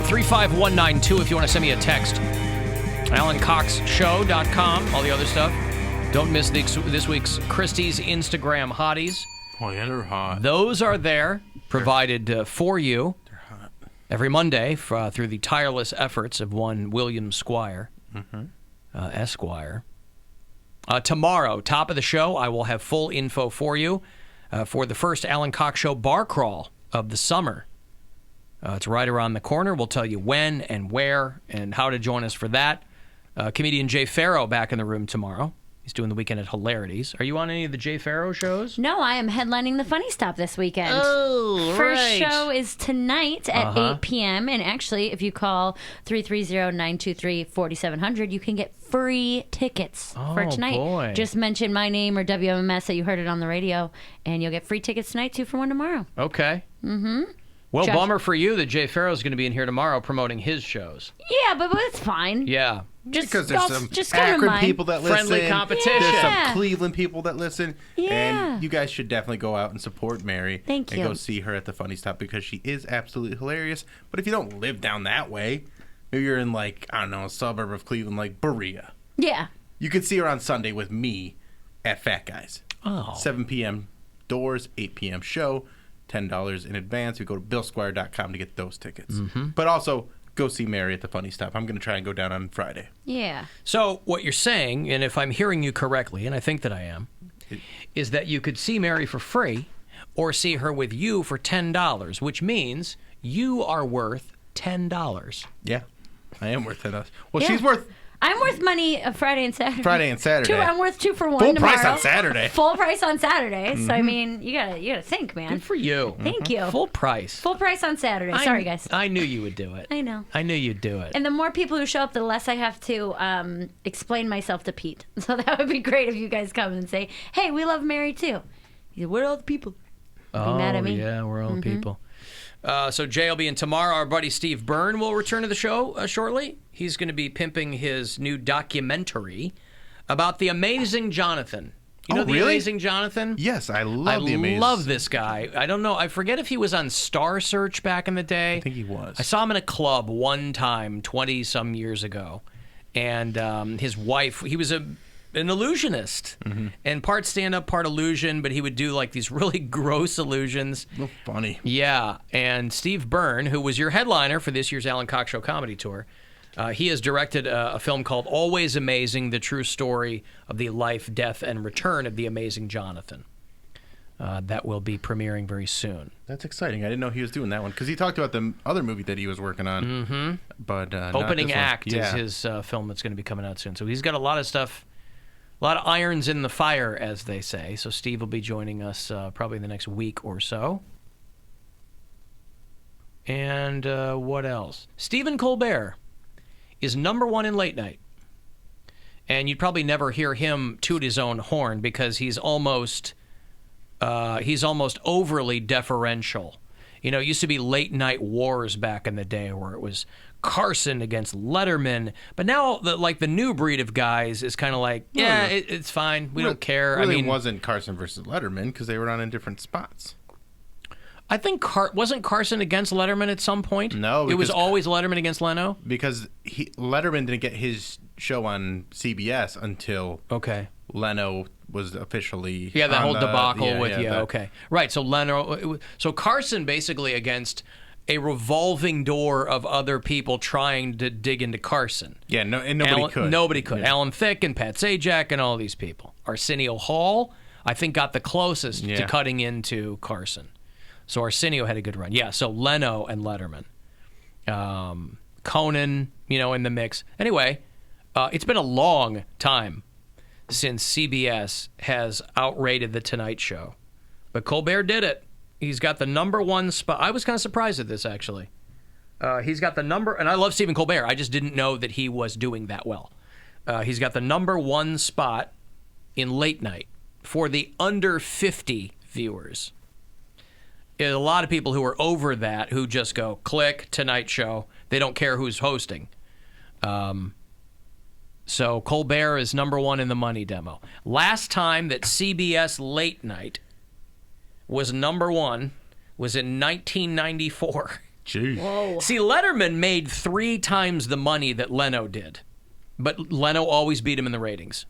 $35192 if you want to send me a text. AlanCoxShow.com, all the other stuff. Don't miss this week's Christie's Instagram hotties. Oh, yeah, they're hot. Those are there, provided for you. They're hot. Every Monday through the tireless efforts of one William Squire, Esquire. Tomorrow, top of the show, I will have full info for you for the first Alan Cox Show bar crawl of the summer. It's right around the corner. We'll tell you when and where and how to join us for that. Comedian Jay Farrow back in the room tomorrow. He's doing the weekend at Hilarities. Are you on any of the Jay Farrow shows? No, I am headlining the Funny Stop this weekend. Oh, First right. show is tonight at 8 p.m. And actually, if you call 330-923-4700, you can get free tickets for tonight. Boy. Just mention my name or WMMS that you heard it on the radio, and you'll get free tickets tonight, 2 for $1 tomorrow. Okay. Mm-hmm. Well, Josh- bummer for you that Jay Farrow's going to be in here tomorrow promoting his shows. Yeah, but it's fine. Yeah. Just, Because there's some just come to Akron mine. people that listen. Friendly competition. There's Yeah. some Cleveland people that listen. Yeah. And you guys should definitely go out and support Mary. Thank and you. go see her at the Funny Stop because she is absolutely hilarious. But if you don't live down that way, maybe you're in, like, I don't know, a suburb of Cleveland like Berea. Yeah. You can see her on Sunday with me at Fat Guys. Oh. 7 p.m. doors, 8 p.m. show. $10 in advance. You go to BillSquire.com to get those tickets. But also, go see Mary at the Funny Stop. I'm going to try and go down on Friday. Yeah. So what you're saying, and if I'm hearing you correctly, and I think that I am, is that you could see Mary for free or see her with you for $10, which means you are worth $10. Yeah, I am worth $10. Well, Yeah. she's worth I'm worth money Friday and Saturday. Friday and Saturday. I'm worth 2 for $1 full tomorrow. price on Saturday. Full price on Saturday. So I mean, you gotta think, man. Good for you. Thank you. Full price. Full price on Saturday. Sorry, guys. I knew you would do it. I know. I knew you'd do it. And the more people who show up, the less I have to explain myself to Pete. So that would be great if you guys come and say, "Hey, we love Mary too." He's like, "Where are all the people?" Be mad at me. Yeah, we're all people. So Jay will be in tomorrow. Our buddy Steve Byrne will return to the show shortly. He's going to be pimping his new documentary about the Amazing Jonathan. You know the really? Amazing Jonathan? Yes, I love the Amazing. I love this guy. I don't know. I forget if he was on Star Search back in the day. I think he was. I saw him in a club one time 20-some years ago. And his wife, he was an illusionist. And part stand-up, part illusion, but he would do like these really gross illusions. Oh, funny. Yeah, and Steve Byrne, who was your headliner for this year's Alan Cox Show comedy tour, he has directed a film called Always Amazing, the true story of the life, death, and return of the Amazing Jonathan. That will be premiering very soon. That's exciting. I didn't know he was doing that one because he talked about the other movie that he was working on. But not Opening this one. Act is his film that's going to be coming out soon. So he's got a lot of stuff, a lot of irons in the fire, as they say. So Steve will be joining us probably in the next week or so. And what else? Stephen Colbert is #1 in late night. And you'd probably never hear him toot his own horn because he's almost overly deferential. You know, it used to be late night wars back in the day where it was Carson against Letterman. But now, the new breed of guys is kind of like, it's fine. We don't care. Really I mean, wasn't Carson versus Letterman because they were on in different spots. I think wasn't Carson against Letterman at some point? No. It was always Letterman against Leno? Because Letterman didn't get his show on CBS until Leno was officially that whole debacle with that. okay. Right, so Leno, so Carson basically against a revolving door of other people trying to dig into Carson. Yeah, and nobody could. Nobody could. Yeah. Alan Thicke and Pat Sajak and all these people. Arsenio Hall, I think, got the closest to cutting into Carson. So Arsenio had a good run. Yeah, so Leno and Letterman. Conan, in the mix. Anyway, it's been a long time since CBS has outrated The Tonight Show. But Colbert did it. He's got the number one spot. I was kind of surprised at this, actually. He's got the number, and I love Stephen Colbert. I just didn't know that he was doing that well. He's got the number one spot in late night for the under 50 viewers. There's a lot of people who are over that who just go, click, Tonight Show. They don't care who's hosting. So Colbert is number one in the money demo. Last time that CBS Late Night was number one was in 1994. Jeez. Whoa. See, Letterman made 3 times the money that Leno did, but Leno always beat him in the ratings.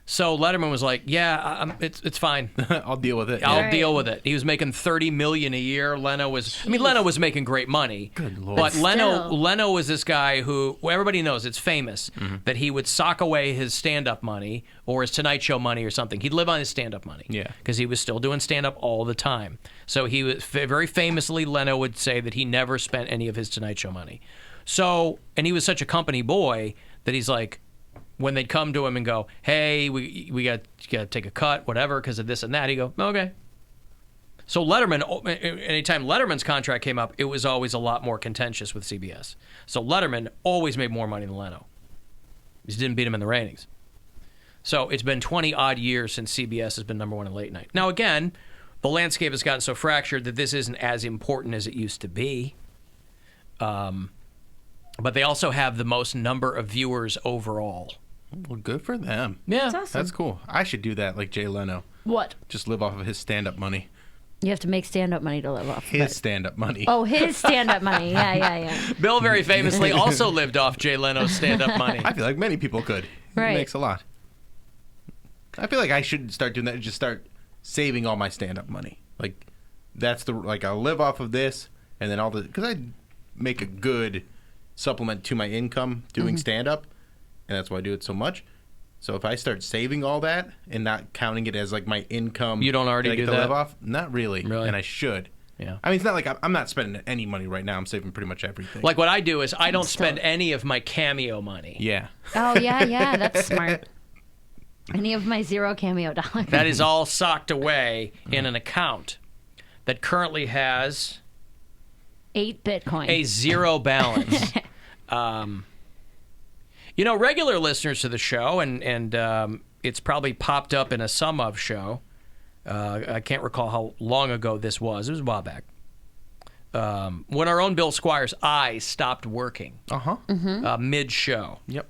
So Letterman was like, "Yeah, it's fine. I'll deal with it. I'll deal with it." He was making $30 million a year. Leno was making great money. Good Lord. But Leno was this guy who everybody knows, it's famous, that he would sock away his stand-up money or his Tonight Show money or something. He'd live on his stand-up money. Yeah. Because he was still doing stand-up all the time. So he was very famously, Leno would say that he never spent any of his Tonight Show money. So, and he was such a company boy that he's like, when they'd come to him and go, "Hey, we got to take a cut, whatever, because of this and that," he'd go, "Okay." So Letterman, anytime Letterman's contract came up, it was always a lot more contentious with CBS. So Letterman always made more money than Leno. He just didn't beat him in the ratings. So it's been 20-odd years since CBS has been number one in late night. Now, again, the landscape has gotten so fractured that this isn't as important as it used to be. But they also have the most number of viewers overall. Well, good for them. Yeah. That's awesome. That's cool. I should do that like Jay Leno. What? Just live off of his stand-up money. You have to make stand-up money to live off of it. His stand-up money. Oh, his stand-up money. Yeah. Bill very famously also lived off Jay Leno's stand-up money. I feel like many people could. Right. It makes a lot. I feel like I should start doing that and just start saving all my stand-up money. Like, I'll live off of this, and then because I make a good supplement to my income doing stand-up, and that's why I do it so much. So if I start saving all that and not counting it as like my income, you don't already that I get do to that? live off? Not really, and I should. Yeah. I mean, it's not like I'm not spending any money right now. I'm saving pretty much everything. Like what I do is I don't spend any of my Cameo money. Yeah. Oh, yeah, that's smart. Any of my $0 Cameo dollars. That is all socked away in an account that currently has 8 Bitcoin. a 0 balance. Regular listeners to the show, and it's probably popped up in a Sum Of show. I can't recall how long ago this was. It was a while back. When our own Bill Squire's eyes stopped working mid-show. Yep.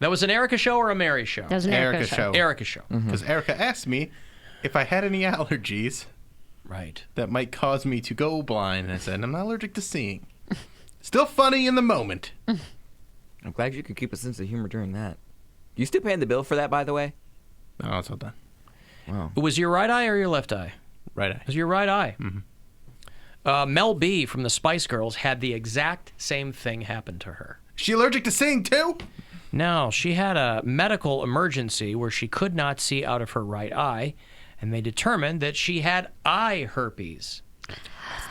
That was an Erica show or a Mary show? That was an Erica show. Erica show. Because Erica asked me if I had any allergies that might cause me to go blind. And I said, I'm not allergic to seeing. Still funny in the moment. I'm glad you could keep a sense of humor during that. You still paying the bill for that, by the way? No, it's all done. Wow. Was your right eye or your left eye? Right eye. It was your right eye. Mel B from the Spice Girls had the exact same thing happen to her. She allergic to seeing, too? No, she had a medical emergency where she could not see out of her right eye, and they determined that she had eye herpes. That's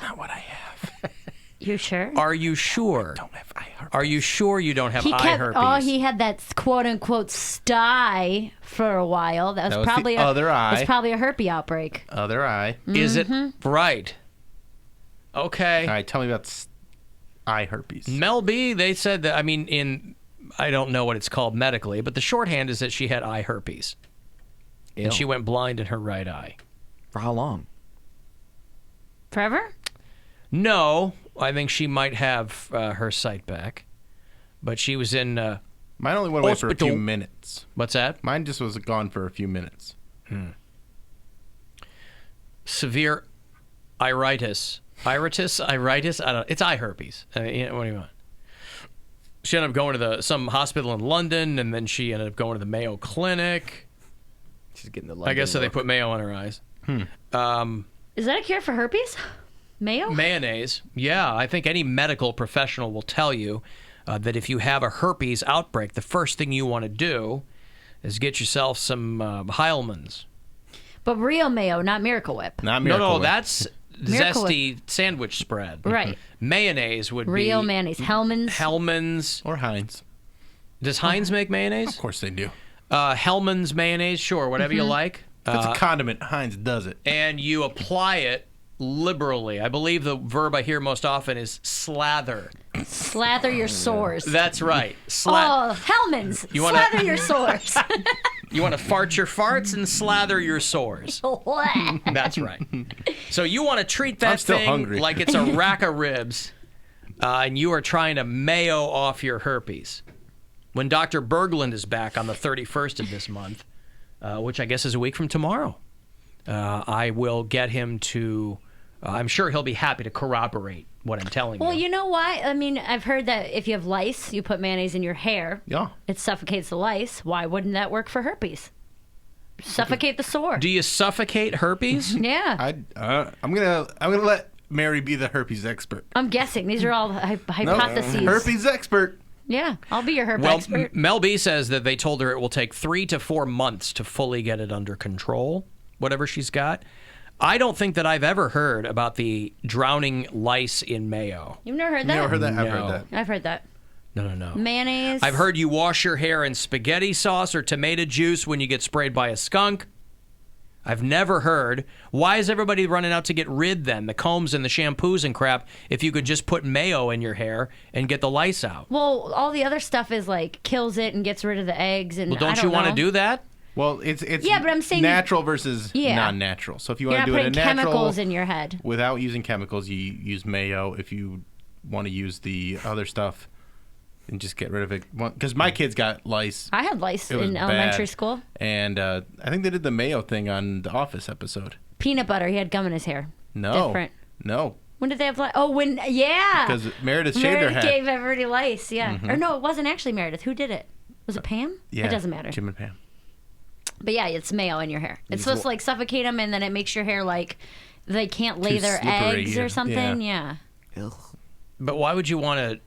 not what I have. You sure? Are you sure? I don't have eye herpes. Are you sure you don't have eye herpes? Oh, he had that quote-unquote sty for a while. That was probably the other eye. That's probably a herpes outbreak. Other eye. Is it right? Okay. All right, tell me about eye herpes. Mel B, they said that, I don't know what it's called medically, but the shorthand is that she had eye herpes. Ew. And she went blind in her right eye. For how long? Forever? No, I think she might have her sight back. But she was in Mine only went away for a few minutes. What's that? Mine just was gone for a few minutes. Severe iritis. Iritis? I don't know. It's eye herpes. What do you want? She ended up going to some hospital in London, and then she ended up going to the Mayo Clinic. She's getting the London I guess so. They look. put Mayo on her eyes. Is that a cure for herpes? Mayonnaise. Yeah, I think any medical professional will tell you that if you have a herpes outbreak, the first thing you want to do is get yourself some Heilmann's. But real mayo, not Miracle Whip. Not Miracle No, Whip. that's Miracle zesty sandwich spread. Right. Mayonnaise would Real be... mayonnaise. Hellmann's. Hellmann's. Or Heinz. Does Heinz make mayonnaise? Of course they do. Hellmann's mayonnaise, sure, whatever you like. It's a condiment. Heinz does it. And you apply it liberally. I believe the verb I hear most often is slather. Slather your sores. That's right. Hellmann's. You wanna- Slather your sores. You want to fart your farts and slather your sores. That's right. So you want to treat I'm that still thing hungry. like it's a rack of ribs, and you are trying to mayo off your herpes. When Dr. Berglund is back on the 31st of this month, which I guess is a week from tomorrow, I will get him to... I'm sure he'll be happy to corroborate what I'm telling Well, you. you know why? I mean, I've heard that if you have lice, you put mayonnaise in your hair. Yeah. It suffocates the lice. Why wouldn't that work for herpes? Suffocate the sore. Do you suffocate herpes? Yeah. I'm gonna let Mary be the herpes expert. I'm guessing. These are all hypotheses. Herpes expert. Yeah, I'll be your herpes Well, expert. Mel B says that they told her it will take 3 to 4 months to fully get it under control, whatever she's got. I don't think that I've ever heard about the drowning lice in mayo. You've never heard that? Never heard that? No. I've heard that. I've heard that. No. Mayonnaise. I've heard you wash your hair in spaghetti sauce or tomato juice when you get sprayed by a skunk. I've never heard. Why is everybody running out to get rid then, the combs and the shampoos and crap, if you could just put mayo in your hair and get the lice out? Well, all the other stuff is like kills it and gets rid of the eggs and Well, don't I you want to know. do that? Well, it's Yeah, but I'm saying natural versus Yeah. non-natural. So if you You're want to not do it in putting natural, chemicals in your head. without using chemicals, you use mayo. If you want to use the other stuff and just get rid of it, because my kids got lice. I had lice It was in elementary bad. school. And I think they did the mayo thing on the Office episode. Peanut butter. He had gum in his hair. No, Different. no, When did they have lice? Oh, yeah. because Meredith shaved her Meredith head. gave everybody lice, yeah. Mhm. Or no, it wasn't actually Meredith. Who did it? Was it Pam? Yeah, It doesn't matter. Jim and Pam. But yeah, it's mayo in your hair. It's Use supposed to like suffocate them, and then it makes your hair like they can't lay Too their slippery, eggs or something. Yeah. But why would you want to?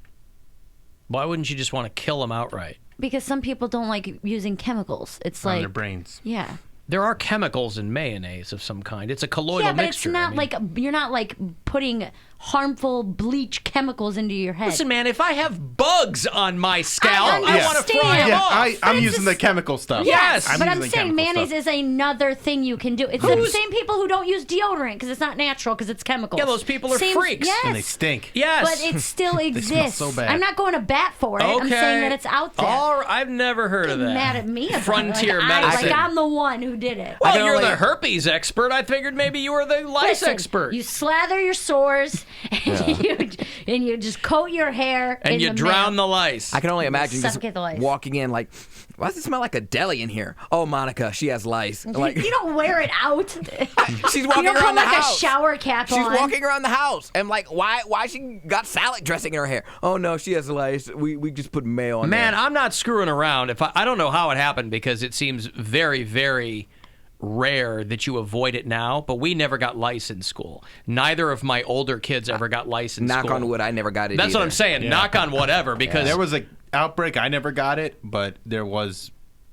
Why wouldn't you just want to kill them outright? Because some people don't like using chemicals. It's On like their brains. Yeah. There are chemicals in mayonnaise of some kind. It's a colloidal Yeah, but mixture. it's not I mean- like you're not like putting harmful bleach chemicals into your head. Listen, man, if I have bugs on my scalp, I I want to understand. fry them Yeah, off. I'm using the chemical stuff. Yes, but I'm using the saying chemical mayonnaise stuff. is another thing you can do. It's the same people who don't use deodorant because it's not natural because it's chemicals. Yeah, those people are Same- freaks. Yes. And they stink. Yes. But it still They smell exists. so bad. I'm not going to bat for it. I'm saying that it's out there. All right, I've never heard of Get that. mad at me about Frontier it. medicine. Like I'm the one who did it. Well, you're the herpes expert. I figured maybe you were the lice Listen, expert. You slather your sores and you just coat your hair And in you the drown mayo. the lice. I can only imagine just Suffocate the lice. walking in like, why does it smell like a deli in here? Oh, Monica, she has lice. Like, You don't wear it out. she's walking you don't around put the like house. a shower cap She's on. walking around the house. And like, why she got salad dressing in her hair? Oh no, she has lice. We just put mayo on Man, there. I'm not screwing around. If I don't know how it happened because it seems very, very rare that you avoid it now, but we never got lice in school. Neither of my older kids ever got lice in Knock school. on wood, I never got it That's what either. I'm saying. Yeah. Knock on whatever, because there was an outbreak. I never got it, but there was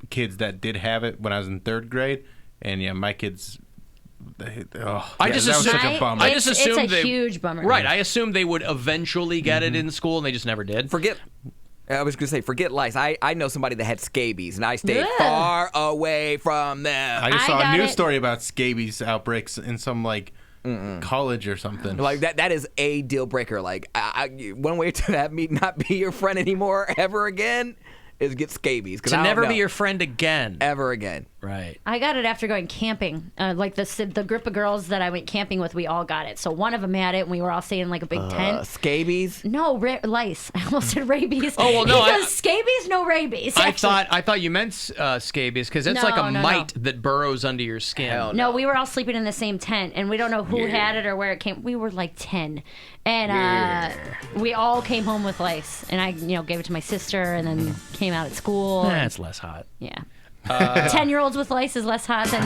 kids that did have it when I was in 3rd grade, and yeah, my kids. I just that was assumed, such a bummer. I just assumed it's a they, huge bummer. Right, I assumed they would eventually get it in school, and they just never did. I was going to say, forget lice. I know somebody that had scabies, and I stayed Ugh. far away from them. I just saw a got news it. story about scabies outbreaks in some like college or something. Like that is a deal breaker. Like one way to have me not be your friend anymore ever again is get scabies. 'Cause To I don't never be know. your friend again. ever again. Right. I got it after going camping. Like the group of girls that I went camping with, we all got it. So one of them had it, and we were all staying in like a big tent. Scabies? No, lice. I almost said rabies. Oh, well, no, He I- goes, scabies, no rabies. I actually. thought you meant scabies because it's No, like a no, mite that burrows under your skin. No, we were all sleeping in the same tent, and we don't know who had it or where it came. We were like 10, and we all came home with lice. And I, gave it to my sister, and then came out at school. That's less hot. Yeah. 10-year-olds with lice is less hot than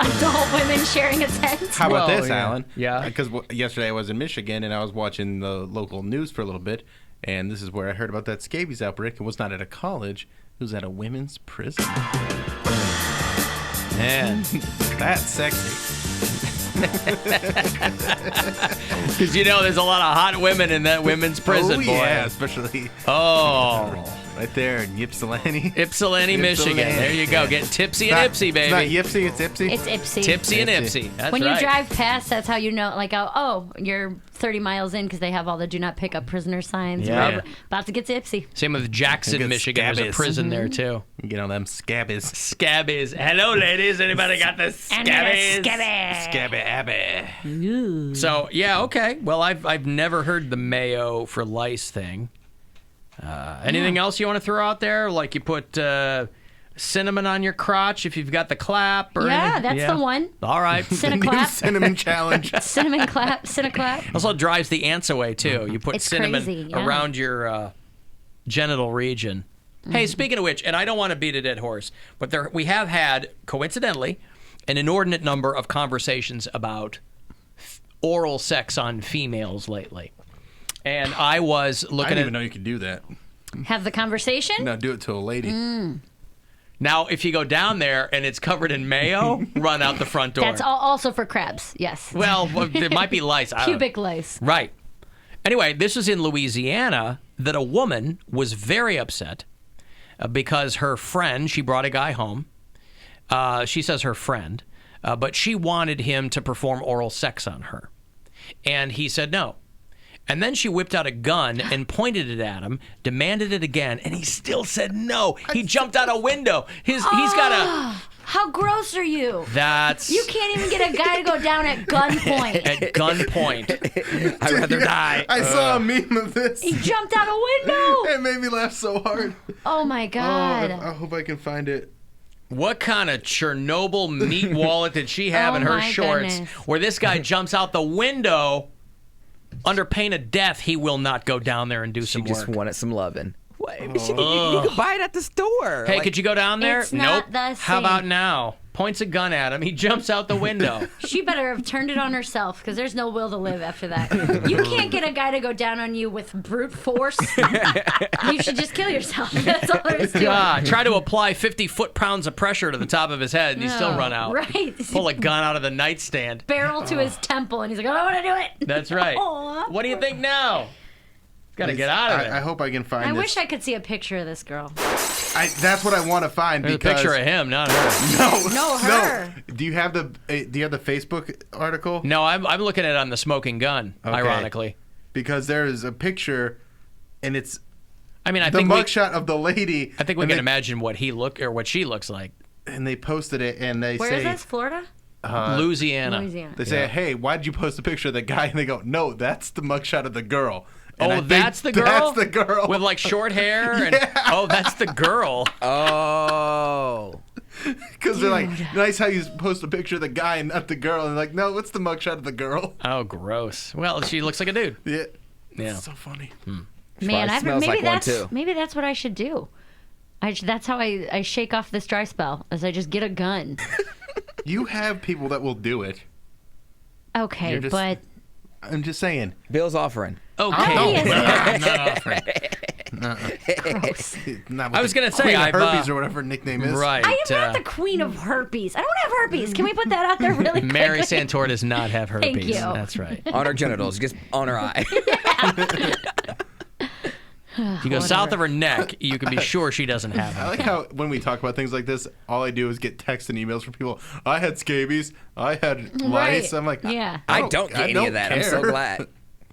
adult women sharing a tent. How about this, yeah. Alan? Yeah. Because yesterday I was in Michigan and I was watching the local news for a little bit, and this is where I heard about that scabies outbreak. It was not at a college; it was at a women's prison. Man, that's sexy. Because there's a lot of hot women in that women's prison, boy. Yeah, especially. Oh. Right there in Ypsilanti. Ypsilanti, Michigan. There you go. Getting tipsy and ipsy, baby. It's not Ypsy, it's Ipsy. It's Ipsy. Tipsy and ipsy. That's when right. you drive past, that's how you know, like, you're 30 miles in because they have all the do not pick up prisoner signs. Yeah. We're about to get to Ipsy. Same with Jackson, Michigan. There's a prison there, too. You get on them scabbies. Scabbies. Hello, ladies. Anybody got the scabbies? Scabby Abby. So, yeah, okay. Well, I've never heard the mayo for lice thing. Anything else you want to throw out there? Like you put cinnamon on your crotch if you've got the clap? Or anything? That's the one. All right. Cinnaclap. Cinnamon challenge. Cinnamon clap. Cinnaclap. Also drives the ants away, too. You put It's cinnamon crazy, yeah. around your genital region. Hey, speaking of which, and I don't want to beat a dead horse, but we have had, coincidentally, an inordinate number of conversations about oral sex on females lately. And I was looking I didn't even know you could do that. Have the conversation? No, do it to a lady. Now, if you go down there and it's covered in mayo, run out the front door. That's also for crabs, yes. Well, there might be lice. I don't know. Cubic lice. Right. Anyway, this was in Louisiana that a woman was very upset because her friend, she brought a guy home. She says her friend, but she wanted him to perform oral sex on her. And he said no. And then she whipped out a gun and pointed it at him, demanded it again, and he still said no. He jumped out a window. He's got a... How gross are you? That's... You can't even get a guy to go down at gunpoint. At gunpoint. I'd rather die. I saw a meme of this. He jumped out a window. It made me laugh so hard. Oh, my God. I hope I can find it. What kind of Chernobyl meat wallet did she have in her my shorts goodness. where this guy jumps out the window under pain of death? He will not go down there and do some She just work. wanted some loving. You could buy it at the store. Hey, could you go down there? It's not Nope. the How same. about now? Points a gun at him. He jumps out the window. She better have turned it on herself because there's no will to live after that. You can't get a guy to go down on you with brute force. You should just kill yourself. That's all there is to God, it. try to apply 50 foot-pounds of pressure to the top of his head and you still run out. Right. Pull a gun out of the nightstand. Barrel to his temple, and he's like, I don't want to do it. That's right. Aw. What do you think now? Got to get out of there. I hope I can find I this. wish I could see a picture of this girl. That's what I want to find. There's because a picture of him, not her. No, her. No. Do you have the Facebook article? No, I'm looking at it on the Smoking Gun, Okay. ironically. Because there is a picture, and it's I the mugshot of the lady. I think we can imagine what she looks like. And they posted it, and they Where say... is this? Florida? Louisiana. They say, hey, why did you post a picture of the guy? And they go, no, that's the mugshot of the girl. And I think that's the girl? That's the girl. With like short hair? And, oh, that's the girl. Oh. Because they're like, nice how you post a picture of the guy and not the girl. And they're like, no, it's the mugshot of the girl. Oh, gross. Well, she looks like a dude. Yeah. Yeah. It's so funny. Man, smells maybe like one, too. maybe that's what I should do. That's how I shake off this dry spell, is I just get a gun. You have people that will do it. Okay, but... I'm just saying. Bill's offering. Okay. I'm not offering. Gross. Not I was going to say, Queen of I've... herpes or whatever her nickname is. Right. I am not the queen of herpes. I don't have herpes. Can we put that out there really quickly? Mary Santor does not have herpes. Thank you. That's right. On her genitals, just on her eye. If you go south of her neck, you can be sure she doesn't have I it. like how when we talk about things like this, all I do is get texts and emails from people. I had scabies. I had lice. Right. I'm like, Yeah. I don't get any of that. I'm so glad.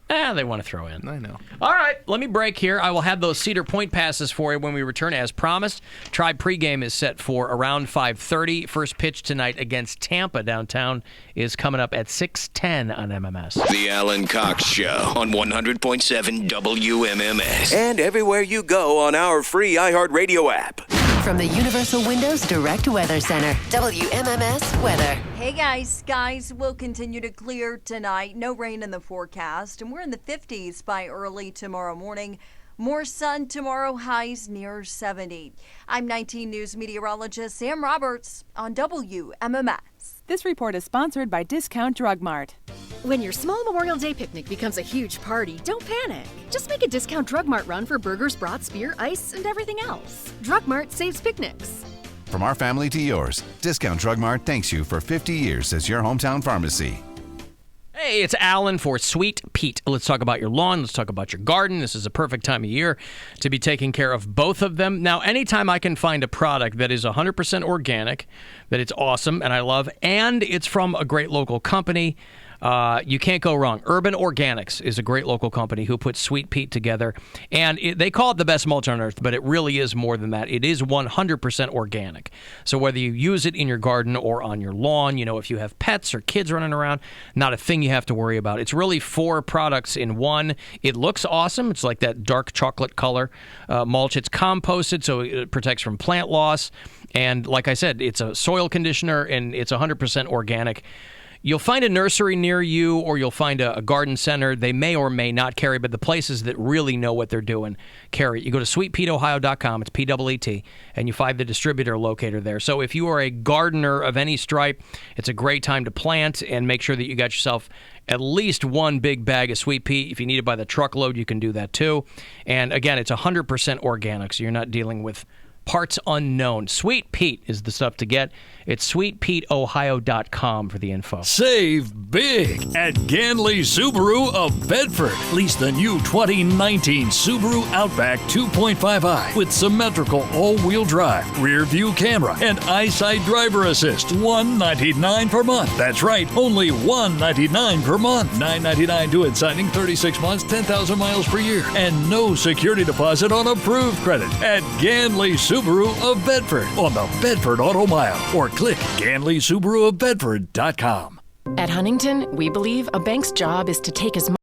They want to throw in. I know. All right, let me break here. I will have those Cedar Point passes for you when we return as promised. Tribe pregame is set for around 5:30. First pitch tonight against Tampa downtown is coming up at 6:10 on MMS. The Alan Cox Show on 100.7 WMMS. And everywhere you go on our free iHeartRadio app. From the Universal Windows Direct Weather Center, WMMS weather. Hey guys, skies will continue to clear tonight. No rain in the forecast, and we're in the 50s by early tomorrow morning. More sun tomorrow, highs near 70. I'm 19 News meteorologist Sam Roberts on WMMS. This report is sponsored by Discount Drug Mart. When your small Memorial Day picnic becomes a huge party, don't panic. Just make a Discount Drug Mart run for burgers, brats, beer, ice, and everything else. Drug Mart saves picnics. From our family to yours, Discount Drug Mart thanks you for 50 years as your hometown pharmacy. Hey, it's Alan for Sweet Pete. Let's talk about your lawn. Let's talk about your garden. This is a perfect time of year to be taking care of both of them. Now, anytime I can find a product that is 100% organic, that it's awesome and I love, and it's from a great local company, you can't go wrong. Urban Organics is a great local company who put Sweet Pete together. And they call it the best mulch on earth, but it really is more than that. It is 100% organic. So whether you use it in your garden or on your lawn, if you have pets or kids running around, not a thing you have to worry about. It's really 4 products in one. It looks awesome. It's like that dark chocolate color mulch. It's composted, so it protects from plant loss. And like I said, it's a soil conditioner, and it's 100% organic. You'll find a nursery near you, or you'll find a garden center. They may or may not carry, but the places that really know what they're doing carry it. You go to sweetpeteohio.com, it's P-E-E-T, and you find the distributor locator there. So if you are a gardener of any stripe, it's a great time to plant and make sure that you got yourself at least one big bag of Sweet Pea. If you need it by the truckload, you can do that too. And again, it's 100% organic, so you're not dealing with parts unknown. Sweet Pete is the stuff to get. It's sweetpeteohio.com for the info. Save big at Ganley Subaru of Bedford. Lease the new 2019 Subaru Outback 2.5i with symmetrical all-wheel drive, rear view camera, and eyesight driver assist. $199 per month. That's right, only $199 per month. $999 due at signing, 36 months, 10,000 miles per year, and no security deposit on approved credit at Ganley Subaru of Bedford on the Bedford Auto Mile, or click GanleySubaruofBedford.com. At Huntington, we believe a bank's job is to take as much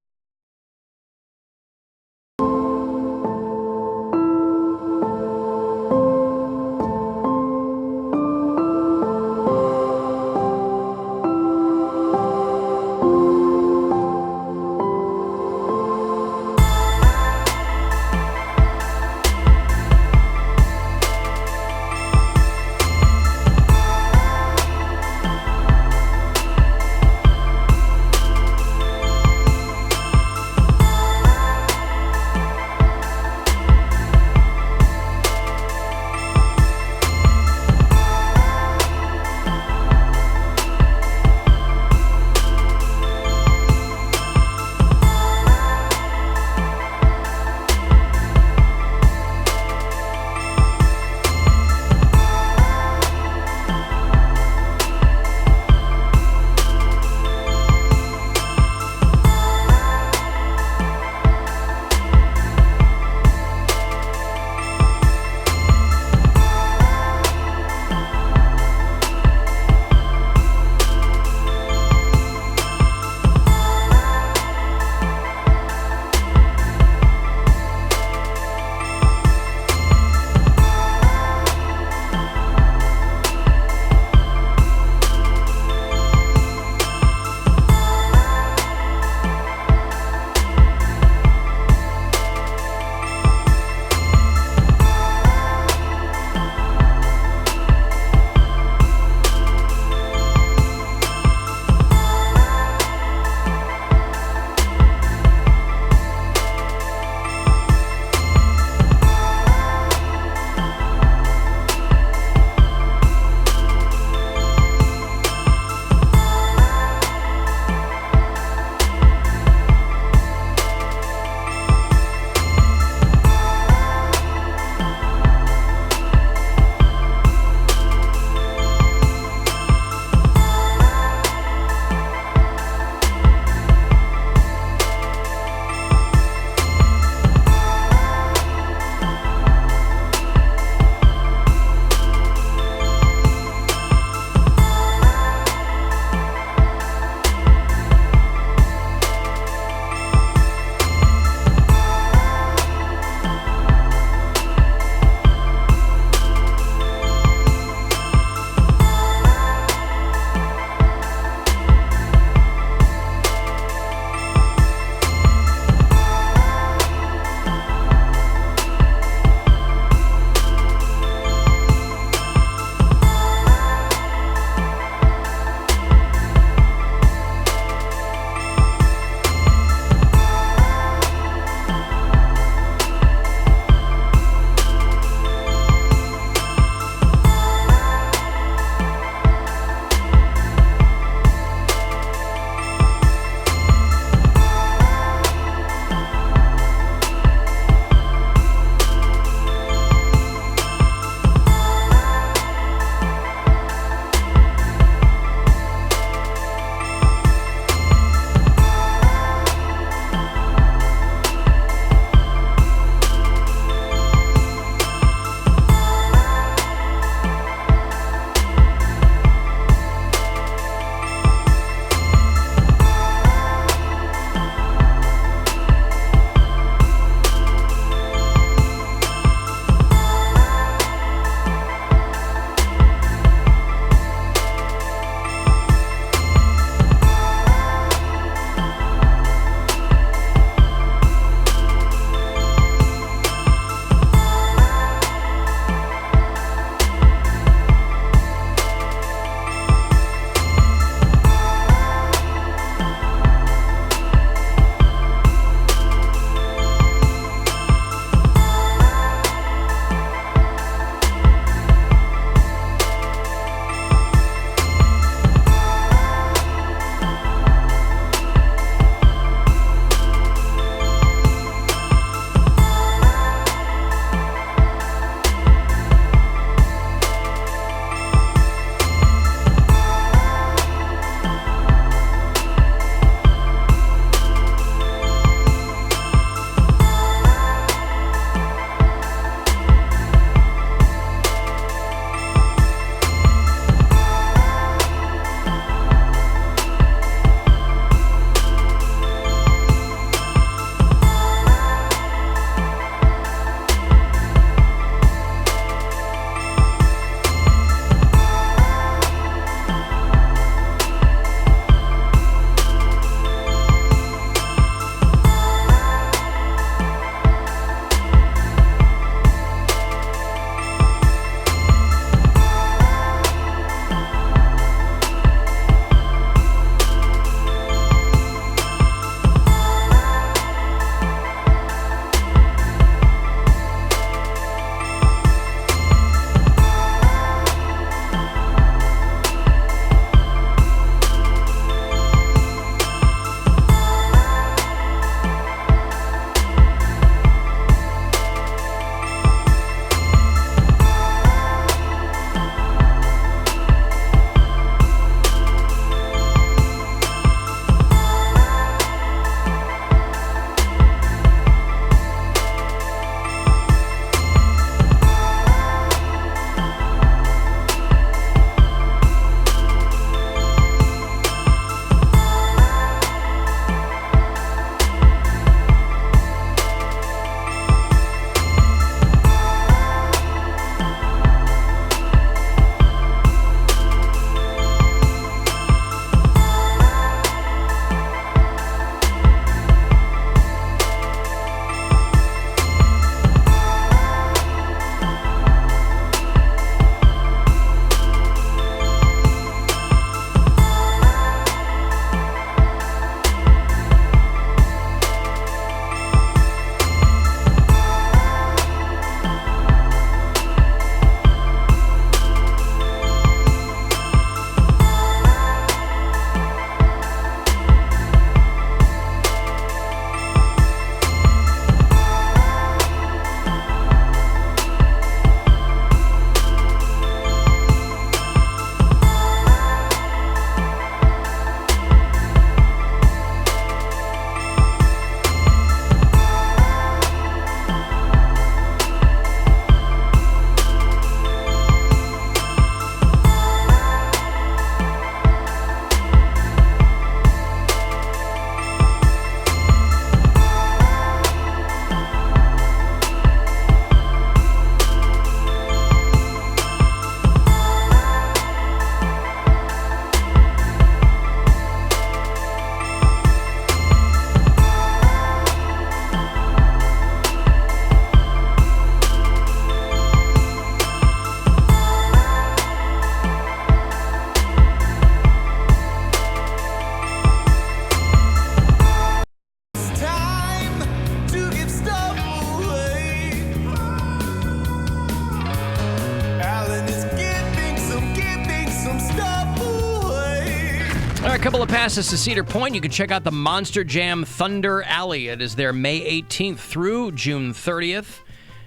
right, a couple of passes to Cedar Point. You can check out the Monster Jam Thunder Alley. It is there May 18th through June 30th.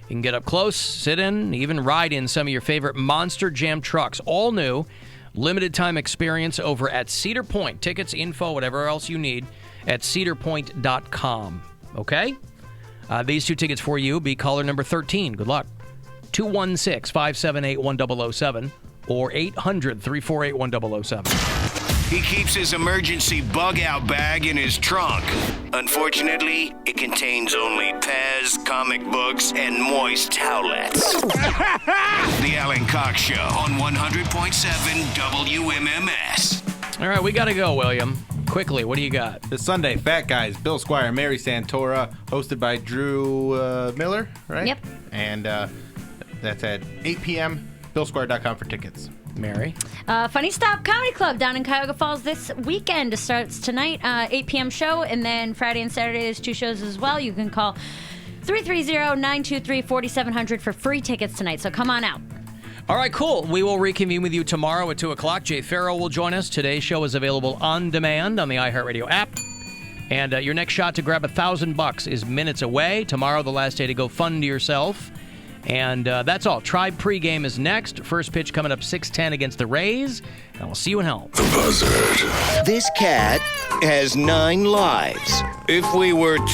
You can get up close, sit in, even ride in some of your favorite Monster Jam trucks. All new, limited time experience over at Cedar Point. Tickets, info, whatever else you need at cedarpoint.com. Okay? These two tickets for you. Be caller number 13. Good luck. 216-578-1007 or 800-348-1007. He keeps his emergency bug-out bag in his trunk. Unfortunately, it contains only Pez, comic books, and moist towelettes. The Alan Cox Show on 100.7 WMMS. All right, we got to go, William. Quickly, what do you got? This Sunday, Fat Guys, Bill Squire, Mary Santora, hosted by Drew Miller, right? Yep. And that's at 8 p.m. BillSquire.com for tickets. Mary? Funny Stop Comedy Club down in Cuyahoga Falls this weekend. It starts tonight, 8 p.m. show, and then Friday and Saturday there's 2 shows as well. You can call 330-923-4700 for free tickets tonight, so come on out. All right, cool. We will reconvene with you tomorrow at 2 o'clock. Jay Farrell will join us. Today's show is available on demand on the iHeartRadio app. And your next shot to grab $1,000 is minutes away. Tomorrow, the last day to go fund yourself. And that's all. Tribe pregame is next. First pitch coming up 6:10 against the Rays. And we'll see you in hell. The Buzzard. This cat has 9 lives. If we were to